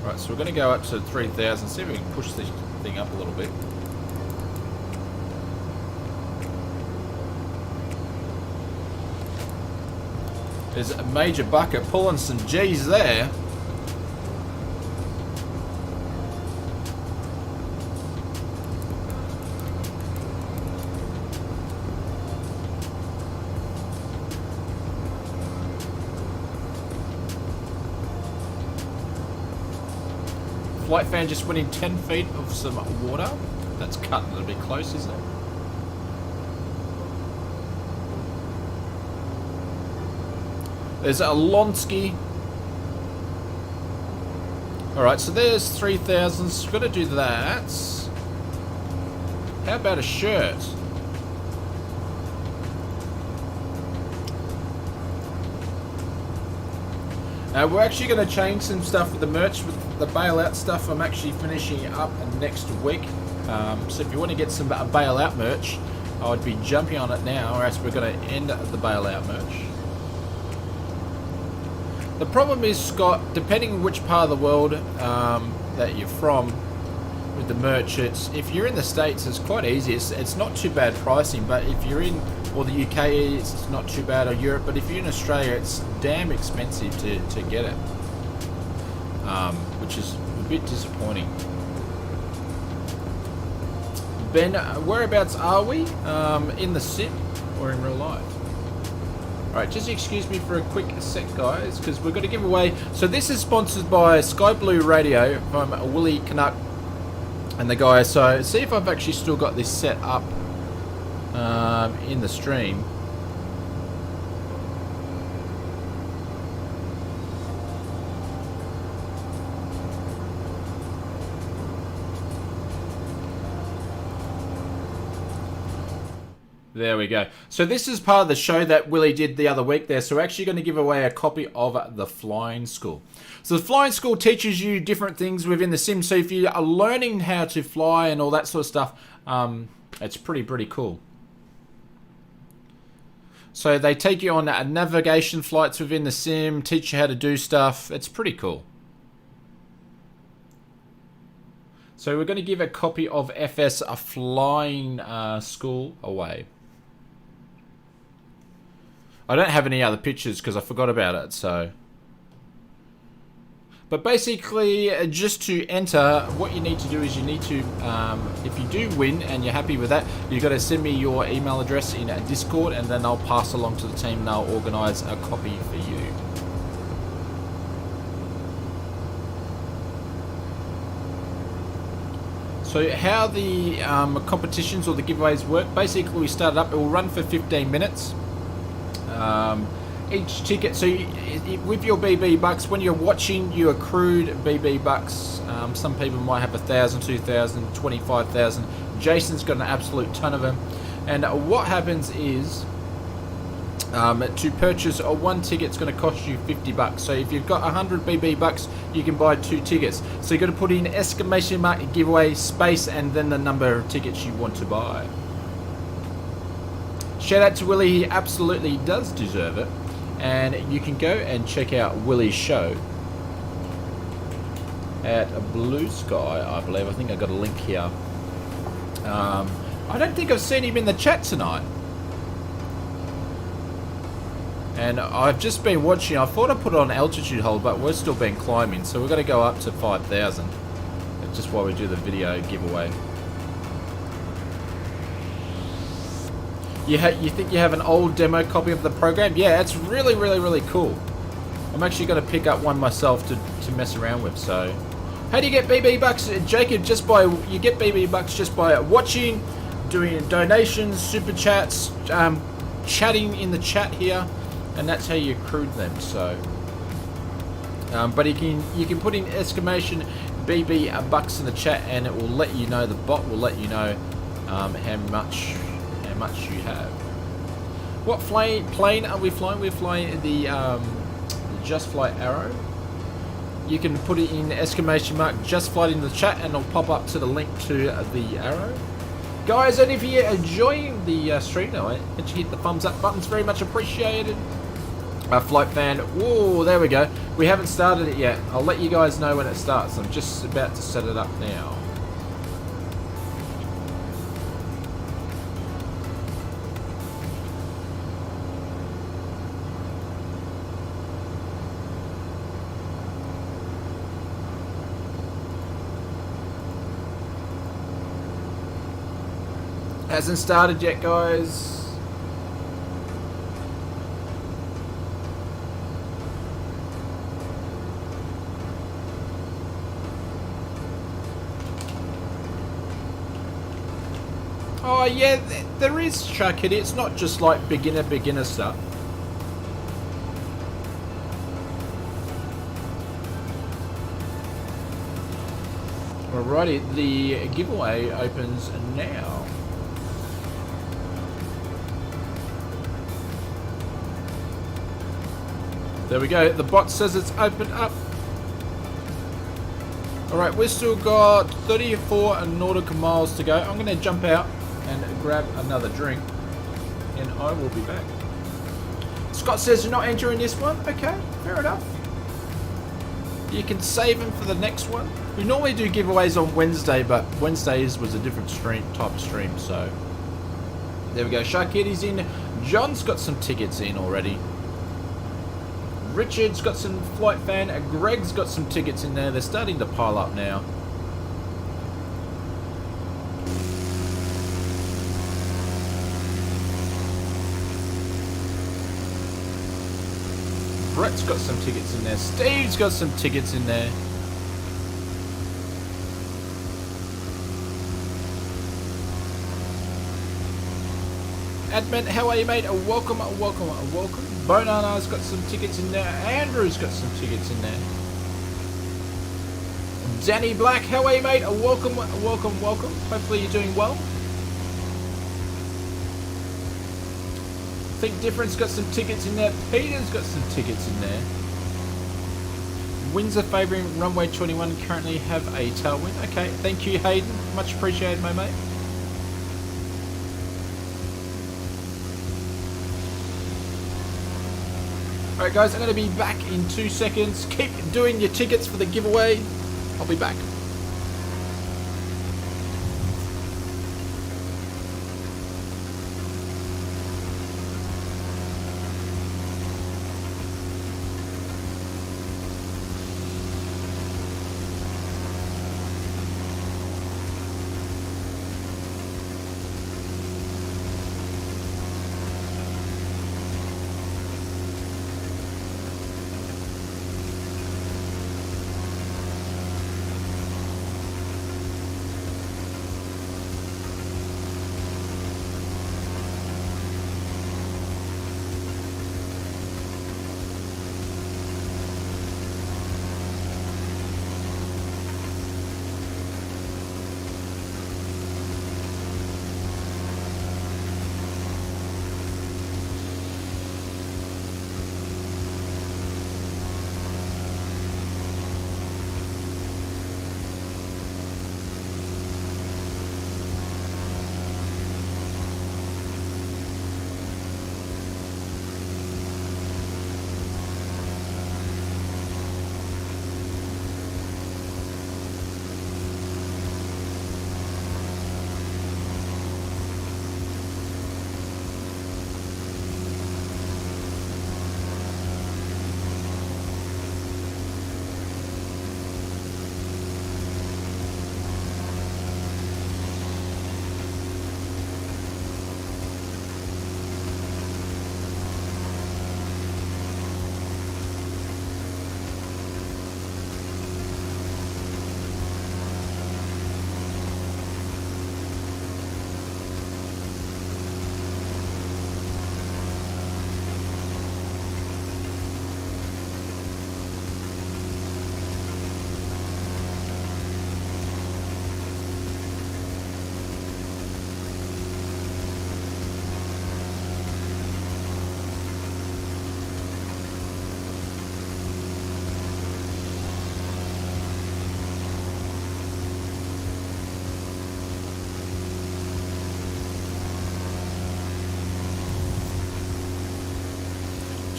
S1: Right, so we're going to go up to 3,000, see if we can push this thing up a little bit. There's a major bucket pulling some G's there. Flight fan just went in 10 feet of some water. That's cutting it a bit close, isn't it? There's a Lonsky. Alright, so there's 3,000. So we've got to do that. How about a shirt? We're actually going to change some stuff with the merch. With the bailout stuff, I'm actually finishing up next week. So if you want to get some bailout merch, I would be jumping on it now, or else we're going to end the bailout merch. The problem is, Scott, depending on which part of the world that you're from with the merch, if you're in the States, it's quite easy. It's not too bad pricing, but if you're in, or the UK, it's not too bad, or Europe, but if you're in Australia, it's damn expensive to get it, which is a bit disappointing. Ben, whereabouts are we? In the sim or in real life? Alright, just excuse me for a quick sec, guys, because we're going to give away... So this is sponsored by Sky Blue Radio from Willie Canuck and the guys. So see if I've actually still got this set up in the stream. There we go. So this is part of the show that Willie did the other week there. So we're actually going to give away a copy of The Flying School. So The Flying School teaches you different things within the sim. So if you are learning how to fly and all that sort of stuff, it's pretty cool. So they take you on navigation flights within the sim, teach you how to do stuff. It's pretty cool. So we're going to give a copy of FS A Flying School away. I don't have any other pictures because I forgot about it, so... But basically, just to enter, what you need to do is you need to, if you do win and you're happy with that, you've got to send me your email address in Discord, and then I'll pass along to the team and they'll organise a copy for you. So how the competitions or the giveaways work, basically we start it up, it will run for 15 minutes. Each ticket, so with your BB bucks, when you're watching, you accrued BB bucks. Some people might have 1,000, 2,000, 25,000. Jason's got an absolute ton of them. And what happens is, to purchase one ticket's going to cost you 50 bucks. So if you've got 100 BB bucks, you can buy 2 tickets. So you've got to put in exclamation mark, giveaway, space, and then the number of tickets you want to buy. Shout out to Willie, he absolutely does deserve it. And you can go and check out Willie's show at Blue Sky, I believe. I think I got a link here. I I don't think I've seen him in the chat tonight. And I've just been watching. I thought I put it on altitude hold, but we're still been climbing, so we're going to go up to 5,000. That's just while we do the video giveaway. You think you have an old demo copy of the program? Yeah, it's really, really, really cool. I'm actually going to pick up one myself to mess around with. So, how do you get BB bucks, Jacob? You get BB bucks just by watching, doing donations, super chats, chatting in the chat here. And that's how you accrue them. So, but you can put in exclamation BB bucks in the chat, and it will let you know. The bot will let you know how much you have. What plane are we flying? We're flying the Just Flight Arrow. You can put it in exclamation mark Just Flight in the chat, and it'll pop up to the link to the arrow. Guys, and if you're enjoying the stream now, hit the thumbs up button. It's very much appreciated. Flight fan. Whoa, there we go. We haven't started it yet. I'll let you guys know when it starts. I'm just about to set it up now. Hasn't started yet, guys. Oh yeah, there is Chuck It. It's not just like beginner stuff. Alrighty, the giveaway opens now. There we go. The bot says it's opened up. Alright, we've still got 34 nautical miles to go. I'm going to jump out and grab another drink, and I will be back. Scott says you're not entering this one. Okay, fair enough. You can save them for the next one. We normally do giveaways on Wednesday, but Wednesdays was a different type of stream, so there we go. Sharkitty's in. John's got some tickets in already. Richard's got some flight fan. Greg's got some tickets in there. They're starting to pile up now. Brett's got some tickets in there. Steve's got some tickets in there. Admin, how are you, mate? Welcome, welcome, welcome. Bonana's got some tickets in there. Andrew's got some tickets in there. Danny Black, how are you, mate? Welcome, welcome, welcome. Hopefully you're doing well. Think Difference got some tickets in there. Peter's got some tickets in there. Windsor favouring runway 21 currently have a tailwind. Okay, thank you, Hayden. Much appreciated, my mate. Alright guys, I'm going to be back in 2 seconds. Keep doing your tickets for the giveaway. I'll be back.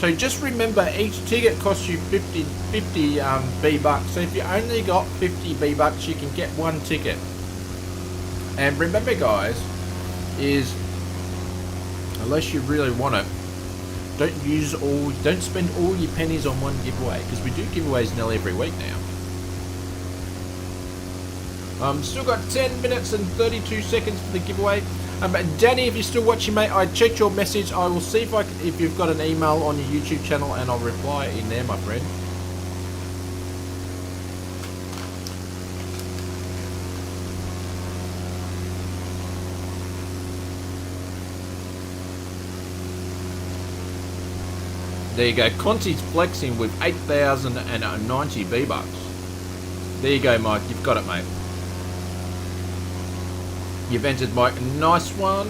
S1: So just remember, each ticket costs you 50 B bucks. So if you only got 50 B bucks, you can get one ticket. And remember, guys, is unless you really want it, don't spend all your pennies on one giveaway, because we do giveaways nearly every week now. Still got 10 minutes and 32 seconds for the giveaway. Danny, if you're still watching, mate, I checked your message. I will see if you've got an email on your YouTube channel, and I'll reply in there, my friend. There you go. Conti's flexing with 8,090 B-Bucks. There you go, Mike. You've got it, mate. You've entered, Mike. Nice one.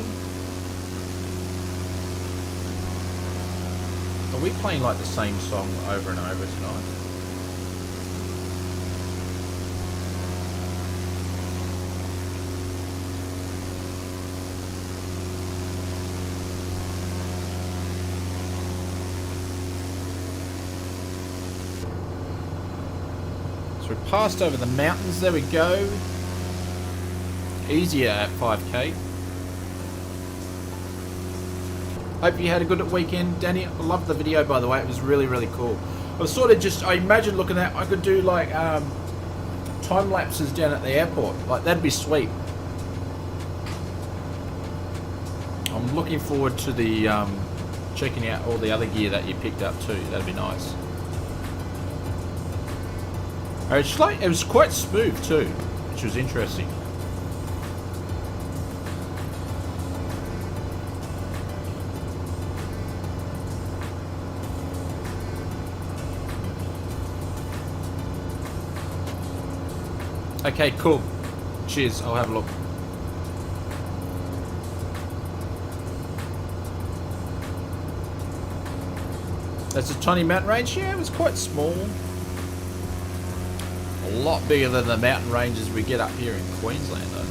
S1: Are we playing like the same song over and over tonight? So we passed over the mountains. There we go. Easier at 5k. Hope you had a good weekend, Danny. I loved the video, by the way. It was really, really cool. I was sort of I imagine looking at, I could do like time lapses down at the airport. Like, that'd be sweet. I'm looking forward to the checking out all the other gear that you picked up too. That'd be nice. It was quite smooth too, which was interesting. Okay, cool. Cheers, I'll have a look. That's a tiny mountain range. Yeah, it was quite small. A lot bigger than the mountain ranges we get up here in Queensland, though.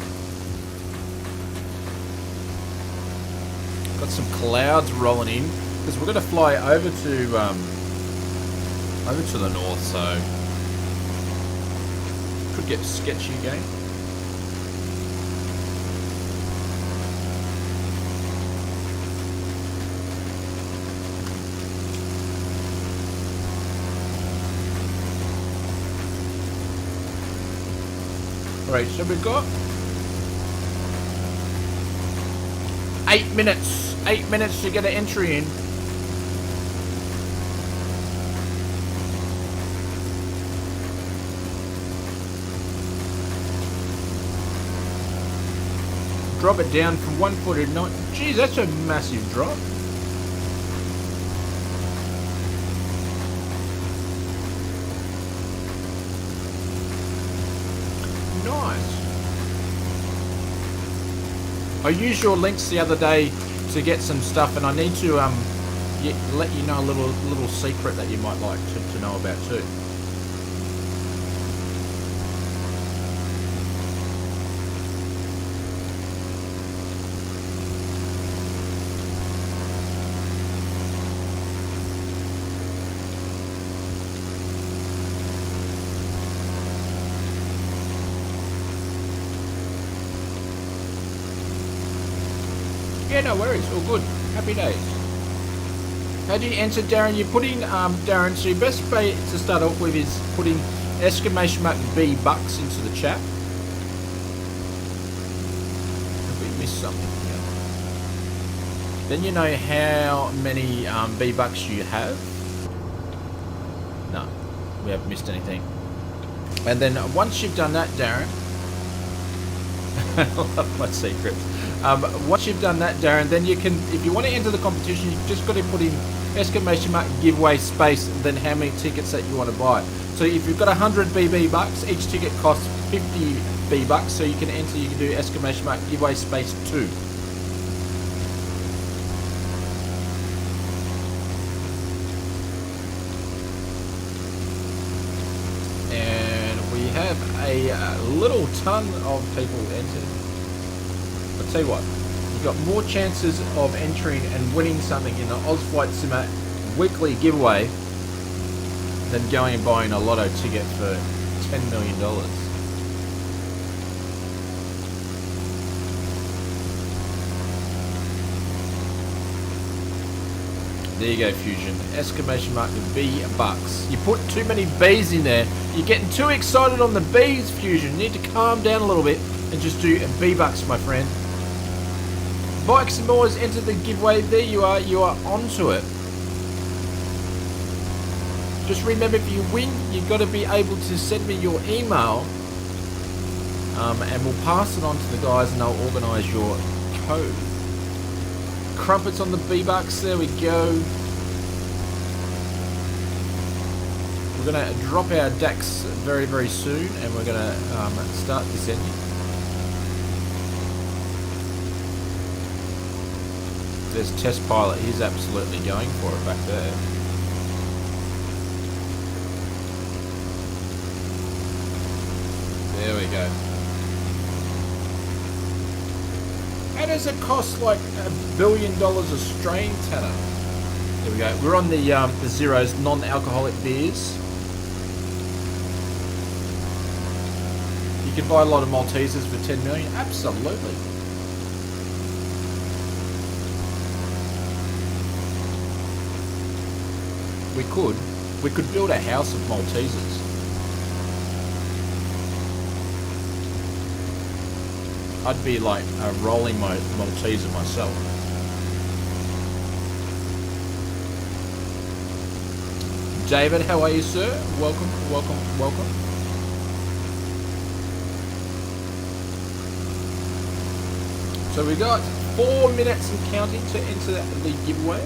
S1: Got some clouds rolling in because we're going to fly over to the north, so could get sketchy again. Right, so we've got 8 minutes. 8 minutes to get an entry in. Drop it down from 149. Geez, that's a massive drop. Nice. I used your links the other day to get some stuff, and I need to let you know a little secret that you might like to know about too. Yeah, no worries, all good. Happy days. How do you enter, Darren? You put in, Darren, so your best way to start off with is putting exclamation mark B bucks into the chat. Have we missed something here? Then you know how many B bucks you have. No, we haven't missed anything. And then once you've done that, Darren, I love my secrets. Once you've done that, Darren, then you can, if you want to enter the competition, you've just got to put in exclamation mark giveaway space, and then how many tickets that you want to buy. So if you've got 100 BB bucks, each ticket costs 50 B bucks, so you can enter, you can do exclamation mark giveaway space 2. And we have a little ton of people entered. I'll tell you what, you've got more chances of entering and winning something in the Oz Flight Simmer weekly giveaway than going and buying a lotto ticket for $10 million. There you go, Fusion. Exclamation mark the B bucks. You put too many B's in there. You're getting too excited on the B's, Fusion. You need to calm down a little bit and just do B bucks, my friend. Bikes and Moors entered the giveaway. There you are onto it. Just remember, if you win, you've got to be able to send me your email, and we'll pass it on to the guys and they'll organise your code. Crumpets on the B-Bucks, there we go. We're going to drop our DAX very, very soon, and we're going to start descending. There's Test Pilot, he's absolutely going for it back there. There we go. How does it cost like $1 billion Australian, Tanner? There we go. We're on the Zeros non-alcoholic beers. You can buy a lot of Maltesers for 10 million. Absolutely. We could build a house of Maltesers. I'd be like a rolling Malteser myself. David, how are you, sir? Welcome, welcome, welcome. So we got 4 minutes and counting to enter the giveaway.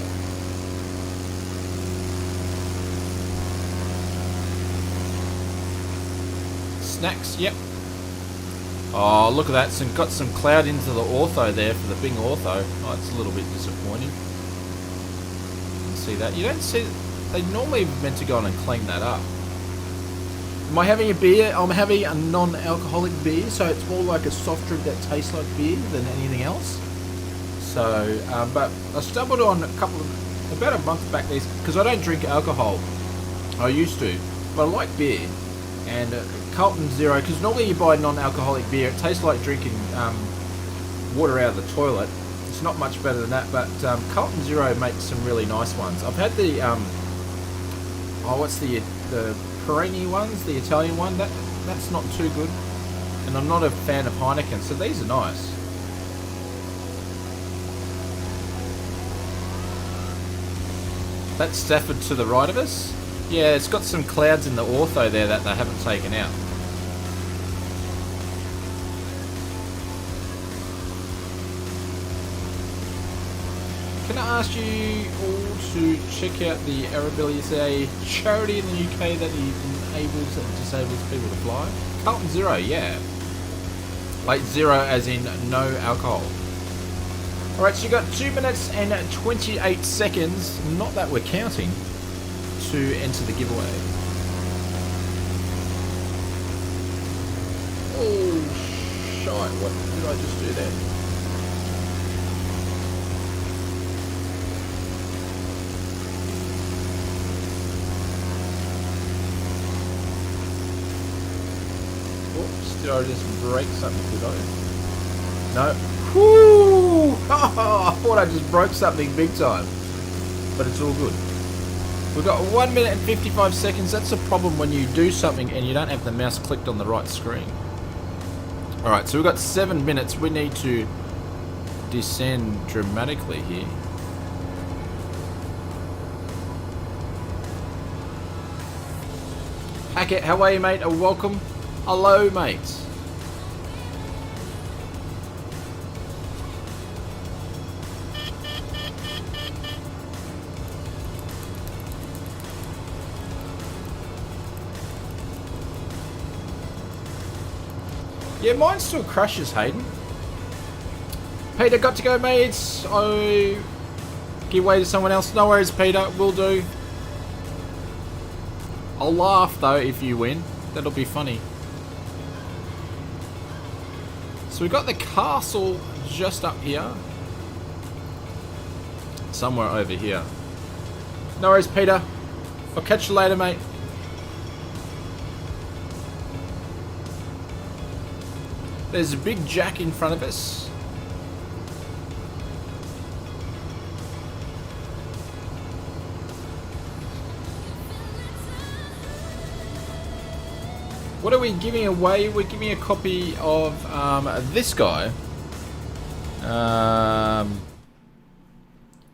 S1: Snacks, yep. Oh, look at that. Got some cloud into the ortho there for the Bing ortho. Oh, it's a little bit disappointing. You can see that. You don't see... They normally meant to go on and clean that up. Am I having a beer? I'm having a non-alcoholic beer, so it's more like a soft drink that tastes like beer than anything else. So, but I stumbled on about a month back these, because I don't drink alcohol. I used to, but I like beer. And Carlton Zero, because normally you buy non-alcoholic beer, it tastes like drinking water out of the toilet. It's not much better than that, but Carlton Zero makes some really nice ones. I've had the what's the Perini ones, the Italian one. That's not too good, and I'm not a fan of Heineken, so these are nice. That's Stafford to the right of us. Yeah, it's got some clouds in the ortho there that they haven't taken out. Can I ask you all to check out the Arability? It's a charity in the UK that enables and disables people to fly. Carlton Zero, yeah. Like zero as in no alcohol. Alright, so you got 2 minutes and 28 seconds, not that we're counting, to enter the giveaway. Oh, shite, what did I just do there? Oops, did I just break something, did I? No. Whoo! I thought I just broke something big time. But it's all good. We've got 1 minute and 55 seconds. That's a problem when you do something and you don't have the mouse clicked on the right screen. Alright, so we've got 7 minutes. We need to descend dramatically here. Hackett, how are you, mate? Welcome. Hello, mate. Yeah, mine still crashes, Hayden. Peter, got to go, mates. Oh, give way to someone else. No worries, Peter. Will do. I'll laugh, though, if you win. That'll be funny. So we've got the castle just up here. Somewhere over here. No worries, Peter. I'll catch you later, mate. There's a big jack in front of us. What are we giving away? We're giving a copy of this guy.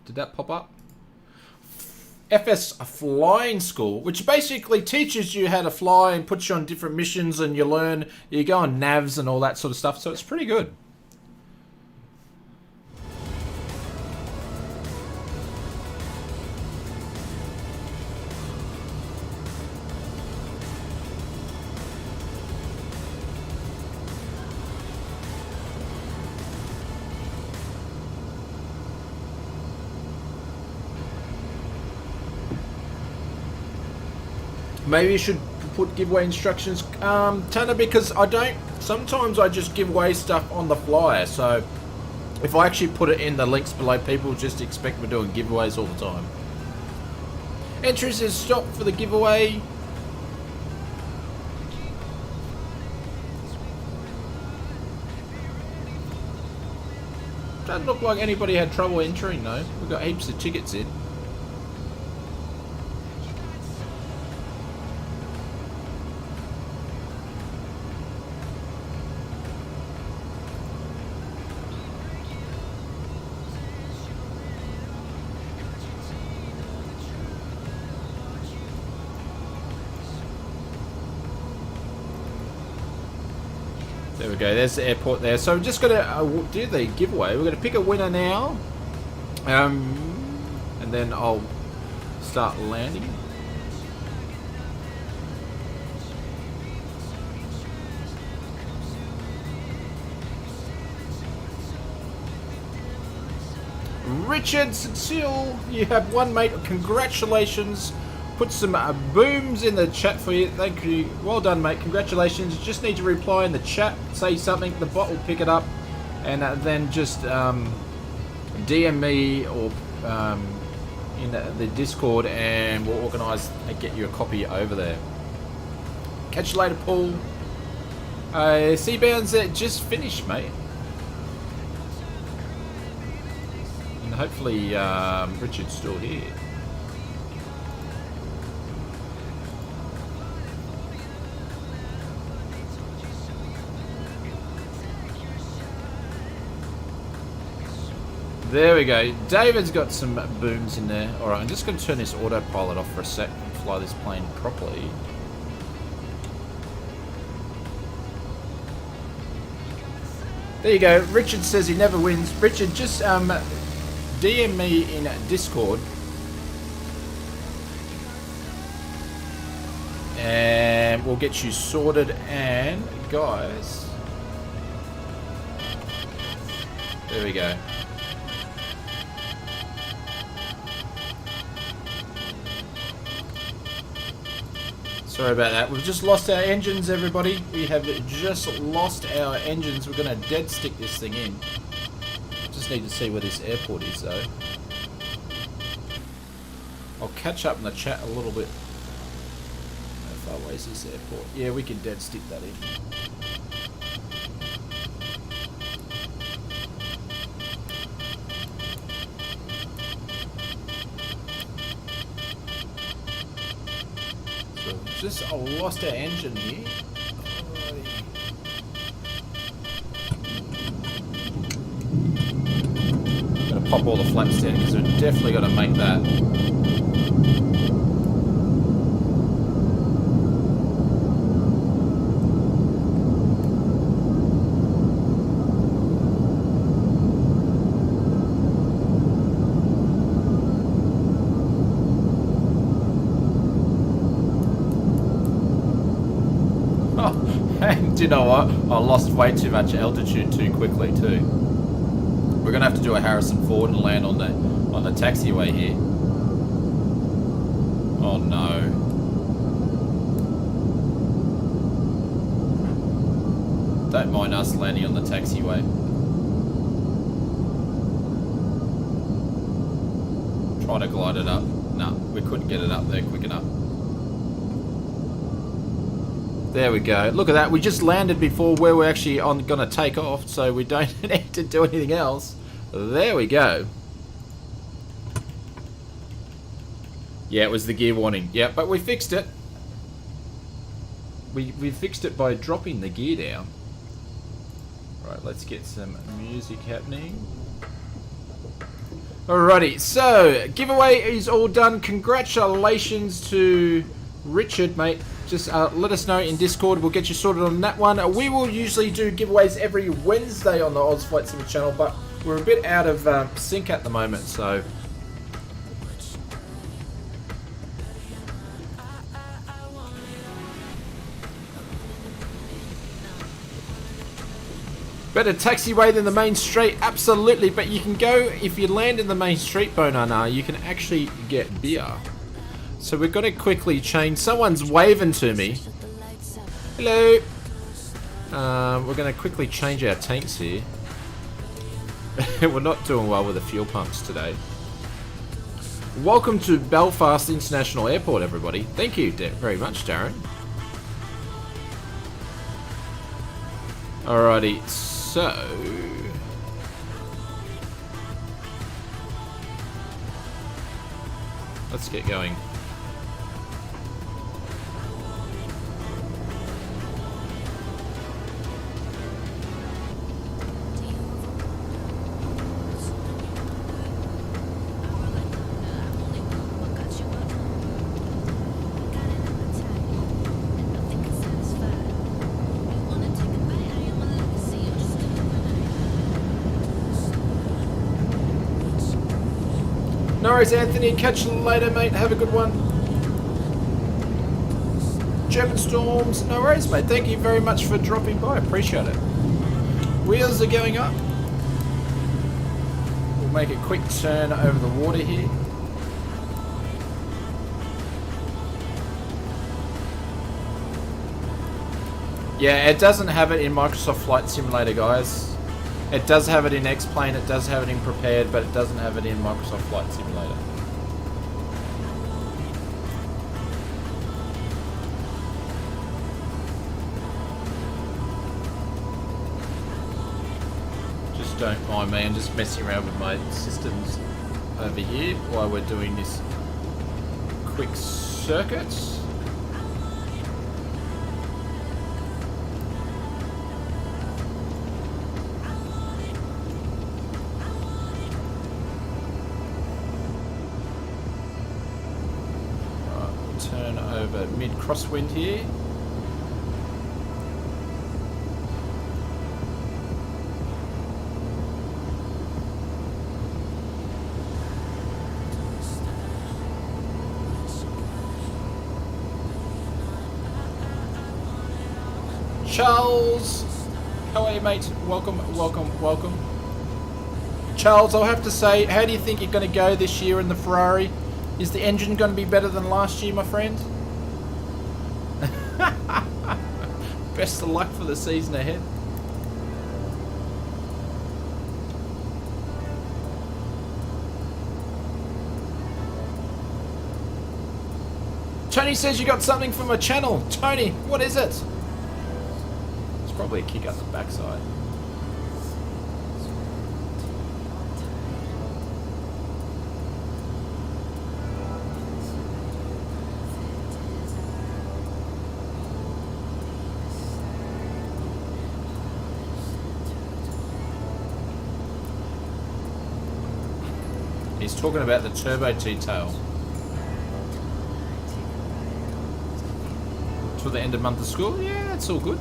S1: Did that pop up? FS Flying School, which basically teaches you how to fly and puts you on different missions, and you learn, you go on navs and all that sort of stuff, so it's pretty good. Maybe you should put giveaway instructions, Tanner, because I don't, sometimes I just give away stuff on the fly, so if I actually put it in the links below, people just expect we're doing giveaways all the time. Entries is stopped for the giveaway. Doesn't look like anybody had trouble entering though. We've got heaps of tickets in. There we go, there's the airport there. So we're just going to do the giveaway. We're going to pick a winner now. And then I'll start landing. Richard Cecile, you have won, mate. Congratulations. Put some booms in the chat for you. Thank you. Well done, mate. Congratulations. You just need to reply in the chat, say something. The bot will pick it up, and then just DM me or in the Discord, and we'll organise and get you a copy over there. Catch you later, Paul. Seabound's just finished, mate. And hopefully Richard's still here. There we go. David's got some booms in there. Alright, I'm just going to turn this autopilot off for a sec and fly this plane properly. There you go. Richard says he never wins. Richard, just DM me in Discord. And we'll get you sorted. And, guys... There we go. Sorry about that. We've just lost our engines, everybody. We have just lost our engines. We're going to dead stick this thing in. Just need to see where this airport is, though. I'll catch up in the chat a little bit. How far away is this airport? Yeah, we can dead stick that in. Just lost our engine here. I'm gonna pop all the flaps down because we're definitely gonna make that. Do you know what? I lost way too much altitude too quickly too. We're gonna have to do a Harrison Ford and land on the taxiway here. Oh no. Don't mind us landing on the taxiway. Try to glide it up. No, we couldn't get it up there quick enough. There we go. Look at that. We just landed before where we're actually going to take off, so we don't need to do anything else. There we go. Yeah, it was the gear warning. Yeah, but we fixed it. We fixed it by dropping the gear down. Right, let's get some music happening. Alrighty, so giveaway is all done. Congratulations to Richard, mate. Just let us know in Discord. We'll get you sorted on that one. We will usually do giveaways every Wednesday on the Oz Flight Sim channel, but we're a bit out of sync at the moment, so... Better taxiway than the main street, absolutely, but you can go, if you land in the main street, Bonana, you can actually get beer. So we're going to quickly change, someone's waving to me. Hello. We're going to quickly change our tanks here. We're not doing well with the fuel pumps today. Welcome to Belfast International Airport, everybody. Thank you very much, Darren. Alrighty, so... let's get going. No worries, Anthony. Catch you later, mate. Have a good one. German Storms. No worries, mate. Thank you very much for dropping by. Appreciate it. Wheels are going up. We'll make a quick turn over the water here. Yeah, it doesn't have it in Microsoft Flight Simulator, guys. It does have it in X-Plane, it does have it in Prepared, but it doesn't have it in Microsoft Flight Simulator. Just don't mind me, I'm just messing around with my systems over here while we're doing this quick circuit. Mid-crosswind here. Charles! How are you, mate? Welcome, welcome, welcome. Charles, I'll have to say, how do you think you're going to go this year in the Ferrari? Is the engine going to be better than last year, my friend? Best of luck for the season ahead. Tony says you got something from a channel. Tony, what is it? It's probably a kick up the backside. He's talking about the turbo T-tail. Till the end of month of school? Yeah, that's all good.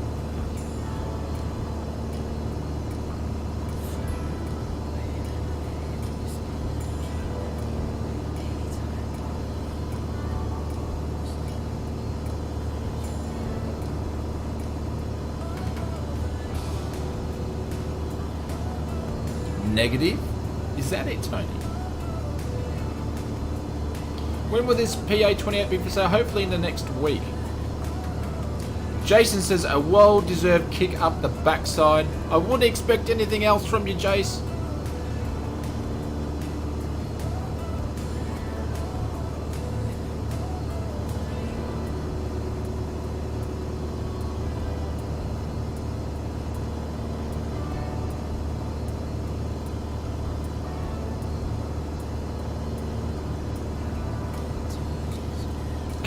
S1: Negative? Is that it, Tony? When will this PA28 be for sale? Hopefully in the next week. Jason says a well-deserved kick up the backside. I wouldn't expect anything else from you, Jace.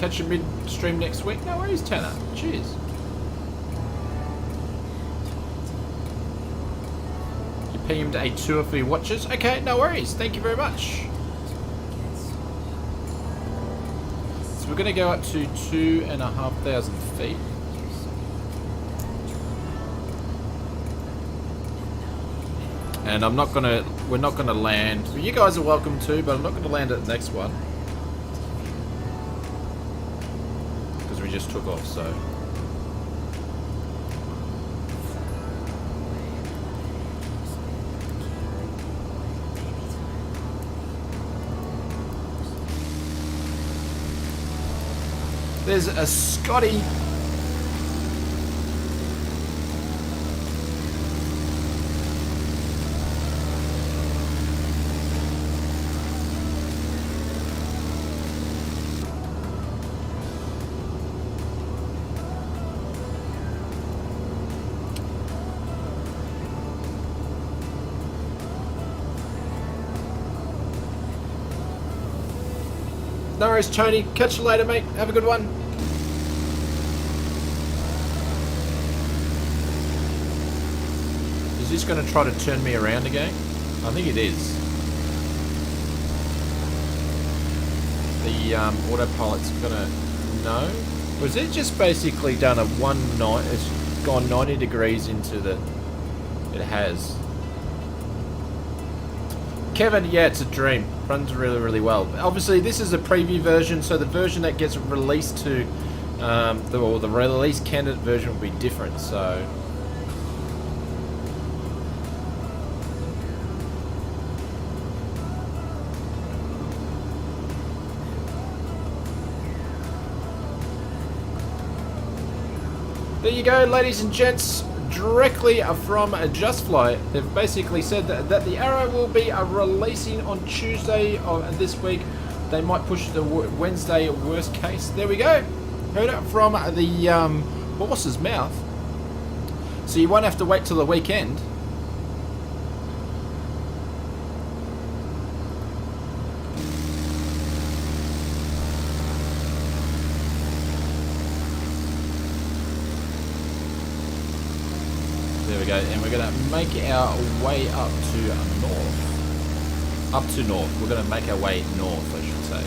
S1: catch you mid-stream next week. No worries, Tanner. Cheers. You pinged a tour for your watches. Okay, no worries. Thank you very much. So we're going to go up to 2,500 feet. And we're not gonna land. Well, you guys are welcome to, but I'm not gonna land at the next one. Because we just took off, so. There's a Scotty. No worries, Tony. Catch you later, mate. Have a good one. Is this going to try to turn me around again? I think it is. The autopilot's going to... No? Or is it just basically done a 190... It's gone 90 degrees into the... It has. Kevin, yeah, it's a dream. Runs really, really well. Obviously, this is a preview version, so the version that gets released to the release candidate version will be different. So, there you go, ladies and gents. Directly from Just Fly, they've basically said that the Arrow will be releasing on Tuesday of this week. They might push the Wednesday worst case. There we go. Heard it from the horse's mouth. So you won't have to wait till the weekend. There we go, and we're going to make our way up to north. Up to north. We're going to make our way north, I should say.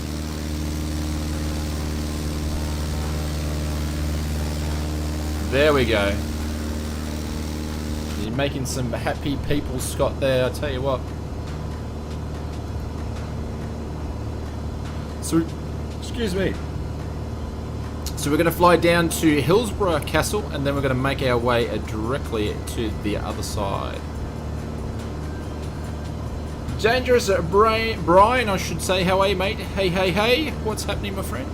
S1: There we go. You're making some happy people, Scott, there, I tell you what. So, excuse me. So we're going to fly down to Hillsborough Castle, and then we're going to make our way directly to the other side. Dangerous Brian, I should say. How are you, mate? Hey, hey, hey. What's happening, my friend?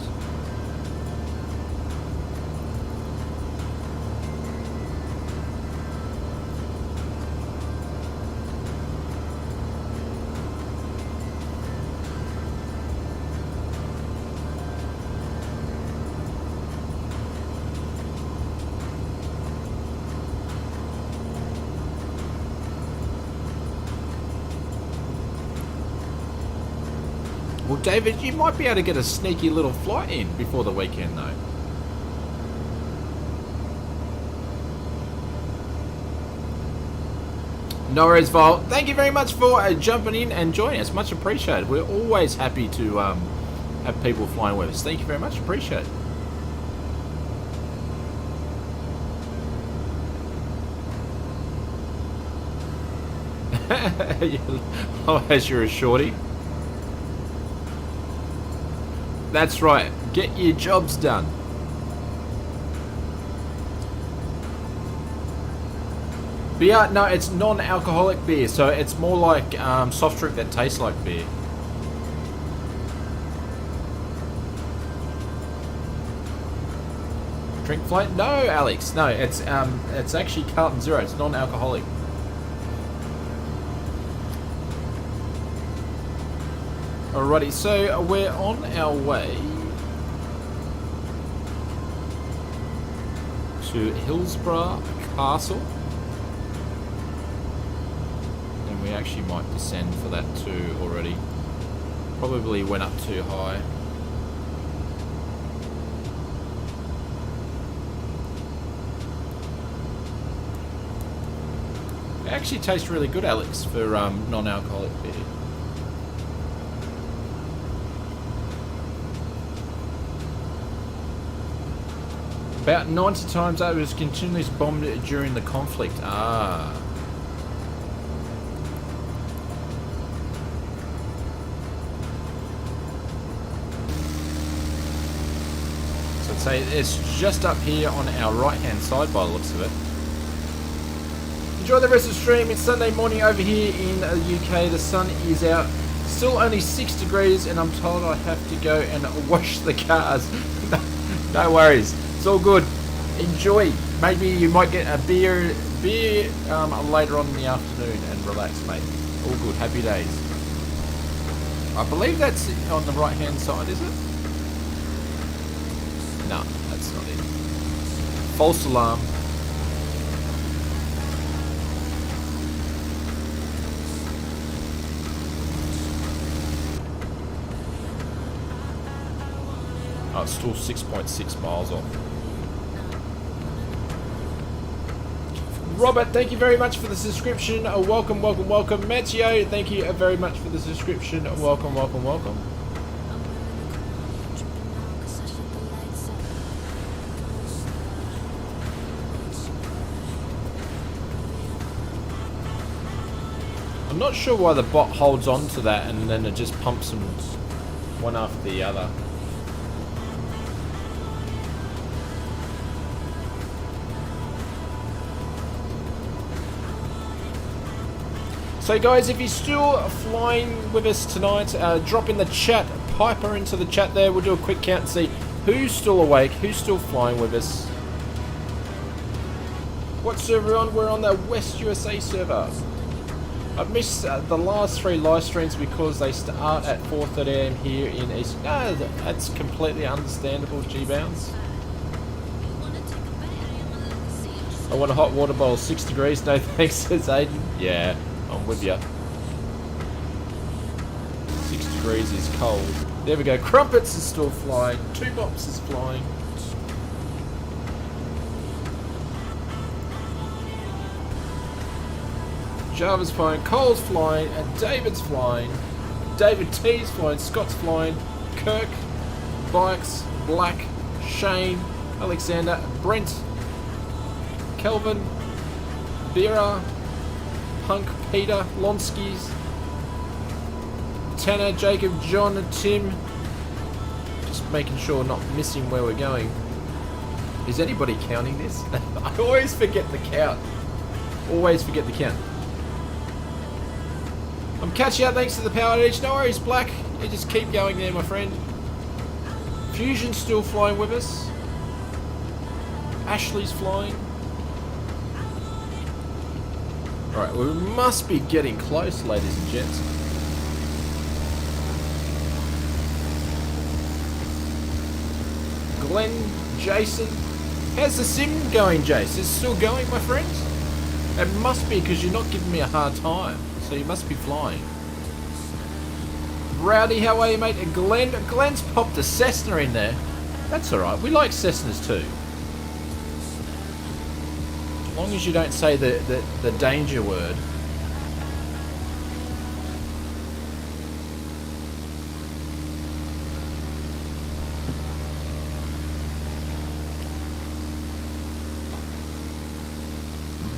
S1: Well, David, you might be able to get a sneaky little flight in before the weekend, though. No worries, Vol. Thank you very much for jumping in and joining us. Much appreciated. We're always happy to have people flying with us. Thank you very much. Appreciate it. Oh, as you're a shorty. That's right. Get your jobs done. But yeah, no, it's non-alcoholic beer, so it's more like soft drink that tastes like beer. Drink flight? No, Alex. No, it's actually Carlton Zero. It's non-alcoholic. Alrighty, so we're on our way to Hillsborough Castle, and we actually might descend for that too already. Probably went up too high. It actually tastes really good, Alex, for non-alcoholic beer. About 90 times over was continuously bombed during the conflict. Ah. So I'd say it's just up here on our right-hand side by the looks of it. Enjoy the rest of the stream. It's Sunday morning over here in the UK. The sun is out. Still only 6 degrees, and I'm told I have to go and wash the cars. No worries. It's all good. Enjoy. Maybe you might get a beer later on in the afternoon and relax, mate. All good. Happy days. I believe that's on the right-hand side, is it? No, that's not it. False alarm. Oh, it's still 6.6 miles off. Robert, thank you very much for the subscription. Welcome, welcome, welcome. Matteo, thank you very much for the subscription. Welcome, welcome, welcome. I'm not sure why the bot holds on to that and then it just pumps them one after the other. So guys, if you're still flying with us tonight, drop in the chat, Piper into the chat there. We'll do a quick count and see who's still awake, who's still flying with us. What server are we on? We're on the West USA server. I've missed the last 3 live streams because they start at 4:30 AM here in East. No, that's completely understandable, G-Bounds. I want a hot water bowl, 6 degrees, no thanks, says Aiden. Yeah. I'm with you. 6 degrees is cold. There we go. Crumpets is still flying. 2 Bops is flying. Java's flying. Cole's flying. And David's flying. David T's flying. Scott's flying. Kirk, Bikes, Black, Shane, Alexander, Brent, Kelvin, Vera, Punk, Peter, Lonskis, Tanner, Jacob, John, Tim. Just making sure not missing where we're going. Is anybody counting this? I always forget the count. Always forget the count. I'm catching up thanks to the power outage. No worries, Black. You just keep going there, my friend. Fusion's still flying with us. Ashley's flying. Alright, we must be getting close, ladies and gents. Glenn, Jason. How's the sim going, Jace? Is it still going, my friends? It must be because you're not giving me a hard time. So you must be flying. Rowdy, how are you, mate? And Glenn's popped a Cessna in there. That's alright. We like Cessnas too. As long as you don't say the danger word.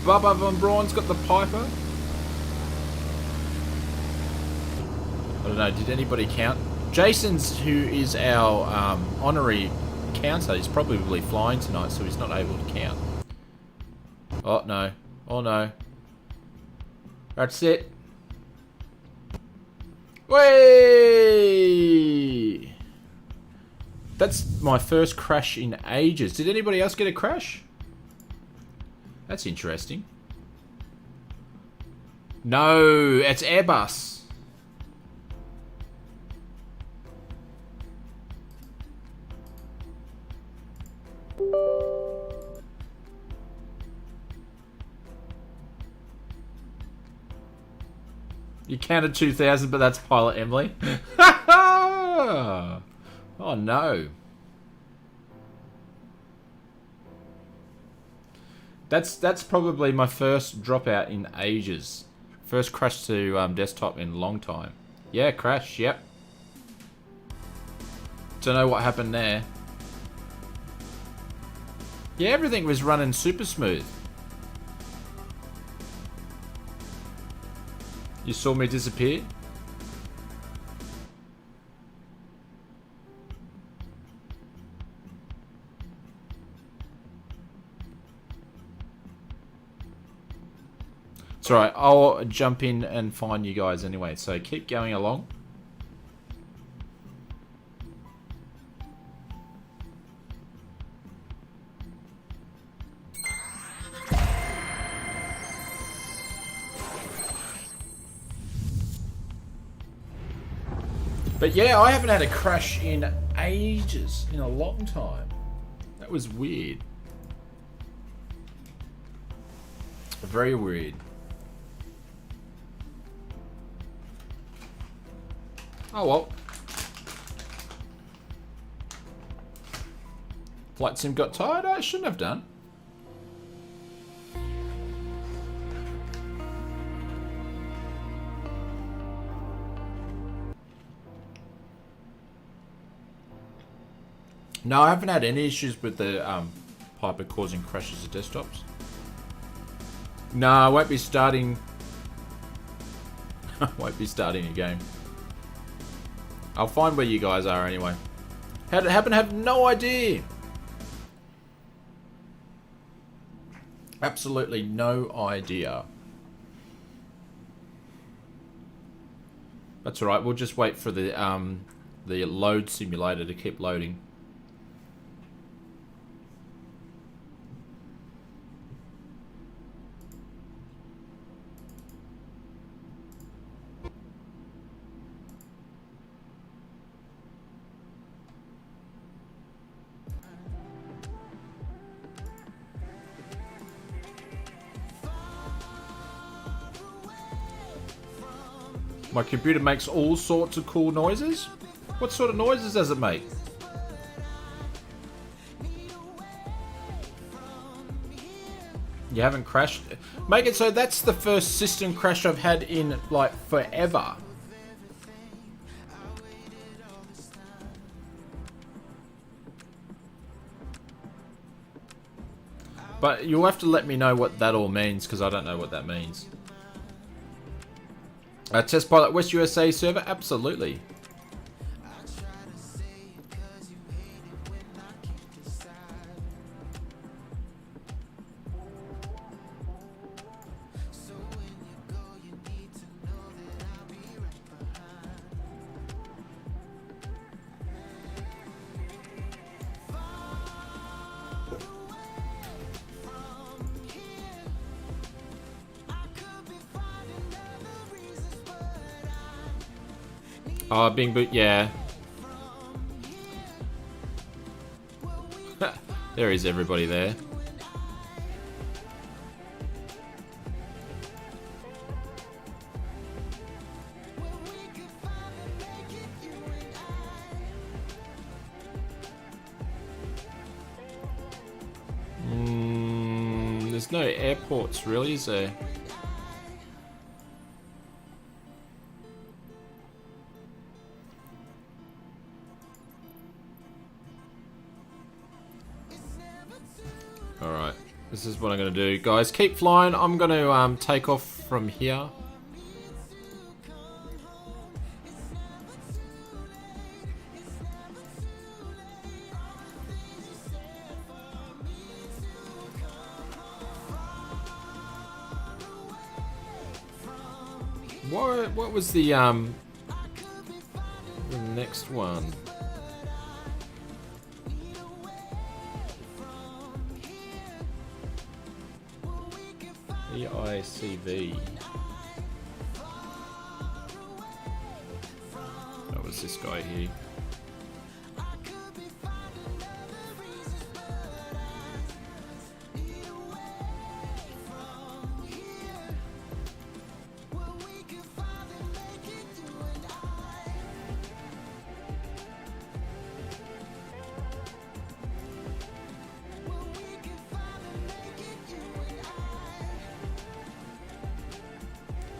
S1: Bubba Von Braun's got the Piper. I don't know, did anybody count? Jason's, who is our honorary counter, is probably flying tonight, so he's not able to count. Oh no. Oh no. That's it. Way! That's my first crash in ages. Did anybody else get a crash? That's interesting. No, it's Airbus. You counted 2,000, but that's Pilot Emily. Oh no. That's probably my first dropout in ages. First crash to desktop in a long time. Yeah, crash. Yep. Don't know what happened there. Yeah, everything was running super smooth. You saw me disappear? It's alright, I'll jump in and find you guys anyway, so keep going along. But yeah, I haven't had a crash in ages, in a long time. That was weird. Very weird. Oh well. Flight sim got tired? I shouldn't have done. No, I haven't had any issues with the Piper causing crashes of desktops. No, I won't be starting. I won't be starting a game. I'll find where you guys are anyway. How did it happen? I have no idea. Absolutely no idea. That's alright, we'll just wait for the load simulator to keep loading. My computer makes all sorts of cool noises. What sort of noises does it make? You haven't crashed? Make it so that's the first system crash I've had in, like, forever. But you'll have to let me know what that all means, because I don't know what that means. Test Pilot West USA server? Absolutely. Oh, being boot, yeah. There is everybody there. There's no airports really, is there? Alright, this is what I'm going to do. Guys, keep flying. I'm going to take off from here. What was the next one? EICV. That was this guy here.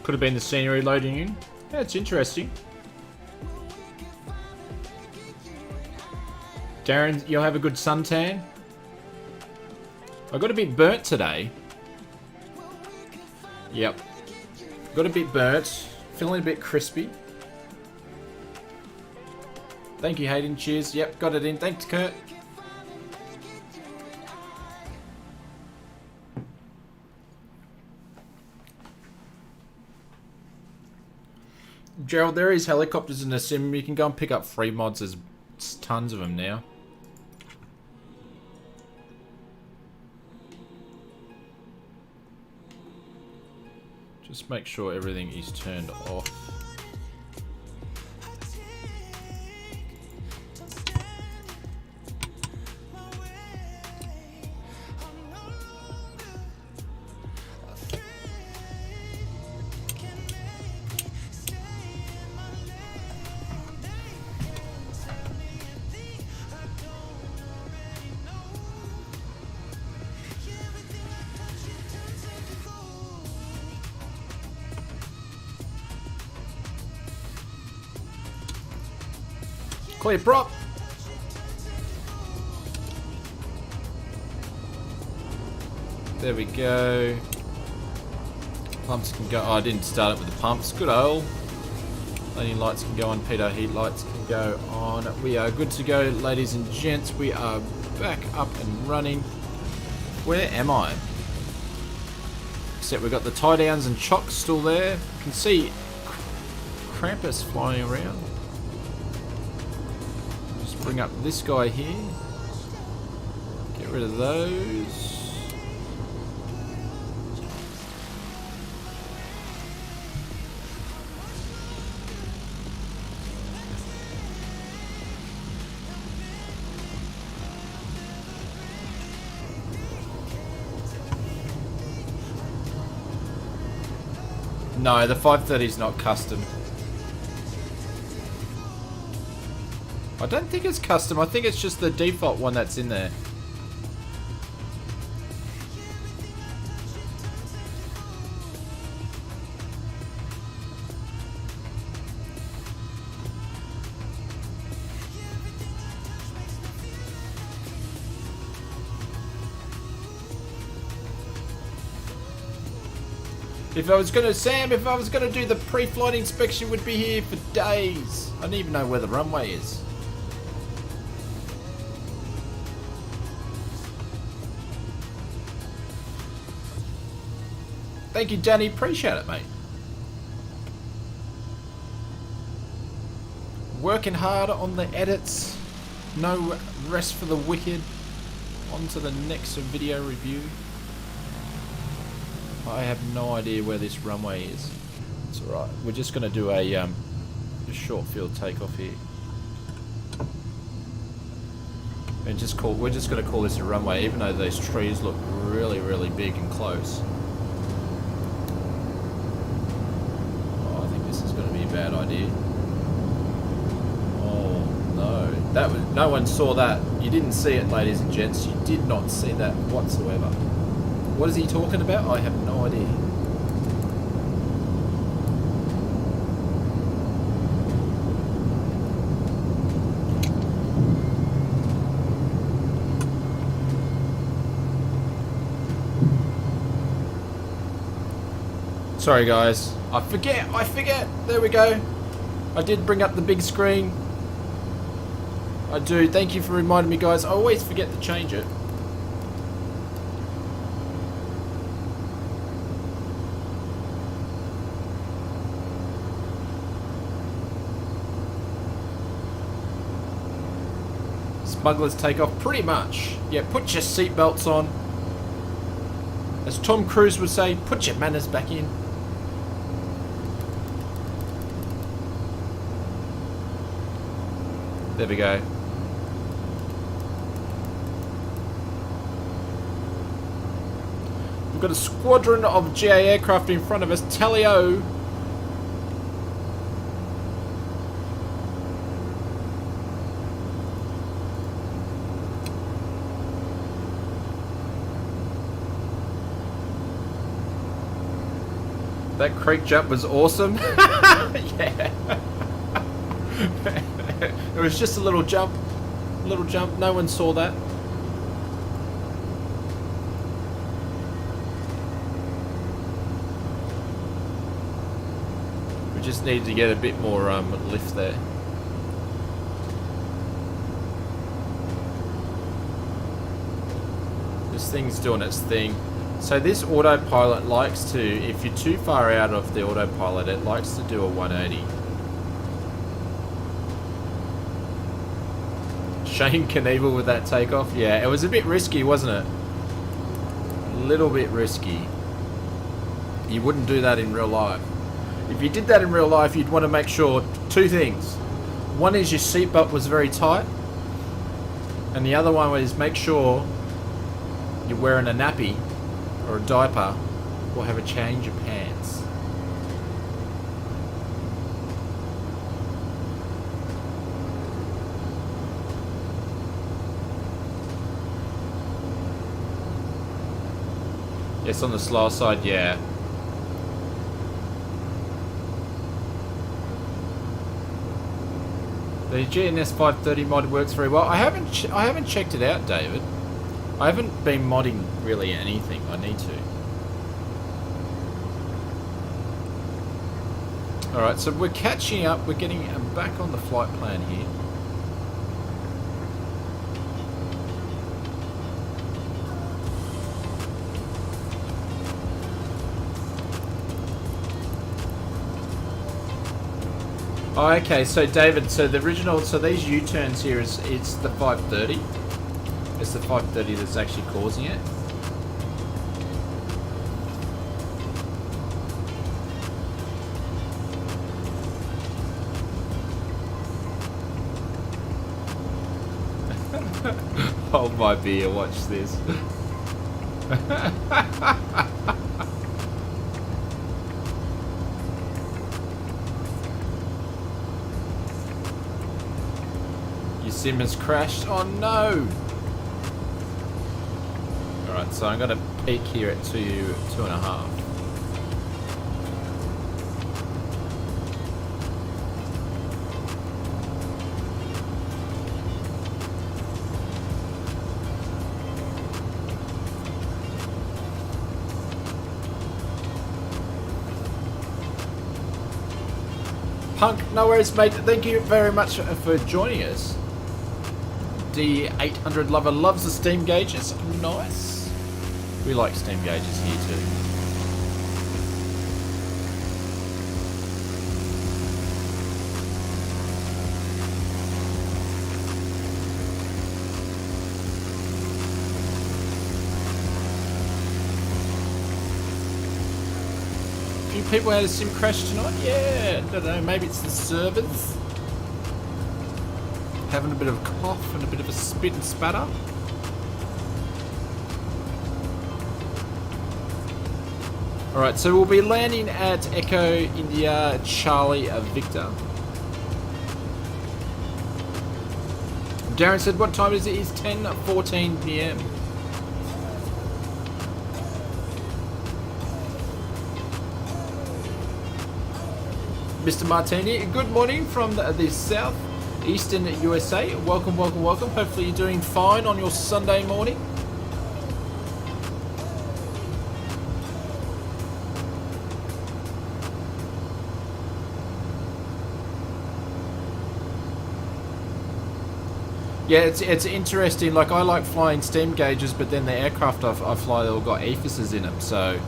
S1: Could have been the scenery loading in. Yeah, it's interesting. Darren, you'll have a good suntan. I got a bit burnt today. Yep. Got a bit burnt. Feeling a bit crispy. Thank you, Hayden. Cheers. Yep, got it in. Thanks, Kurt. Gerald, there is helicopters in the sim. You can go and pick up free mods. There's tons of them now. Just make sure everything is turned off. Clear prop. There we go. Pumps can go. Oh, I didn't start it with the pumps. Good old. Landing lights can go on. Pitot heat lights can go on. We are good to go, ladies and gents. We are back up and running. Where am I? Except we've got the tie downs and chocks still there. You can see Krampus flying around. Bring up this guy here. Get rid of those. No, the 530 is not custom. I don't think it's custom. I think it's just the default one that's in there. If I was gonna, Sam, if I was gonna do the pre-flight inspection, we'd be here for days. I don't even know where the runway is. Thank you, Danny. Appreciate it, mate. Working hard on the edits. No rest for the wicked. On to the next video review. I have no idea where this runway is. It's alright. We're just going to do a short field takeoff here. And we're just going to call this a runway, even though those trees look really, really big and close. Oh, I think this is going to be a bad idea. Oh no, that was, no one saw that. You didn't see it, ladies and gents. You did not see that whatsoever. What is he talking about? I have no idea. Sorry guys, I forget, there we go. I did bring up the big screen. I do, thank you for reminding me guys, I always forget to change it. Smugglers Takeoff, pretty much. Yeah, put your seatbelts on. As Tom Cruise would say, put your manners back in. There we go. We've got a squadron of GA aircraft in front of us. Tally-o. That creek jump was awesome. Yeah. It was just a little jump. Little jump. No one saw that. We just needed to get a bit more lift there. This thing's doing its thing. So this autopilot likes to, if you're too far out of the autopilot, it likes to do a 180. Shane Knievel with that takeoff. Yeah, it was a bit risky, wasn't it? A little bit risky. You wouldn't do that in real life. If you did that in real life, you'd want to make sure two things. One is your seatbelt was very tight. And the other one is make sure you're wearing a nappy or a diaper or have a change of pants. Yes, on the slower side, yeah. The GNS 530 mod works very well. I haven't checked it out, David. I haven't been modding really anything. I need to. Alright, so we're catching up. We're getting back on the flight plan here. Oh, okay, so David, so the original, so these U-turns here it's the 530. It's the 530 that's actually causing it. Hold my beer, watch this. Your sim has crashed. Oh no! Alright, so I'm going to peak here at 2.5. Punk, no worries, mate. Thank you very much for joining us. D800 lover loves the steam gauges. Nice. We like steam gauges here too. A few people had a sim crash tonight. Yeah, I don't know. Maybe it's the servers having a bit of a cough and a bit of a spit and spatter. Alright, so we'll be landing at Echo India Charlie Victor. Darren said, what time is it? It's 10:14 PM. Mr. Martini, good morning from the southeastern USA. Welcome, welcome, welcome. Hopefully you're doing fine on your Sunday morning. Yeah, it's interesting. Like, I like flying steam gauges, but then the aircraft I fly, they've all got EFISs in them. So,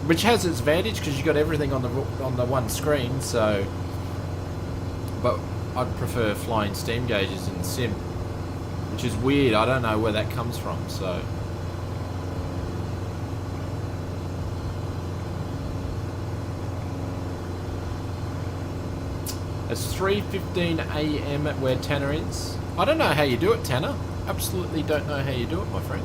S1: which has its advantage because you got everything on the one screen. So, but I'd prefer flying steam gauges in the sim, which is weird. I don't know where that comes from. So. It's 3:15 AM where Tanner is. I don't know how you do it, Tanner. Absolutely don't know how you do it, my friend.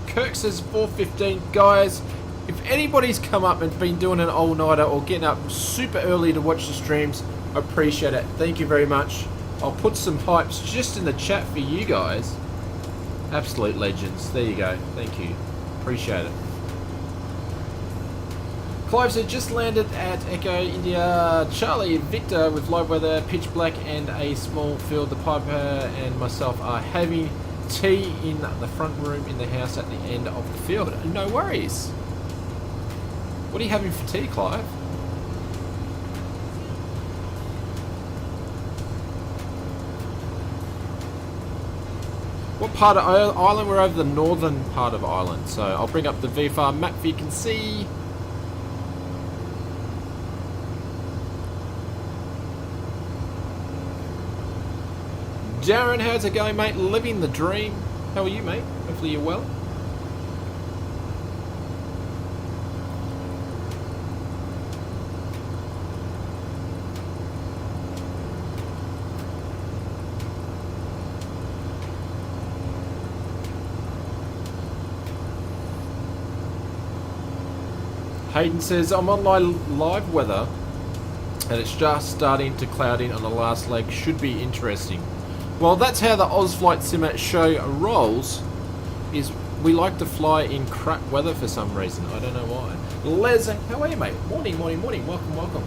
S1: Kirk says 4:15. Guys, if anybody's come up and been doing an all-nighter or getting up super early to watch the streams, I appreciate it. Thank you very much. I'll put some pipes just in the chat for you guys. Absolute legends. There you go. Thank you. Appreciate it. Clive said, just landed at Echo India Charlie Victor with live weather, pitch black and a small field. The piper and myself are having tea in the front room in the house at the end of the field. No worries. What are you having for tea, Clive? What part of Ireland? We're over the northern part of Ireland, so I'll bring up the VFR map so you can see. Darren, how's it going, mate? Living the dream. How are you, mate? Hopefully you're well. Hayden says, I'm on live weather and it's just starting to cloud in on the last leg. Should be interesting. Well, that's how the Oz Flight Simmer show rolls, is we like to fly in crap weather for some reason. I don't know why. Les, how are you, mate? Morning, morning, morning. Welcome, welcome.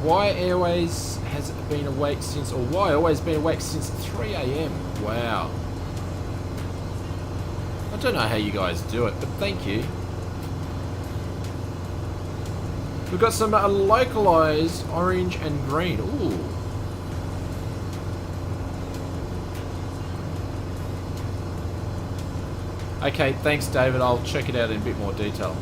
S1: Why Airways has been awake since, or why always been awake since 3 AM? Wow. I don't know how you guys do it, but thank you. We've got some localized orange and green. Ooh. Okay, thanks, David. I'll check it out in a bit more detail.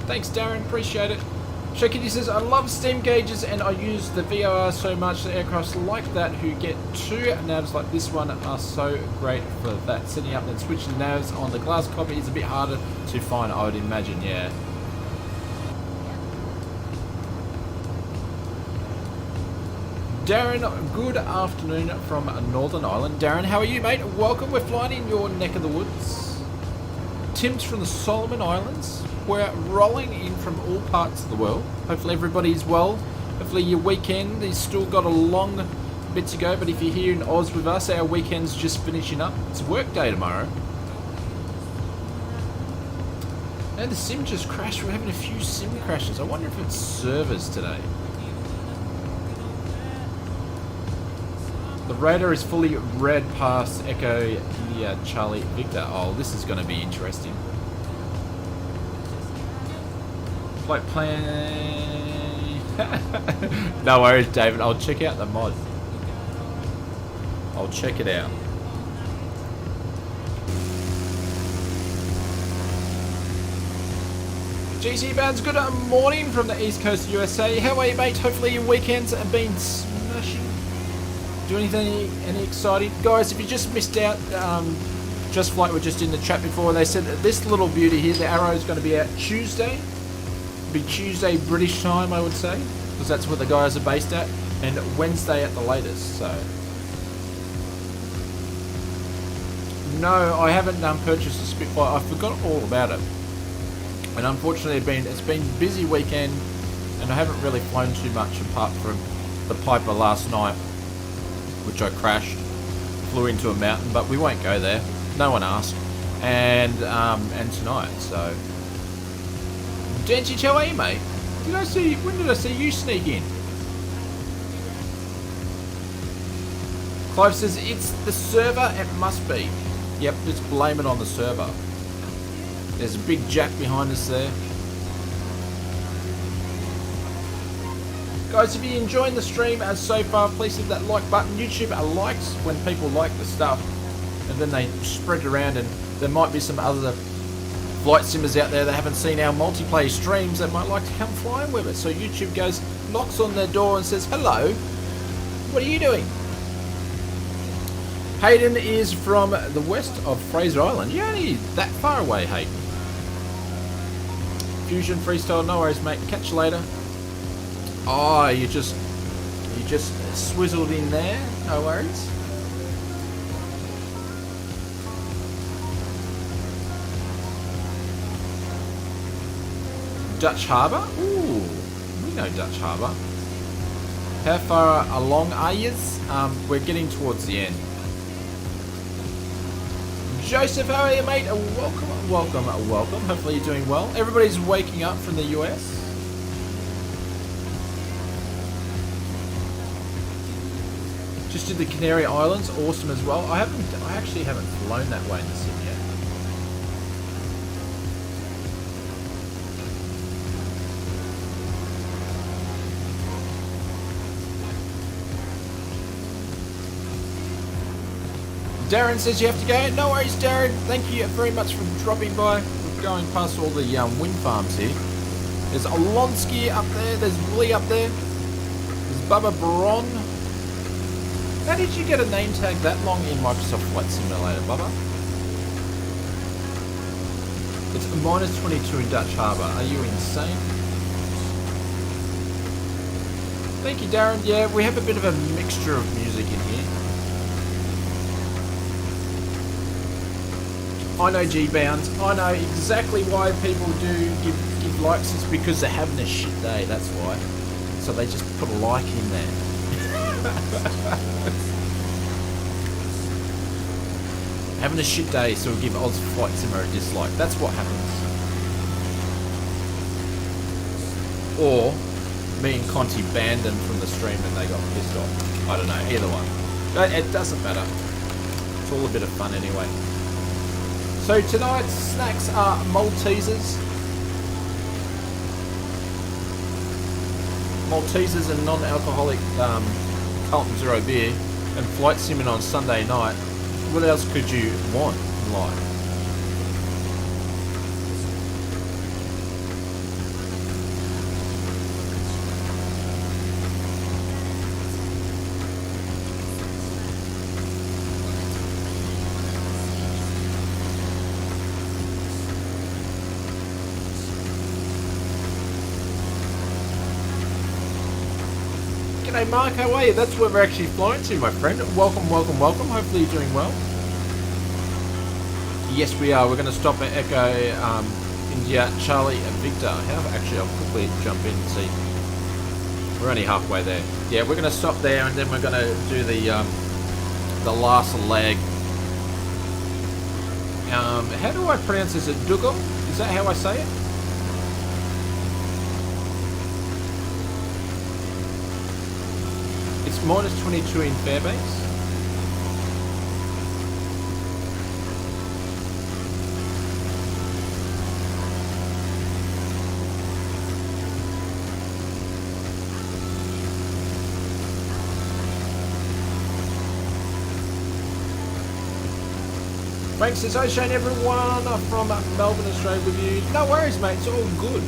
S1: Thanks, Darren. Appreciate it. Shakity says, I love steam gauges and I use the VOR so much. The aircrafts like that who get two navs like this one are so great for that. Setting up and switching navs on the glass cockpit is a bit harder to find, I would imagine, yeah. Darren, good afternoon from Northern Ireland. Darren, how are you, mate? Welcome. We're flying in your neck of the woods. Tim's from the Solomon Islands. We're rolling in from all parts of the world. Hopefully everybody's well. Hopefully your weekend has still got a long bit to go, but if you're here in Oz with us, our weekend's just finishing up. It's work day tomorrow. And the sim just crashed. We're having a few sim crashes. I wonder if it's servers today. The radar is fully red past Echo India Charlie Victor. Oh, this is going to be interesting. Flight plan. No worries, David. I'll check out the mod. I'll check it out. GC Bands, good morning from the East Coast of USA. How are you, mate? Hopefully your weekends have been smashing. Do anything any exciting? Guys, if you just missed out, Just Flight were just in the chat before. They said that this little beauty here, the Arrow, is going to be out Tuesday. Be Tuesday British time, I would say, because that's where the guys are based at, and Wednesday at the latest. So no, I haven't purchased a Spitfire. I forgot all about it, and unfortunately it's been a busy weekend and I haven't really flown too much apart from the Piper last night, which I crashed, flew into a mountain, but we won't go there, no one asked, and tonight. So Dancy, how are you, mate? When did I see you sneak in? Clive says, it's the server, it must be. Yep, just blame it on the server. There's a big jack behind us there. Guys, if you're enjoying the stream so far, please hit that like button. YouTube likes when people like the stuff, and then they spread around, and there might be some other flight simmers out there that haven't seen our multiplayer streams that might like to come flying with us. So YouTube goes, knocks on their door and says, hello, what are you doing? Hayden is from the west of Fraser Island. You're only that far away, Hayden. Fusion Freestyle, no worries, mate. Catch you later. Oh, you just swizzled in there. No worries. Dutch Harbour. Ooh, we know Dutch Harbour. How far along are yous? We're getting towards the end. Joseph, how are you, mate? Welcome, welcome, welcome. Hopefully you're doing well. Everybody's waking up from the US. Just did the Canary Islands, awesome as well. I actually haven't flown that way in the sim yet. Darren says you have to go. No worries, Darren. Thank you very much for dropping by. We're going past all the wind farms here. There's Alonsky up there. There's Willie up there. There's Bubba Braun. How did you get a name tag that long in Microsoft Flight Simulator, Bubba? It's -22 in Dutch Harbour. Are you insane? Thank you, Darren. Yeah, we have a bit of a mixture of music in here. I know G-Bounds. I know exactly why people do give likes. It's because they're having a shit day, that's why. So they just put a like in there. Having a shit day, so we'll give Oz Flight Simmer a dislike. That's what happens. Or me and Conti banned them from the stream and they got pissed off. I don't know, either one. It doesn't matter. It's all a bit of fun anyway. So tonight's snacks are Maltesers. Maltesers and non-alcoholic Carlton Zero beer and flight simming on Sunday night. What else could you want in life? G'day Mark, how are you? That's where we're actually flying to, my friend. Welcome, welcome, welcome. Hopefully you're doing well. Yes, we are. We're going to stop at Echo, India, Charlie, and Victor. Actually, I'll quickly jump in and see. We're only halfway there. Yeah, we're going to stop there, and then we're going to do the last leg. How do I pronounce this? Is it Donegal? Is that how I say it? It's -22 in Fairbanks. Frank says, "Hi Shane, everyone from Melbourne, Australia with you." No worries, mate. It's all good.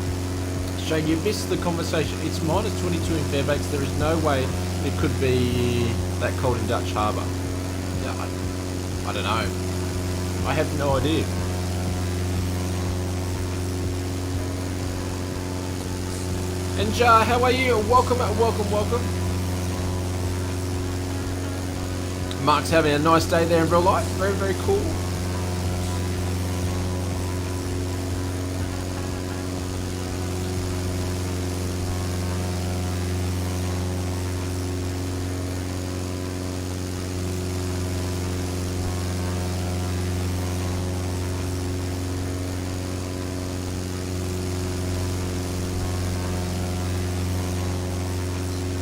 S1: Shane, you missed the conversation. It's -22 in Fairbanks. There is no way it could be that cold in Dutch Harbour. Yeah, I don't know. I have no idea. And how are you? Welcome, welcome, welcome. Mark's having a nice day there in real life. Very, very cool.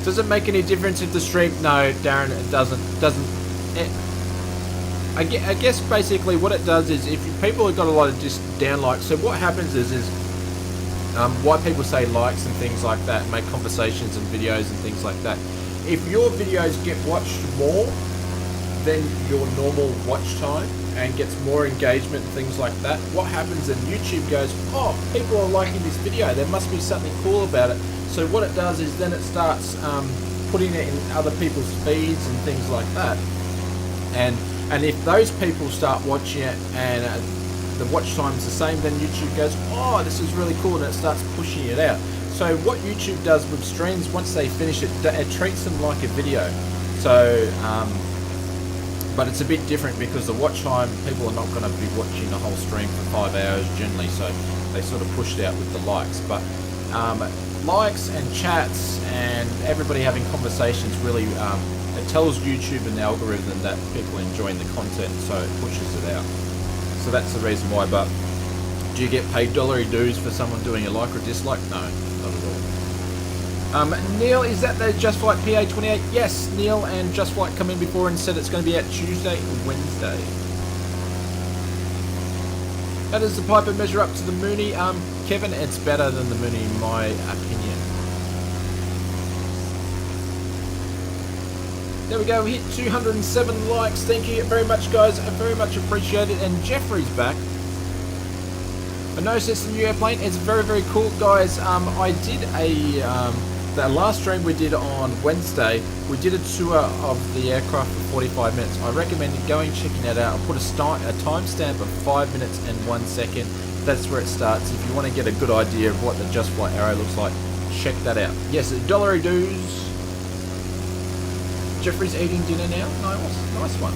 S1: Does it make any difference if the stream? No, Darren, it doesn't. I guess basically what it does is if people have got a lot of just down likes. So what happens is why people say likes and things like that, make conversations and videos and things like that. If your videos get watched more than your normal watch time and gets more engagement and things like that, what happens is YouTube goes, oh, people are liking this video. There must be something cool about it. So what it does is then it starts putting it in other people's feeds and things like that. And if those people start watching it and the watch time is the same, then YouTube goes, oh, this is really cool, and it starts pushing it out. So what YouTube does with streams, once they finish it, it treats them like a video. So But it's a bit different because the watch time, people are not going to be watching the whole stream for 5 hours generally, so they sort of pushed out with the likes. But likes and chats and everybody having conversations really, it tells YouTube and the algorithm that people are enjoying the content, so it pushes it out. So that's the reason why. But do you get paid dollary dues for someone doing a like or dislike? No, not at all. Neil, is that the Just Flight PA28? Yes, Neil and Just Flight come in before and said it's going to be out Tuesday or Wednesday. How does the Piper measure up to the Mooney? Kevin, it's better than the Mooney in my opinion. There we go, we hit 207 likes. Thank you very much, guys. I very much appreciate it. And Jeffrey's back. I noticed it's a new airplane. It's very, very cool, guys. I did the last stream we did on Wednesday, we did a tour of the aircraft for 45 minutes. I recommend going checking that out. I'll put a timestamp of 5 minutes and 1 second. That's where it starts. If you want to get a good idea of what the Just Flight Arrow looks like, check that out. Yes, dollary dues. Jeffrey's eating dinner now. Nice one.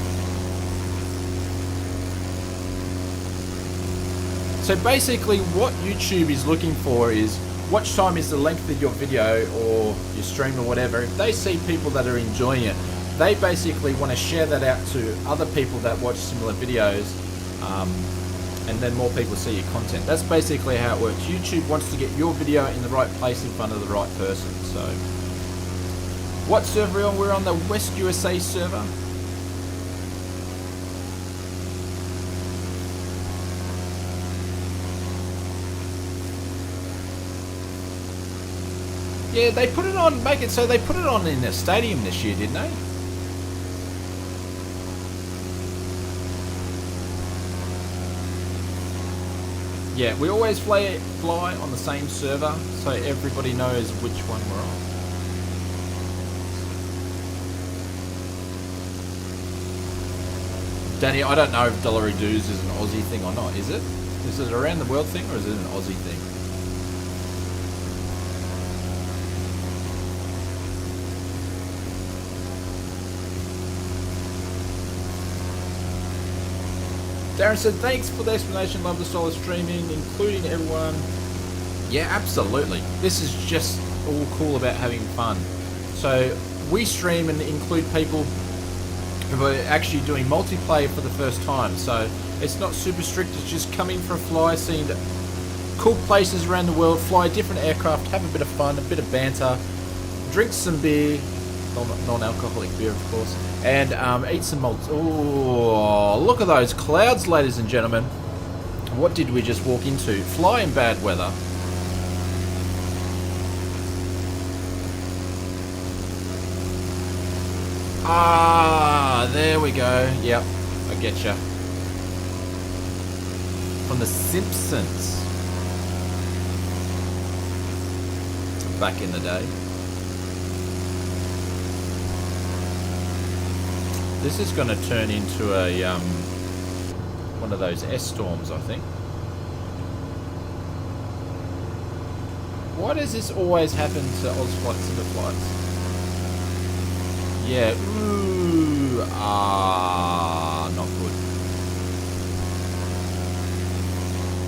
S1: So basically what YouTube is looking for is watch time is the length of your video or your stream or whatever. If they see people that are enjoying it, they basically want to share that out to other people that watch similar videos, and then more people see your content. That's basically how it works. YouTube wants to get your video in the right place in front of the right person. So what server are we on? We're on the West USA server. Yeah, they put it on, make it so they put it on in a stadium this year, didn't they? Yeah, we always fly on the same server, so everybody knows which one we're on. Danny, I don't know if dollary dues is an Aussie thing or not, is it? Is it around the world thing or is it an Aussie thing? Darren said, thanks for the explanation, love the style of streaming, including everyone. Yeah, absolutely. This is just all cool about having fun. So we stream and include people who are actually doing multiplayer for the first time. So it's not super strict, it's just coming for a fly, seeing cool places around the world, fly different aircraft, have a bit of fun, a bit of banter, drink some beer, non-alcoholic beer of course, and eat some malts. Oh, look at those clouds, ladies and gentlemen. What did we just walk into? Fly in bad weather. Ah, there we go. Yep, I get ya. From The Simpsons. Back in the day. This is going to turn into a one of those S-storms, I think. Why does this always happen to Ozflight Super flights? Yeah, ooh, not good.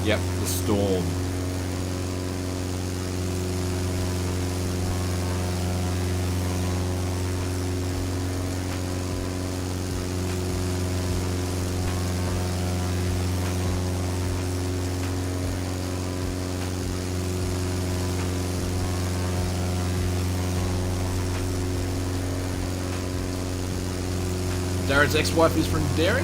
S1: Yep, the storm. Darren's ex-wife is from Derry.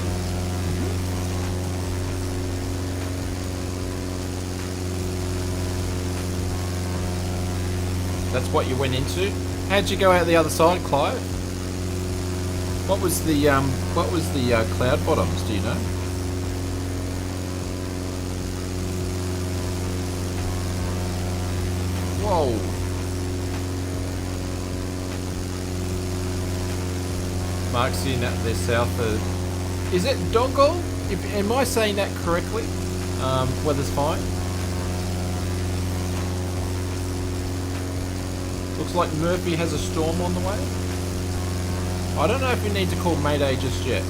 S1: That's what you went into. How'd you go out the other side, Clive? What was the cloud bottoms? Do you know? Whoa. Mark's in at the south of... Is it Donegal? Am I saying that correctly? Weather's fine. Looks like Murphy has a storm on the way. I don't know if we need to call Mayday just yet.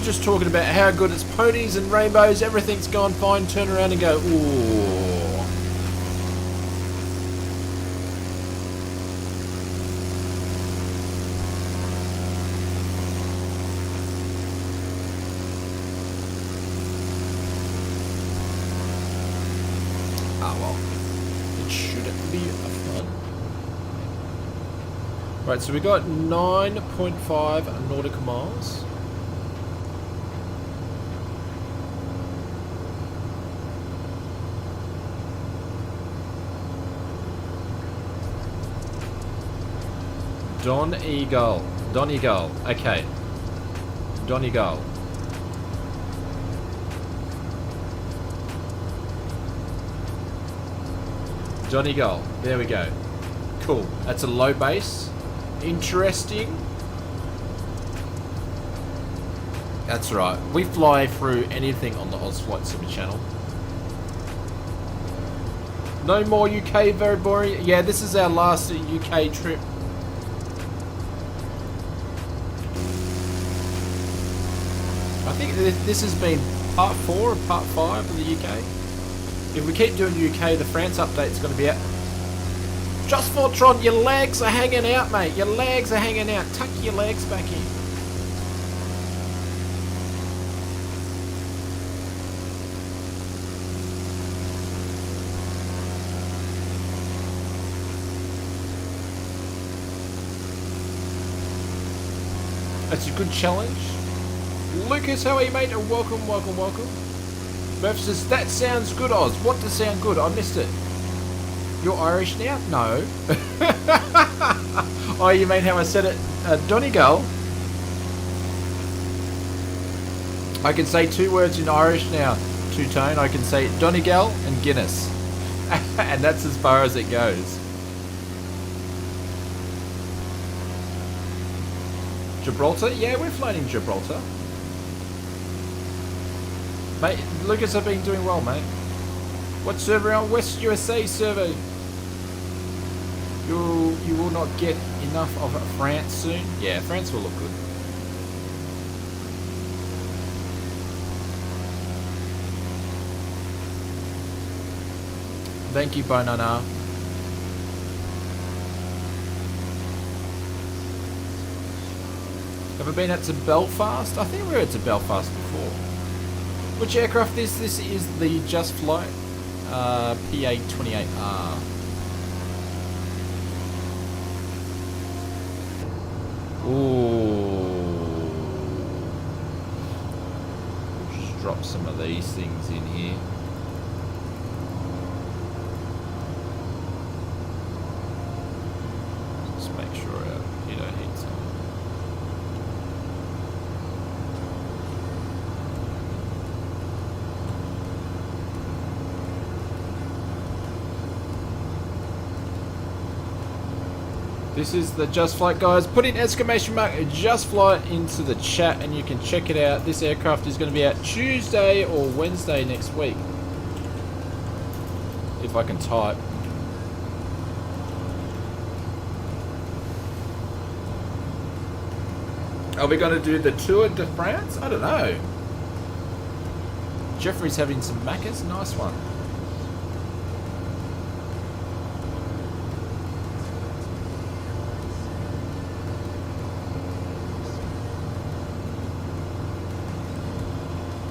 S1: was just talking about how good it's ponies and rainbows, everything's gone fine, turn around and go, ooh. Ah well, it shouldn't be fun. Right, so we got 9.5 nautical miles. Donegal, okay. Donegal. Donegal, there we go. Cool, that's a low base. Interesting. That's right, we fly through anything on the Ozflight Super Channel. No more UK, very boring. Yeah, this is our last UK trip. I think this has been part 4 or part 5 of the UK. If we keep doing UK, the France update's going to be out. Just Fortron, your legs are hanging out, mate. Your legs are hanging out. Tuck your legs back in. That's a good challenge. Lucas, how are you, mate? Welcome, welcome, welcome. Murph says, that sounds good, Oz. What does sound good? I missed it. You're Irish now? No. Oh, you mean how I said it? Donegal? I can say 2 words in Irish now, Two-Tone. I can say Donegal and Guinness. And that's as far as it goes. Gibraltar? Yeah, we're flying in Gibraltar. Mate, Lucas, I've been doing well, mate. What server on? West USA server. You will not get enough of France soon. Yeah, France will look good. Thank you, Banana. Have I been out to Belfast? I think we were out to Belfast before. Which aircraft is this? Is the Just Flight PA-28R. Ooh. We'll just drop some of these things in here. Just make sure our heater heats on. This is the Just Flight, guys. Put in exclamation mark Just Flight into the chat and you can check it out. This aircraft is going to be out Tuesday or Wednesday next week. If I can type. Are we going to do the Tour de France? I don't know. Jeffrey's having some macas. Nice one.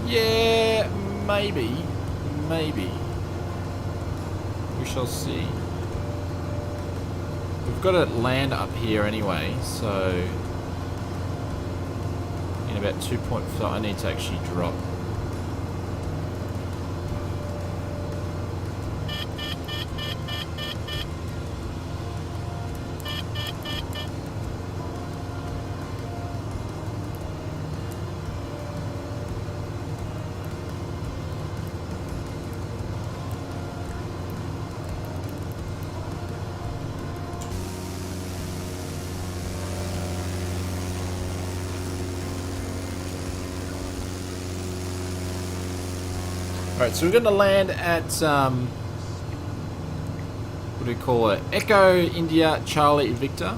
S1: Yeah, maybe. Maybe. We shall see. We've got to land up here anyway, so in about 2.5 I need to actually drop. Alright, so we're going to land at, what do we call it? Echo India Charlie Victor.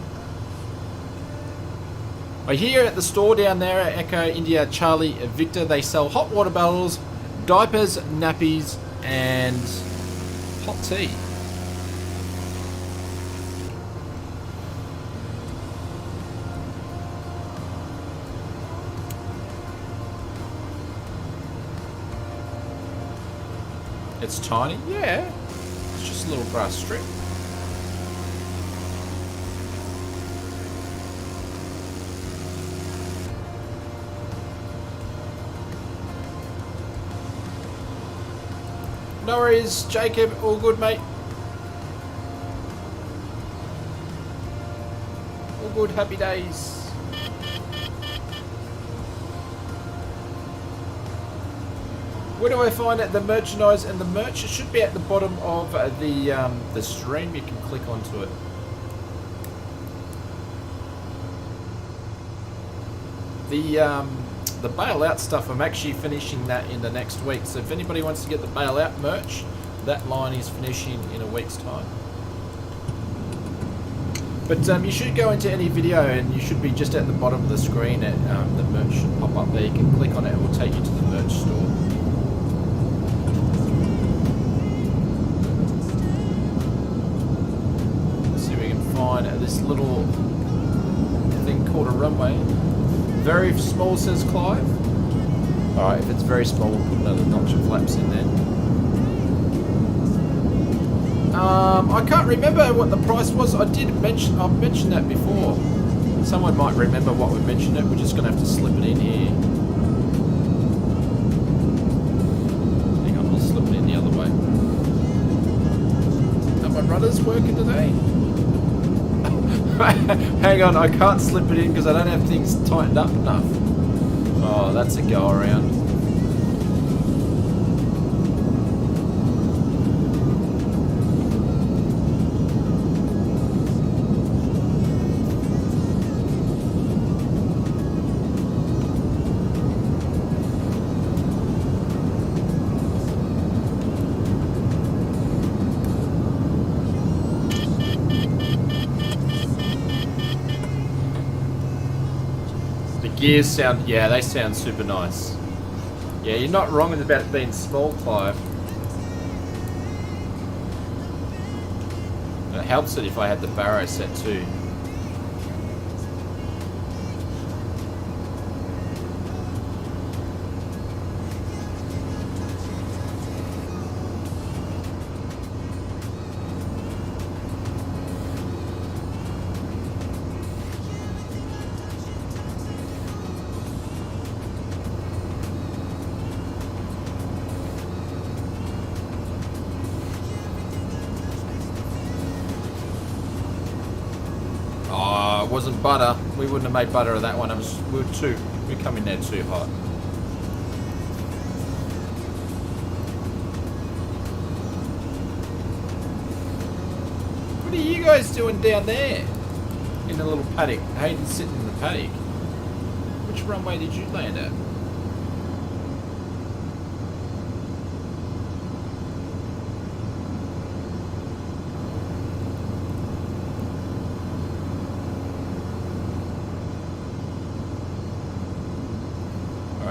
S1: I hear at the store down there at Echo India Charlie Victor, they sell hot water bottles, diapers, nappies, and hot tea. It's tiny, yeah. It's just a little grass strip. No worries, Jacob. All good, mate. All good, happy days. Where do I find the merchandise and the merch? It should be at the bottom of the stream. You can click onto it. The bailout stuff, I'm actually finishing that in the next week. So if anybody wants to get the bailout merch, that line is finishing in a week's time. But you should go into any video and you should be just at the bottom of the screen. At the merch should pop up there. You can click on it. It will take you to the merch store. Let's see if we can find this little thing called a runway. Very small, says Clive. Alright, if it's very small, we'll put another notch of flaps in there. I can't remember what the price was. I've mentioned that before. Someone might remember what we mentioned it. We're just going to have to slip it in here. Hang on, I'll slip it in the other way. Are my rudders working today? Hang on, I can't slip it in because I don't have things tightened up enough. Oh, that's a go around. Gears sound, yeah, they sound super nice. Yeah, you're not wrong about it being small, Clive. It helps it if I had the barrow set too. Wasn't butter. We wouldn't have made butter of that one. We're coming there too hot. What are you guys doing down there? In the little paddock. Hayden's sitting in the paddock. Which runway did you land at?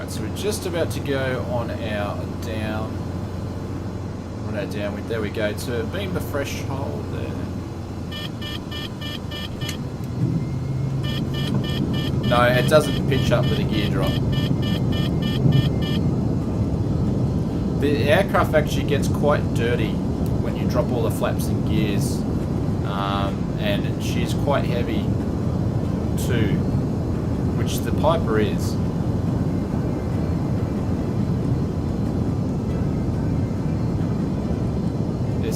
S1: So we're just about to go on our down. There we go. To beam the threshold there. No, it doesn't pitch up with a gear drop. The aircraft actually gets quite dirty when you drop all the flaps and gears. And she's quite heavy too, which the Piper is.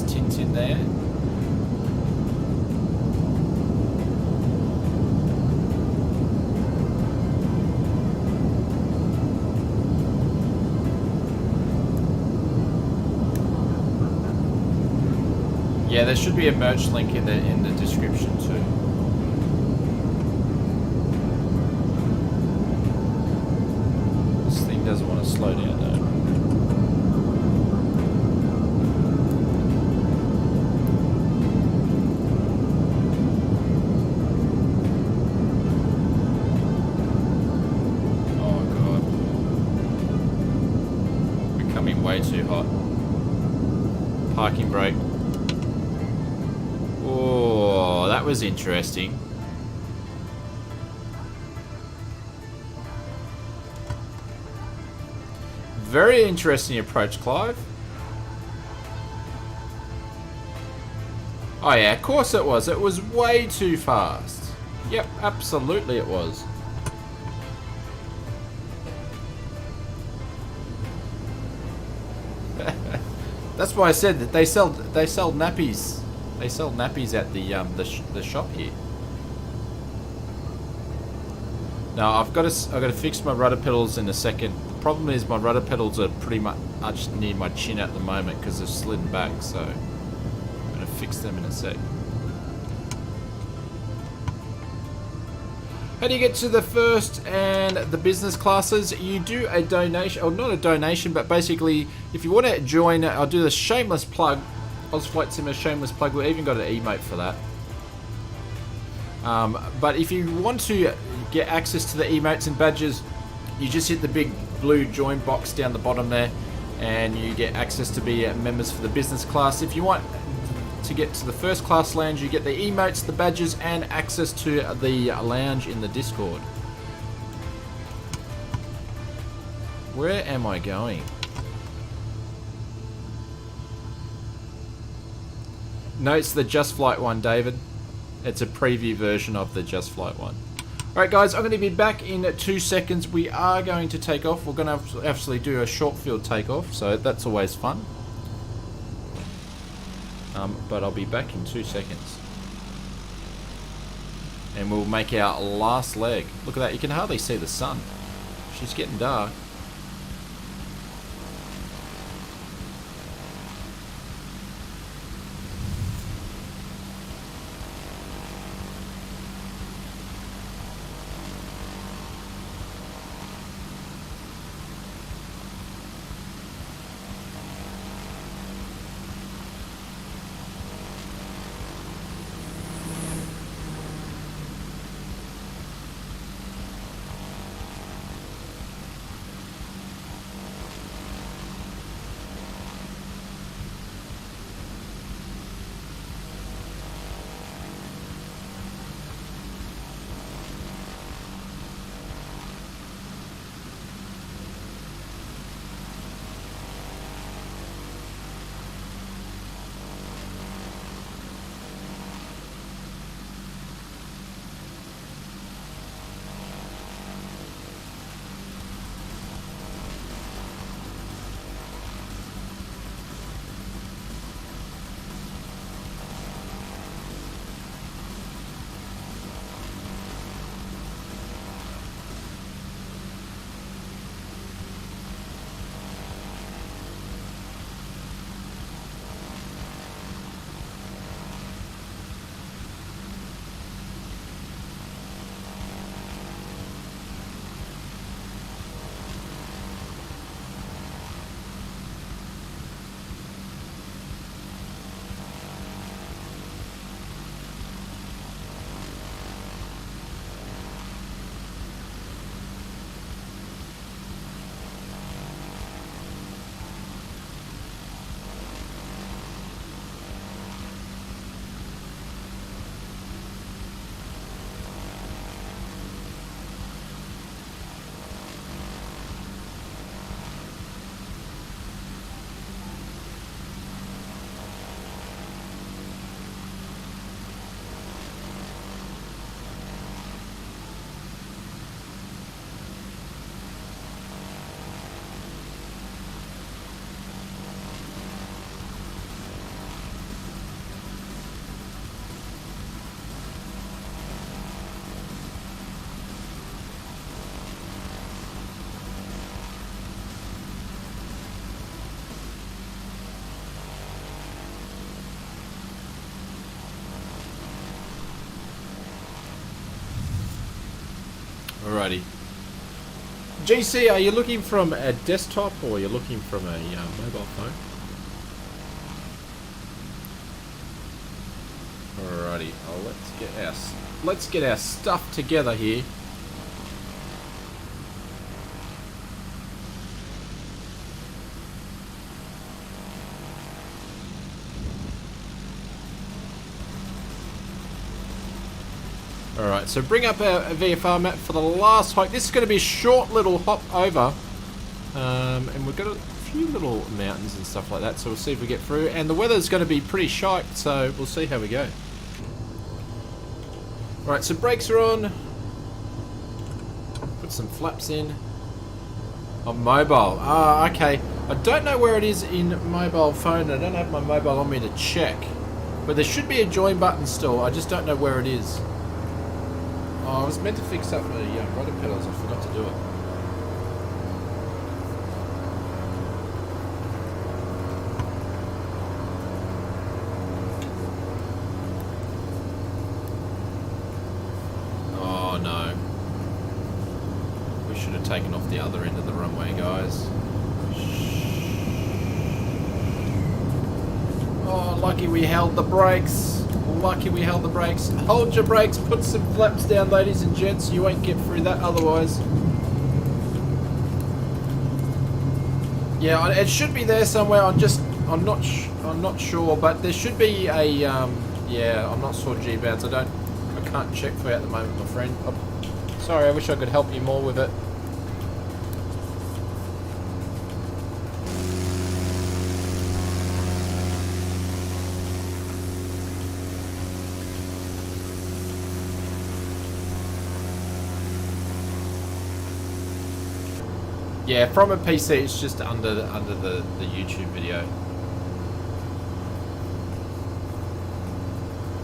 S1: Tint in there. Yeah, there should be a merch link in the description too. This thing doesn't want to slow down though. Oh, that was interesting. Very interesting approach, Clive. Oh yeah, of course it was. It was way too fast. Yep, absolutely it was. That's why I said that they sell nappies. They sell nappies at the shop here. Now I've got to fix my rudder pedals in a second. The problem is my rudder pedals are pretty much near my chin at the moment because they've slidden back. So I'm going to fix them in a sec. How do you get to the first and the business classes? You do a donation, or not a donation, but basically, if you want to join, I'll do the shameless plug. Oz Flight Sim, a shameless plug. We've even got an emote for that. But if you want to get access to the emotes and badges, you just hit the big blue join box down the bottom there, and you get access to be members for the business class. If you want to get to the first class lounge, you get the emotes, the badges, and access to the lounge in the Discord. Where am I going? No, it's the Just Flight one, David. It's a preview version of the Just Flight one. Alright guys, I'm going to be back in 2 seconds. We are going to take off. We're going to actually do a short field takeoff, so that's always fun. But I'll be back in 2 seconds. And we'll make our last leg. Look at that, you can hardly see the sun. She's getting dark. Alrighty. JC, are you looking from a desktop or are you looking from a mobile phone? Alrighty. Oh, let's get our stuff together here. Alright, so bring up our VFR map for the last hike. This is going to be a short little hop over. And we've got a few little mountains and stuff like that, so we'll see if we get through. And the weather's going to be pretty shite, so we'll see how we go. Alright, so brakes are on. Put some flaps in. On mobile. Ah, okay. I don't know where it is in mobile phone. I don't have my mobile on me to check. But there should be a join button still. I just don't know where it is. Oh, I was meant to fix up the rudder pedals. I forgot to do it. Oh, no. We should have taken off the other end of the runway, guys. Oh, lucky we held the brakes. Lucky we held the brakes. Hold your brakes, put some flaps down, ladies and gents. You won't get through that otherwise. Yeah, it should be there somewhere. I'm not sure, but there should be a yeah, I'm not sure G-bounds. I can't check for you at the moment, my friend. Sorry, I wish I could help you more with it. Yeah, from a PC, it's just under the YouTube video.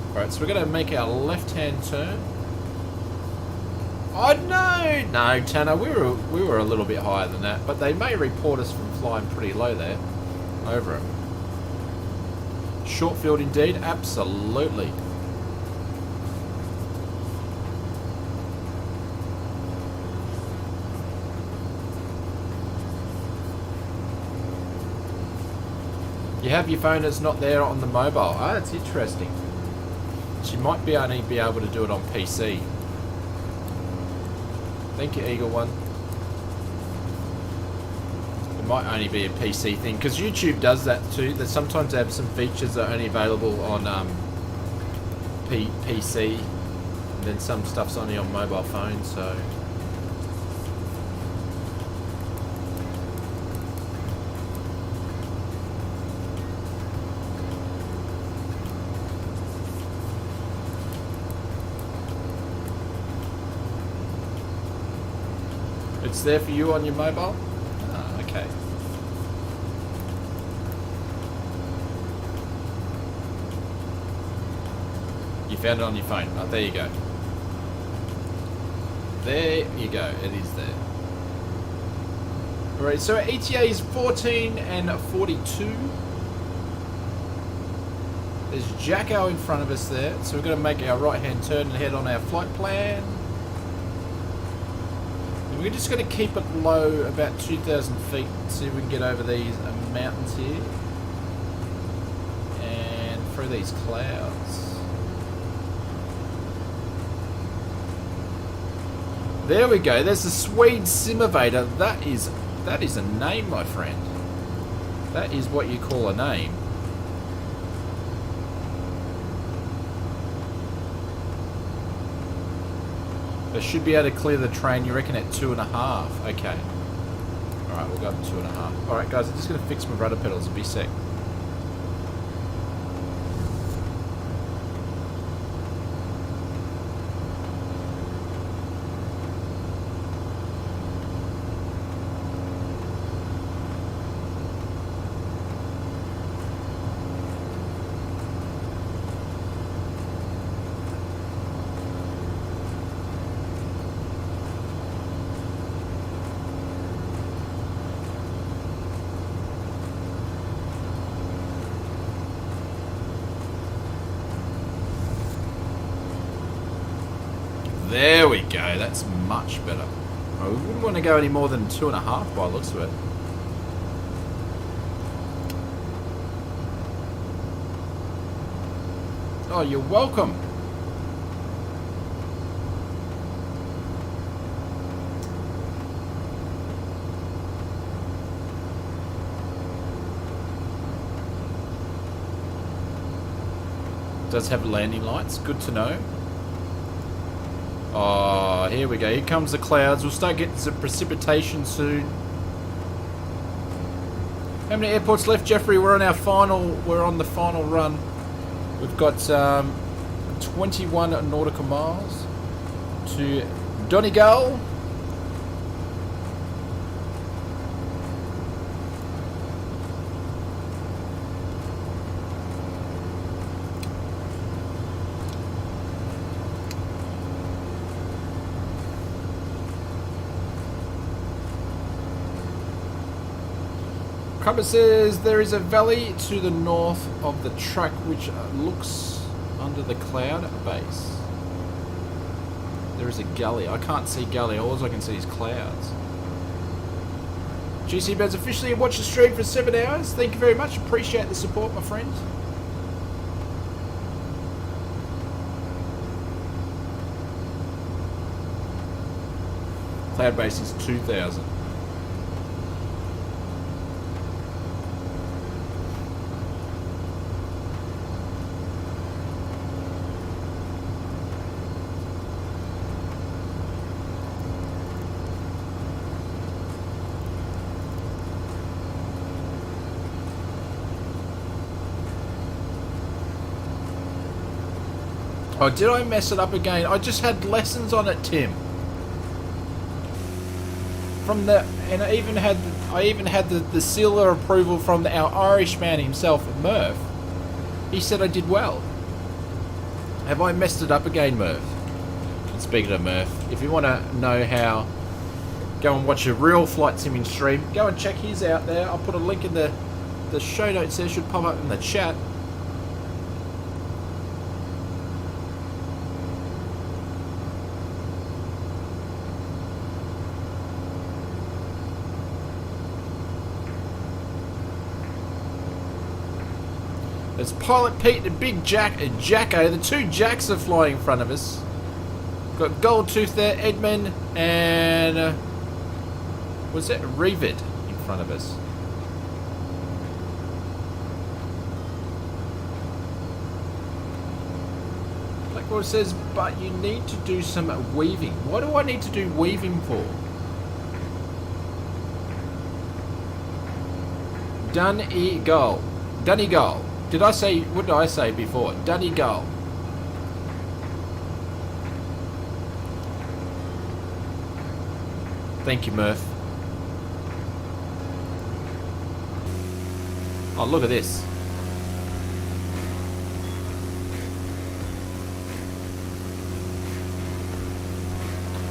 S1: Alright, so we're going to make our left-hand turn. Oh no! No, Tanner, we were a little bit higher than that, but they may report us from flying pretty low there. Over it. Short field indeed, absolutely. You have your phone, it's not there on the mobile. Ah, that's interesting. She might only be able to do it on PC. Thank you, Eagle One. It might only be a PC thing, because YouTube does that too. That sometimes they have some features that are only available on PC, and then some stuff's only on mobile phone, so... It's there for you on your mobile? Ah, okay. You found it on your phone. Oh, there you go. There you go. It is there. Alright, so our ETA is 14 and 42. There's Jacko in front of us there. So we're going to make our right-hand turn and head on our flight plan. We're just going to keep it low, about 2,000 feet, see if we can get over these mountains here. And through these clouds. There we go, there's the Swede Simovator. That is a name, my friend. That is what you call a name. They should be able to clear the train, you reckon, at 2.5. Okay. Alright, we'll go up to 2.5. Alright, guys, I'm just going to fix my rudder pedals. Be a sec. There we go, that's much better. Oh, we wouldn't want to go any more than 2.5 by the looks of it. Oh, you're welcome. Does have landing lights, good to know. Oh, here we go. Here comes the clouds. We'll start getting some precipitation soon. How many airports left, Jeffrey? We're on the final run. We've got 21 nautical miles to Donegal. Cockpit says there is a valley to the north of the track which looks under the cloud base. There is a gully. I can't see gully. All I can see is clouds. GC Bed's officially watched the stream for 7 hours. Thank you very much. Appreciate the support, my friend. Cloud base is 2,000. Oh, did I mess it up again? I just had lessons on it, Tim. And I even had the seal of approval from our Irishman himself, Murph. He said I did well. Have I messed it up again, Murph? And speaking of Murph, if you want to know how, go and watch a real flight simming stream. Go and check his out there. I'll put a link in the show notes there. Should pop up in the chat. There's Pilot Pete and Big Jacko. The two Jacks are flying in front of us. Got Goldtooth there, Edmund, and was that Revid in front of us? Blackboard says, but you need to do some weaving. What do I need to do weaving for? Donegal. Donegal. Did I say, what did I say before? Donegal. Thank you, Murph. Oh, look at this.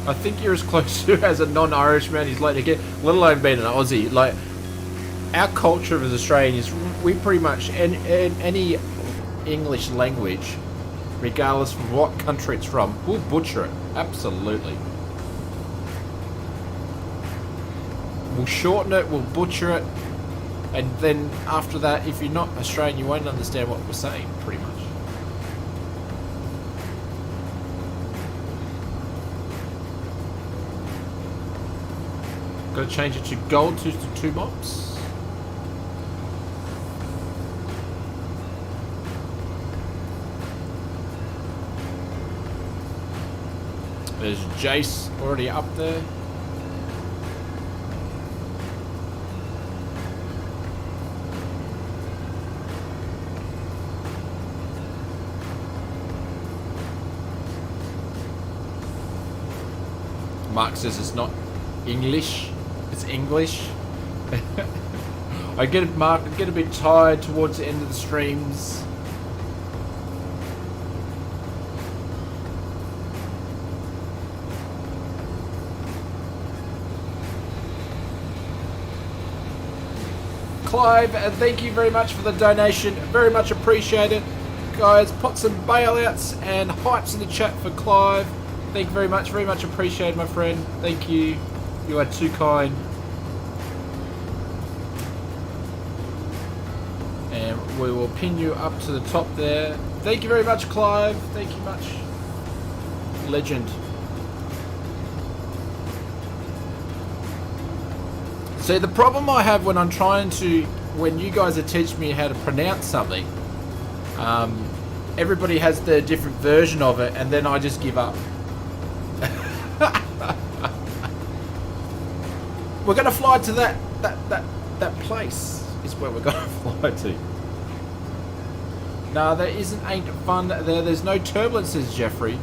S1: I think you're as close to as a non-Irishman he's like to get, let alone being an Aussie. Like, our culture as Australians, we pretty much, in any English language, regardless from what country it's from, we'll butcher it. Absolutely. We'll shorten it, we'll butcher it, and then after that, if you're not Australian, you won't understand what we're saying, pretty much. Got to change it to Goldtooth to 2 mops. There's Jace already up there. Mark says it's not English, it's English. I get it, Mark. I get a bit tired towards the end of the streams. Clive, thank you very much for the donation. Very much appreciated. Guys, put some bailouts and hypes in the chat for Clive. Thank you very much appreciated, my friend. Thank you. You are too kind. And we will pin you up to the top there. Thank you very much, Clive. Thank you much. Legend. See, the problem I have when I'm trying to, when you guys are teaching me how to pronounce something, everybody has their different version of it, and then I just give up. we're gonna fly to that place. Is where we're gonna fly to. Nah, there ain't fun there. There's no turbulence, says Jeffrey.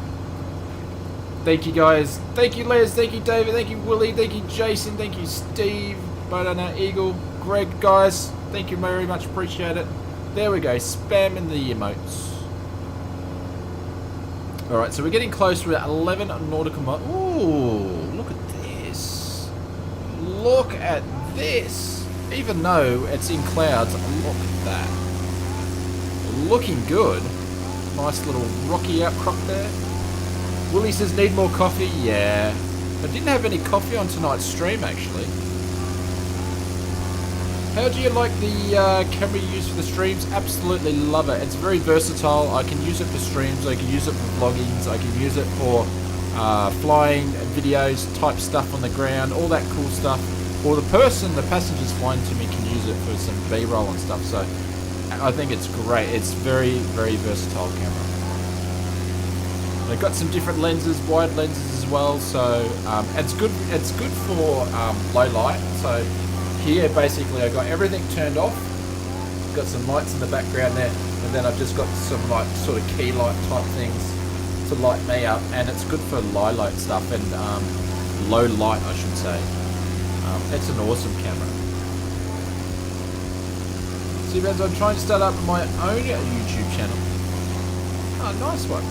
S1: Thank you guys. Thank you Les. Thank you David. Thank you Willie. Thank you Jason. Thank you Steve. Banana Eagle. Greg, guys. Thank you very much. Appreciate it. There we go. Spamming the emotes. Alright, so we're getting close. We're at 11 nautical miles. Ooh, look at this. Look at this. Even though it's in clouds, look at that. Looking good. Nice little rocky outcrop there. Willie says, need more coffee? Yeah. I didn't have any coffee on tonight's stream, actually. How do you like the camera you use for the streams? Absolutely love it. It's very versatile. I can use it for streams. I can use it for vloggings. I can use it for flying videos, type stuff on the ground, all that cool stuff. Or the passengers flying to me can use it for some B-roll and stuff. So I think it's great. It's very, very versatile camera. They've got some different lenses, wide lenses as well. So it's good. It's good for low light. So here, basically, I got everything turned off. Got some lights in the background there, and then I've just got some like sort of key light type things to light me up, and it's good for low light stuff and low light, I should say. It's an awesome camera. See, friends, I'm trying to start up my own YouTube channel. Oh, nice one.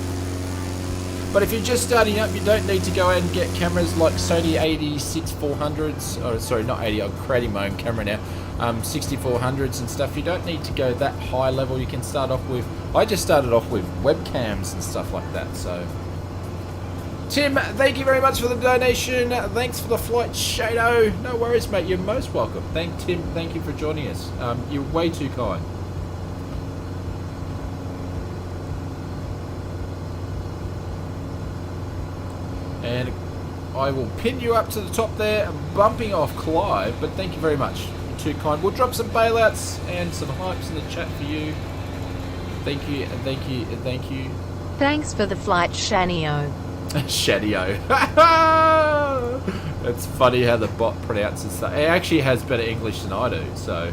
S1: But if you're just starting up, you don't need to go out and get cameras like Sony 86-400s. Oh, sorry, not 80. I'm creating my own camera now. 6400s and stuff. You don't need to go that high level. You can start off with. I just started off with webcams and stuff like that. So, Tim, thank you very much for the donation. Thanks for the flight, Shado. No worries, mate. You're most welcome. Tim. Thank you for joining us. You're way too kind. And I will pin you up to the top there, bumping off Clive, but thank you very much. You're too kind. We'll drop some bailouts and some hypes in the chat for you. Thank you, and thank you, and thank you.
S2: Thanks for the flight, Shanio.
S1: Shanio. It's funny how the bot pronounces that. It actually has better English than I do, so.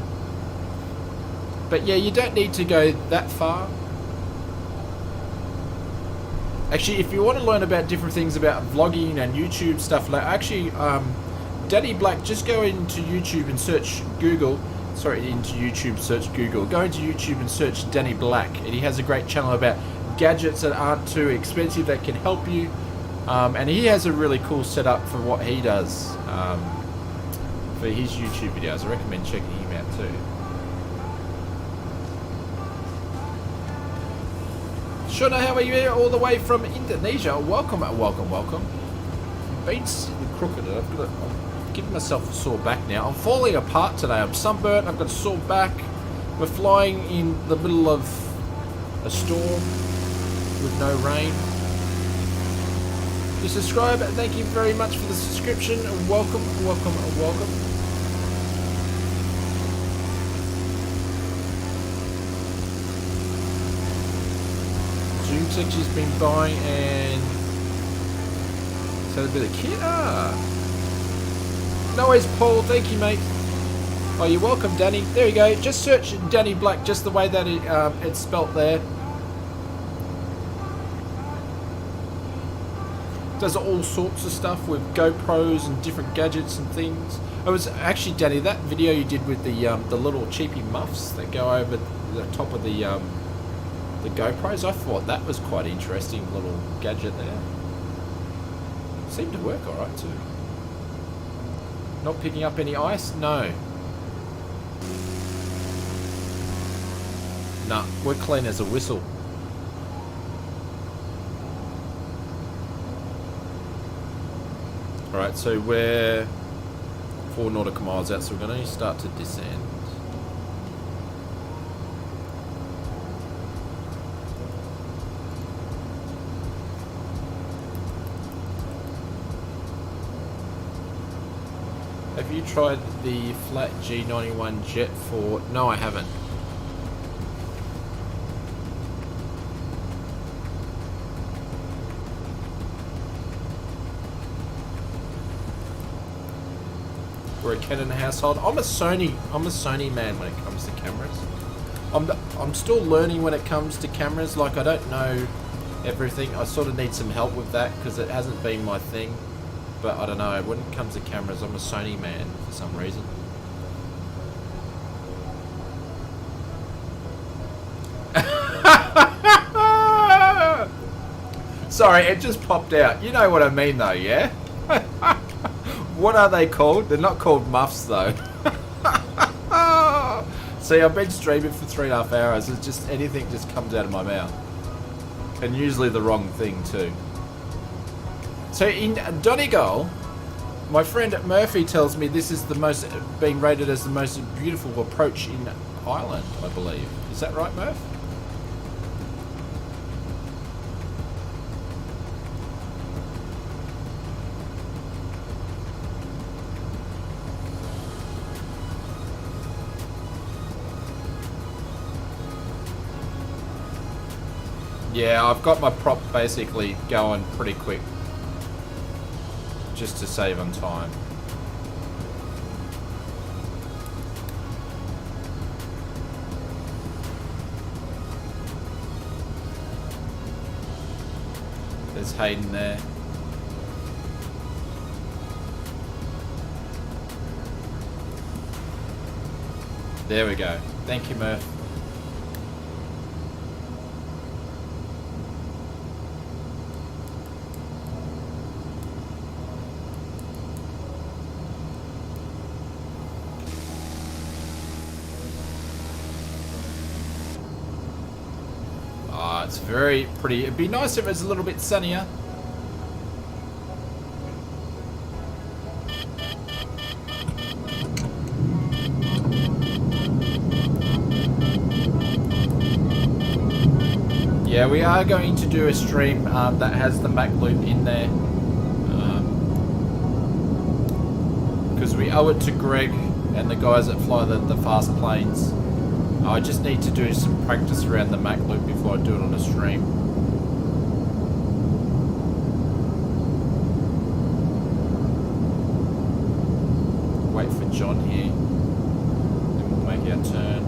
S1: But yeah, you don't need to go that far. Actually, if you want to learn about different things about vlogging and YouTube stuff, like actually, Danny Black, just go into YouTube and search Google. Sorry, into YouTube, search Google. Go into YouTube and search Danny Black, and he has a great channel about gadgets that aren't too expensive that can help you. And he has a really cool setup for what he does for his YouTube videos. I recommend checking him out too. Shona, how are you here? All the way from Indonesia. Welcome, welcome, welcome. Been sitting crooked. I'm giving myself a sore back now. I'm falling apart today. I'm sunburnt. I've got a sore back. We're flying in the middle of a storm with no rain. You subscribe. Thank you very much for the subscription. Welcome, welcome, welcome. Zoom Texture's been buying and so a bit of kit. No worries, Paul. Thank you, mate. Oh, you're welcome, Danny. There you go. Just search Danny Black, just the way that it's spelt there. Does all sorts of stuff with GoPros and different gadgets and things. It was actually, Danny, that video you did with the little cheapy muffs that go over the top of the GoPros. I thought that was quite interesting little gadget there. Seemed to work all right too. Not picking up any ice? No. Nah, we're clean as a whistle. Alright, so we're 4 nautical miles out, so we're going to start to descend. Have you tried the flat G91 jet for... No, I haven't. We're a Canon household. I'm a Sony man when it comes to cameras. I'm still learning when it comes to cameras. Like, I don't know everything. I sort of need some help with that because it hasn't been my thing. But I don't know, when it comes to cameras, I'm a Sony man for some reason. Sorry, it just popped out. You know what I mean though, yeah? What are they called? They're not called muffs though. See, I've been streaming for 3.5 hours. It's just anything just comes out of my mouth. And usually the wrong thing too. So in Donegal, my friend Murphy tells me this is being rated as the most beautiful approach in Ireland, I believe. Is that right, Murph? Yeah, I've got my prop basically going pretty quick, just to save on time. There's Hayden there. There we go. Thank you, Murph. It's very pretty. It'd be nice if it was a little bit sunnier. Yeah, we are going to do a stream that has the Mac loop in there. Because we owe it to Greg and the guys that fly the fast planes. I just need to do some practice around the Mac loop before I do it on a stream. Wait for John here. Then we'll make our turn.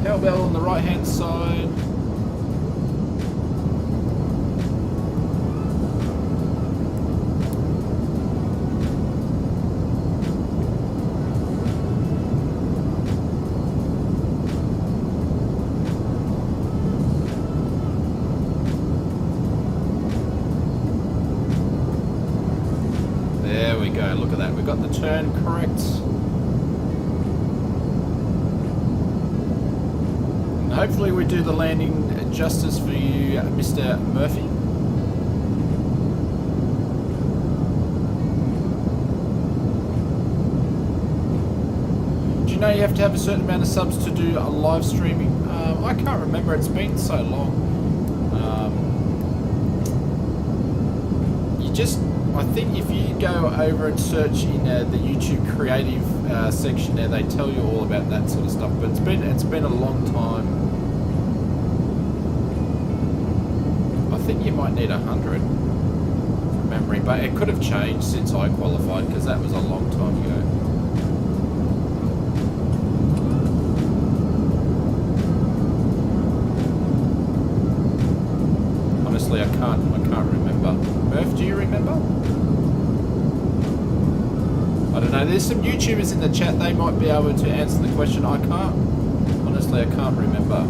S1: Cowbell on the right hand side. There we go, look at that, we got the turn correct. Hopefully we do the landing justice for you, Mr. Murphy. Do you know you have to have a certain amount of subs to do a live streaming? I can't remember, it's been so long. I think if you go over and search in the YouTube creative section there, they tell you all about that sort of stuff. But it's been a long time. I think you might need 100 from memory, but it could have changed since I qualified because that was a long time ago. Honestly, I can't remember. Murph, do you remember? I don't know. There's some YouTubers in the chat. They might be able to answer the question. I can't. Honestly, I can't remember.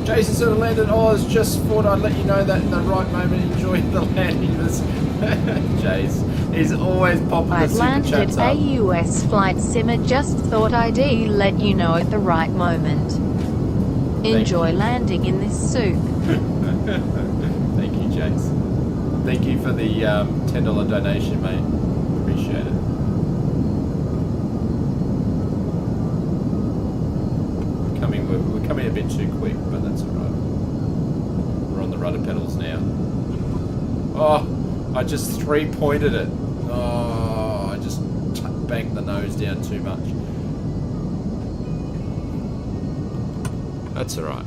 S1: Jason sort of landed. Oh, I just thought I'd let you know that in the right moment. Enjoyed the landing. Jace, he's always popping the super chats up.
S2: I've landed AUS flight simmer. Just thought I'd let you know at the right moment. Enjoy landing in this soup.
S1: Thank you, Jace. Thank you for the $10 donation, mate. Appreciate it. We're coming a bit too quick, but that's alright. We're on the rudder pedals now. Oh, I just 3-pointed it. Oh, I just banged the nose down too much. That's alright.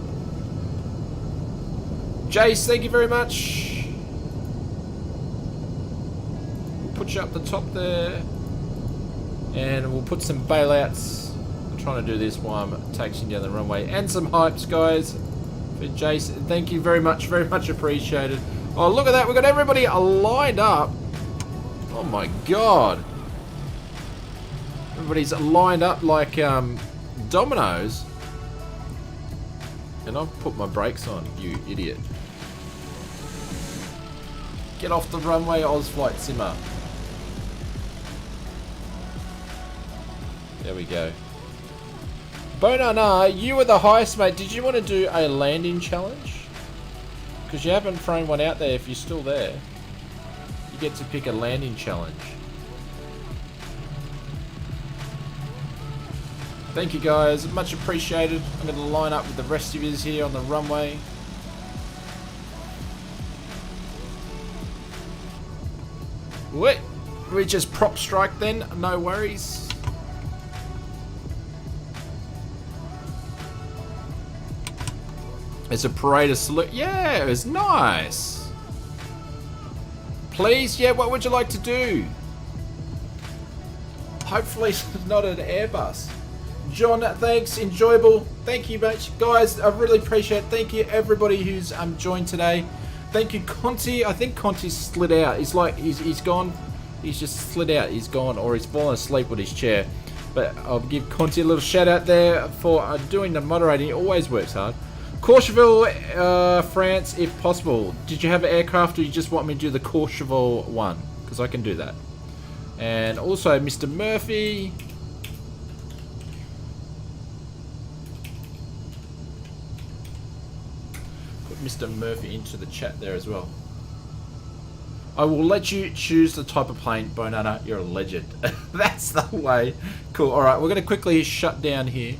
S1: Jace, thank you very much. We'll put you up the top there. And we'll put some bailouts. I'm trying to do this while I'm taxiing down the runway. And some hypes, guys. For Jace, thank you very much appreciated. Oh, look at that. We've got everybody lined up. Oh my god. Everybody's lined up like dominoes. And I've put my brakes on, you idiot. Get off the runway, Ozflight Simmer. There we go. Bonana, you were the highest, mate. Did you want to do a landing challenge? Because you haven't thrown one out there if you're still there. You get to pick a landing challenge. Thank you, guys. Much appreciated. I'm going to line up with the rest of yous here on the runway. Wait, we just prop strike then. No worries. It's a parade of salute. Yeah, it was nice. Please, yeah, what would you like to do? Hopefully it's not an Airbus. John, thanks. Enjoyable. Thank you, mate. Guys, I really appreciate it. Thank you, everybody who's joined today. Thank you, Conti. I think Conti's slid out. He's like, he's gone. He's just slid out. He's gone, or he's fallen asleep with his chair. But I'll give Conti a little shout out there for doing the moderating. He always works hard. Courchevel, France, if possible. Did you have an aircraft, or you just want me to do the Courchevel one? Because I can do that. And also, Mr. Murphy. Put Mr. Murphy into the chat there as well. I will let you choose the type of plane, Bonana. You're a legend. That's the way. Cool. All right, we're going to quickly shut down here.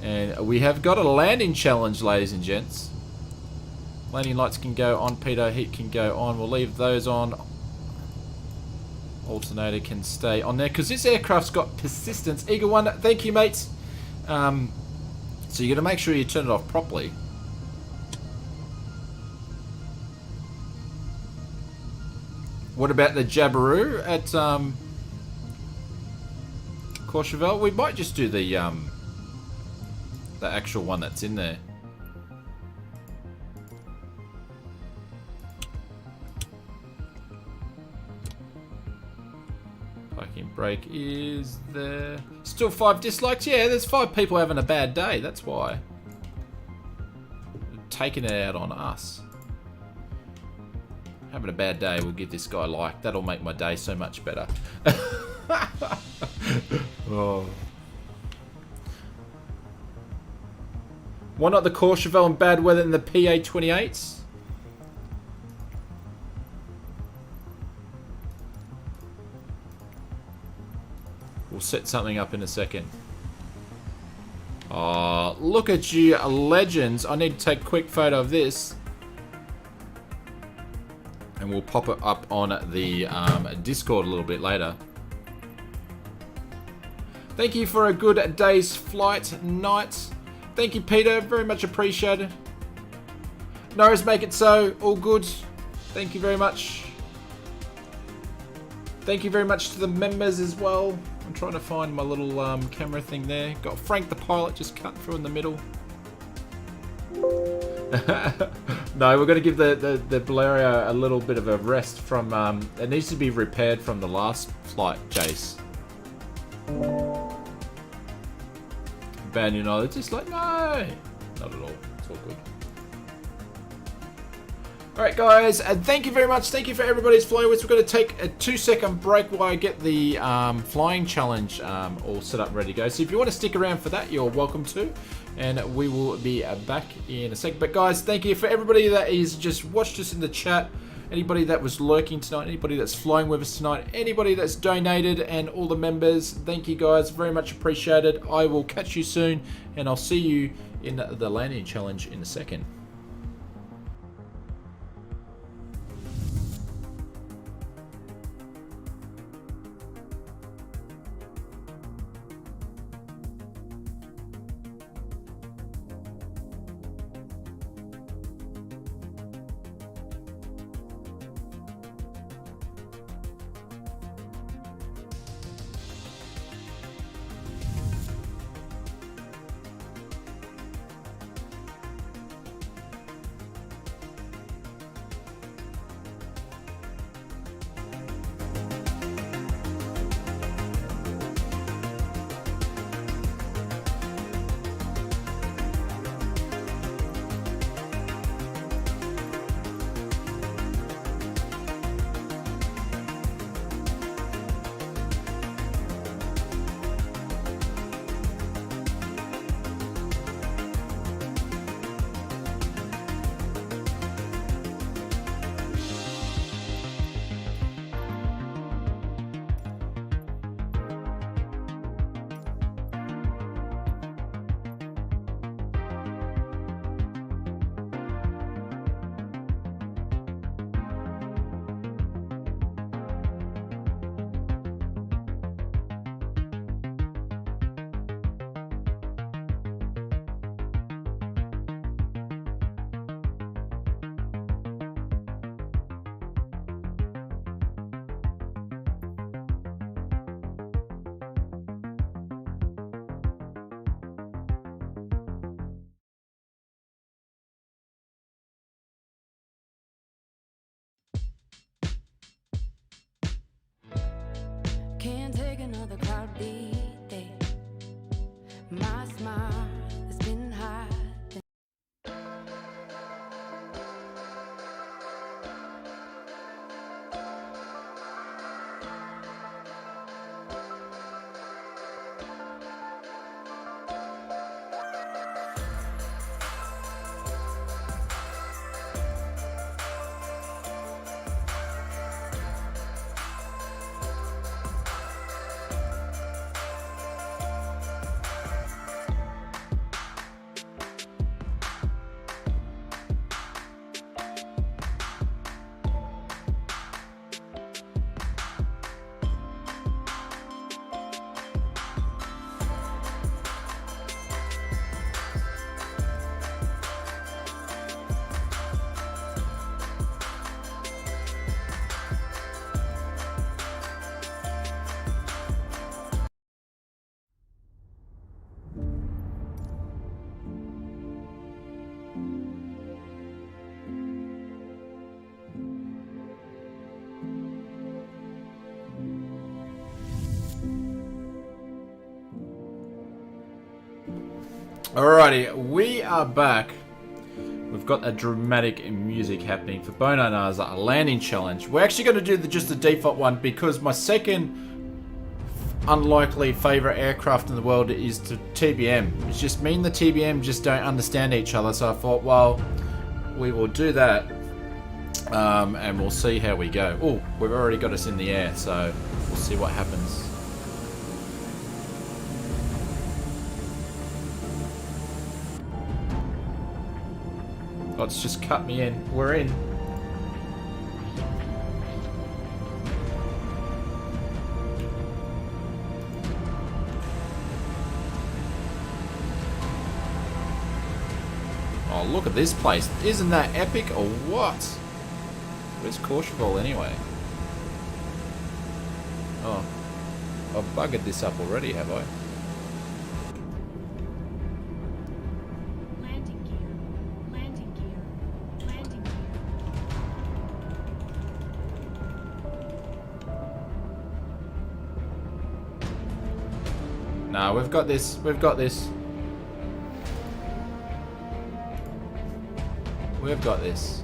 S1: And we have got a landing challenge, ladies and gents. Landing lights can go on, Peter. Heat can go on. We'll leave those on. Alternator can stay on there because this aircraft's got persistence. Eager One, thank you, mates. So you're going to make sure you turn it off properly. What about the Jabiru at Courchevel? We might just do the actual one that's in there. Parking brake is there. Still 5 dislikes? Yeah, there's 5 people having a bad day. That's why. Taking it out on us. Having a bad day, we'll give this guy a like. That'll make my day so much better. Oh. Why not the Courchevel in bad weather and the PA-28s? We'll set something up in a second. Oh, look at you, legends. I need to take a quick photo of this. And we'll pop it up on the Discord a little bit later. Thank you for a good day's flight night. Thank you, Peter. Very much appreciated. Norris, make it so. All good. Thank you very much. Thank you very much to the members as well. I'm trying to find my little camera thing there. Got Frank the pilot just cut through in the middle. No, we're going to give the Valerio a little bit of a rest from... it needs to be repaired from the last flight, Jace. Bad United, just like, no! Not at all. It's all good. Alright, guys, thank you very much. Thank you for everybody's followers. We're going to take a 2-second break while I get the flying challenge all set up, ready to go. So if you want to stick around for that, you're welcome to. and we will be back in a sec. But guys, thank you for everybody that is just watched us in the chat, anybody that was lurking tonight, anybody that's flying with us tonight, anybody that's donated, and all the members. Thank you guys, very much appreciated. I will catch you soon, and I'll see you in the landing challenge in a second.
S3: Can't take another cloudy day. My smile has been hiding.
S1: Alrighty, we are back. We've got a dramatic music happening for Bonana's landing challenge. We're actually going to do just the default one because my second unlikely favourite aircraft in the world is the TBM. It's just me and the TBM just don't understand each other, so I thought, well, we will do that and we'll see how we go. Oh, we've already got us in the air, so we'll see what happens. Oh, it's just cut me in. We're in. Oh, look at this place. Isn't that epic or what? Where's Courchevel anyway? Oh, I've buggered this up already, have I? Nah, we've got this. We've got this. We've got this.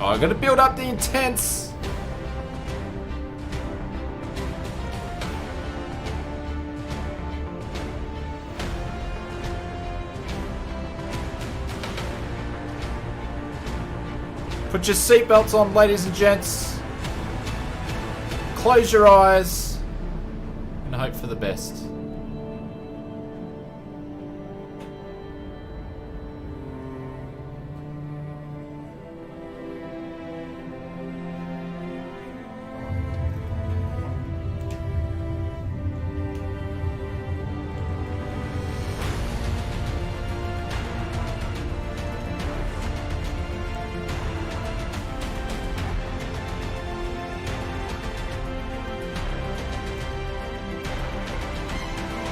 S1: Oh, I'm gonna build up the intense. Put your seatbelts on, ladies and gents. Close your eyes and hope for the best.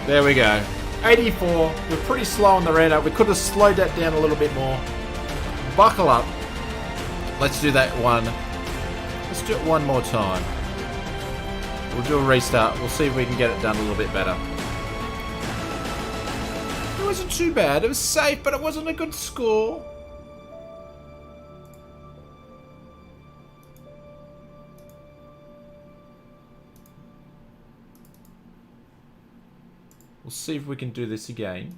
S1: There we go. 84. We're pretty slow on the radar. We could have slowed that down a little bit more. Buckle up. Let's do that one. Let's do it one more time. We'll do a restart. We'll see if we can get it done a little bit better. It wasn't too bad. It was safe, but it wasn't a good score. We'll see if we can do this again.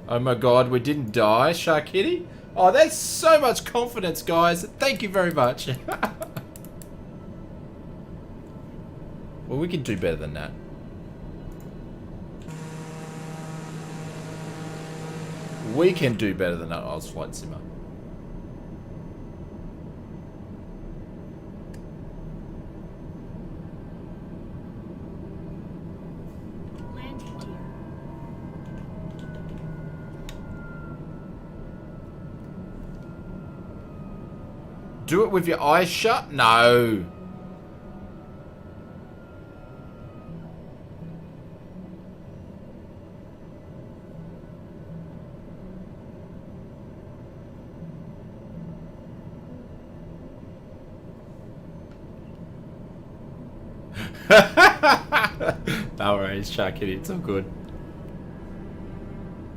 S1: Oh my god, we didn't die, Shark Kitty? Oh, that's so much confidence, guys. Thank you very much. Well, we can do better than that. We can do better than that, Oz Flight Simmer. Do it with your eyes shut? No. No worries, Shark Kitty, it's all good.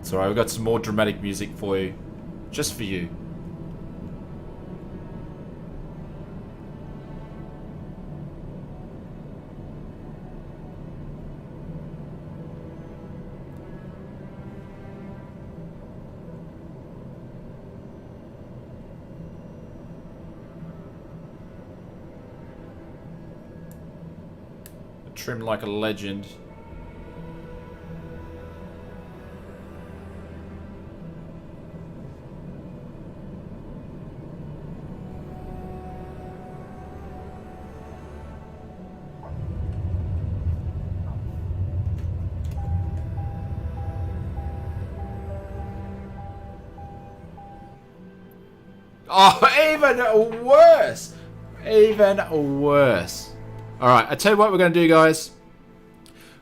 S1: It's alright, we've got some more dramatic music for you. Just for you. Trim like a legend. Oh, even worse! Even worse. Alright, I tell you what we're going to do, guys.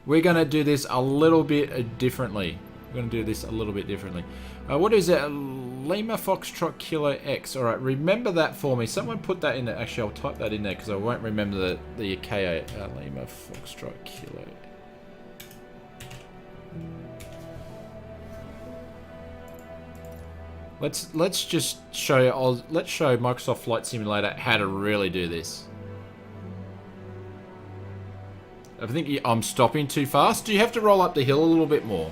S1: We're going to do this a little bit differently. We're going to do this a little bit differently. What is it? Lima Foxtrot Kilo X. Alright, remember that for me. Someone put that in there. Actually, I'll type that in there because I won't remember the KA. Lima Foxtrot Kilo. Let's just show you. Let's show Microsoft Flight Simulator how to really do this. I think I'm stopping too fast. Do you have to roll up the hill a little bit more?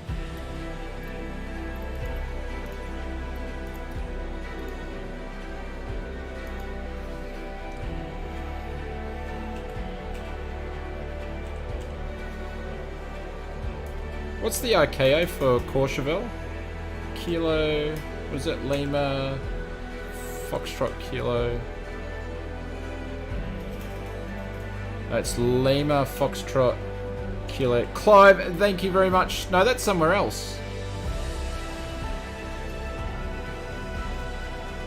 S1: What's the RKO for Courchevel? Kilo... Was it Lima... Foxtrot Kilo... It's Lima Foxtrot Kilo... Clive, thank you very much. No, that's somewhere else.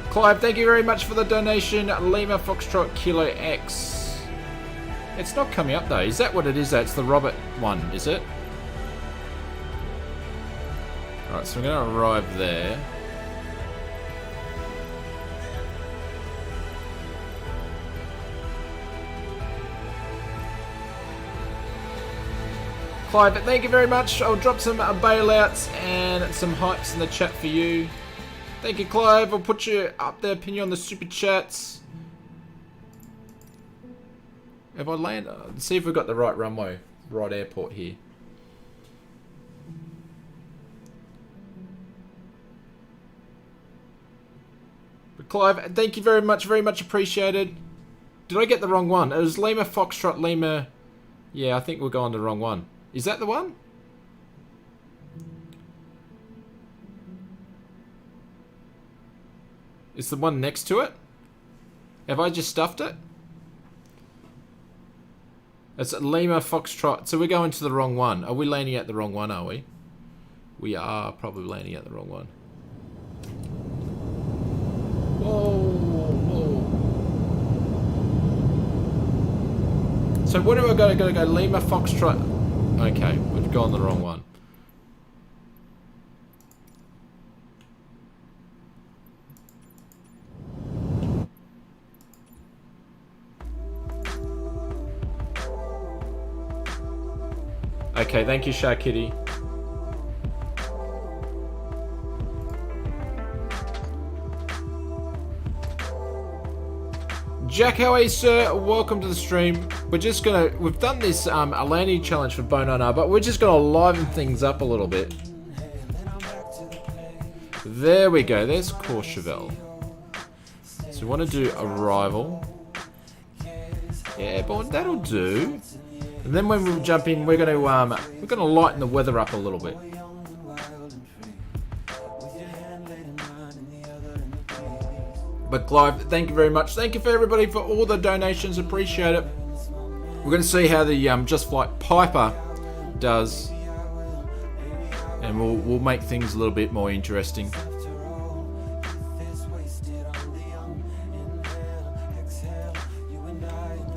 S1: Clive, thank you very much for the donation. Lima Foxtrot Kilo X. It's not coming up though. Is that what it is? That's the Robert one, is it? Alright, so I'm going to arrive there. Clive, thank you very much. I'll drop some bailouts and some hypes in the chat for you. Thank you, Clive. I'll put you up there, pin you on the super chats. Have I landed? Let's see if we've got the right runway, right airport here. But Clive, thank you very much appreciated. Did I get the wrong one? It was Lima Foxtrot Lima. Yeah, I think we're going the wrong one. Is that the one? It's the one next to it? Have I just stuffed it? It's Lima Foxtrot. So we're going to the wrong one. Are we landing at the wrong one, are we? We are probably landing at the wrong one. Whoa, whoa. So what do I gotta go? Lima Foxtrot. Okay, we've gone the wrong one. Okay, thank you, Shark Kitty. Jack, how are you, sir? Welcome to the stream. We're just gonna, we've done this a landing challenge for Bonar, but we're just gonna liven things up a little bit. There we go, there's Courchevel. So we want to do arrival. Yeah, but that'll do. And then when we jump in, we're gonna lighten the weather up a little bit. But Clive, thank you very much. Thank you for everybody for all the donations. Appreciate it. We're going to see how the Just Flight Piper does, and we'll make things a little bit more interesting.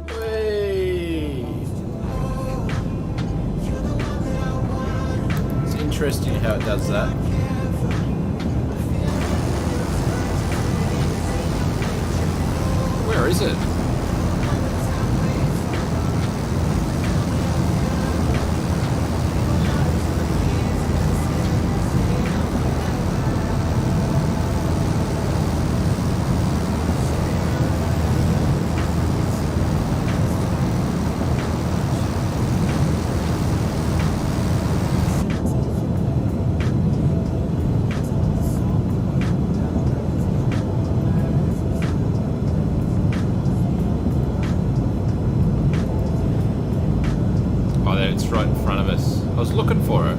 S1: Whee! It's interesting how it does that. Where is it? Looking for it.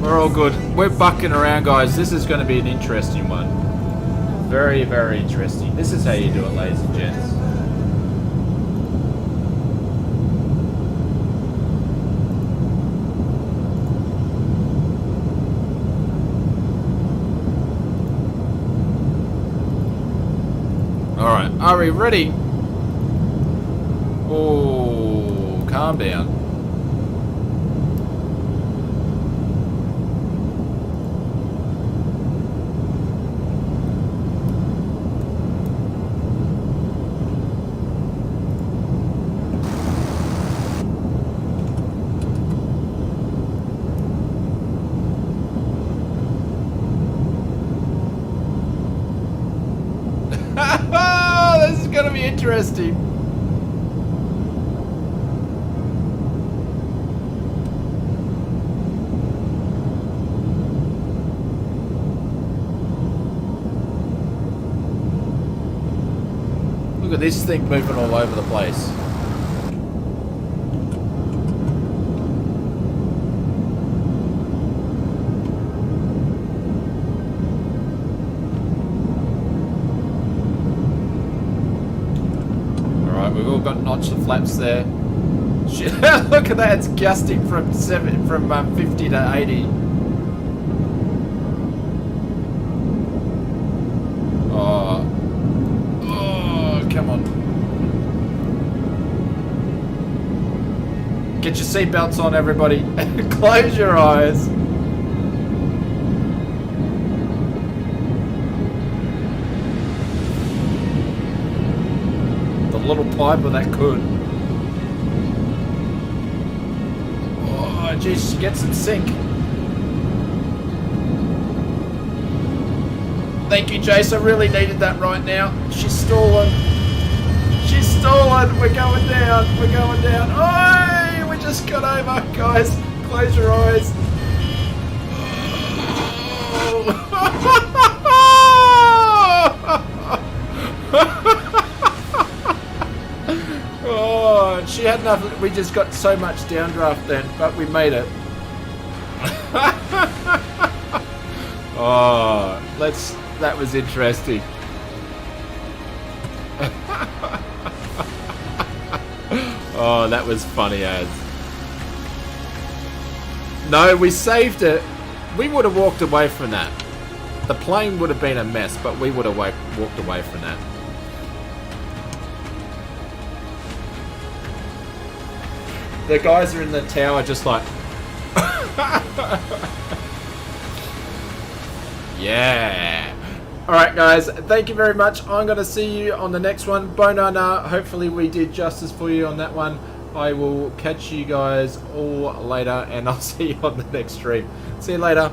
S1: We're all good. We're bucking around, guys. This is going to be an interesting one. Very, very interesting. This is how you do it, ladies and gents. Alright, are we ready? Oh, calm down. This is gonna be interesting. Look at this thing moving all over the place. We've all got notched flaps there. Shit, look at that, it's gusting from 50 to 80. Come on. Get your seatbelts on, everybody. Close your eyes. The little piper that could. Oh, geez, she gets in sync. Thank you, Jace. I really needed that right now. She's stalling. She's stalling. We're going down. We're going down. Oh, we just got over, guys. Close your eyes. Oh, she had enough. We just got so much downdraft then, but we made it. Oh, that was interesting. Oh, that was funny as. No, we saved it. We would have walked away from that. The plane would have been a mess, but we would have walked away from that. The guys are in the tower just like... Yeah. Alright guys, thank you very much. I'm going to see you on the next one. Bonana, hopefully we did justice for you on that one. I will catch you guys all later and I'll see you on the next stream. See you later.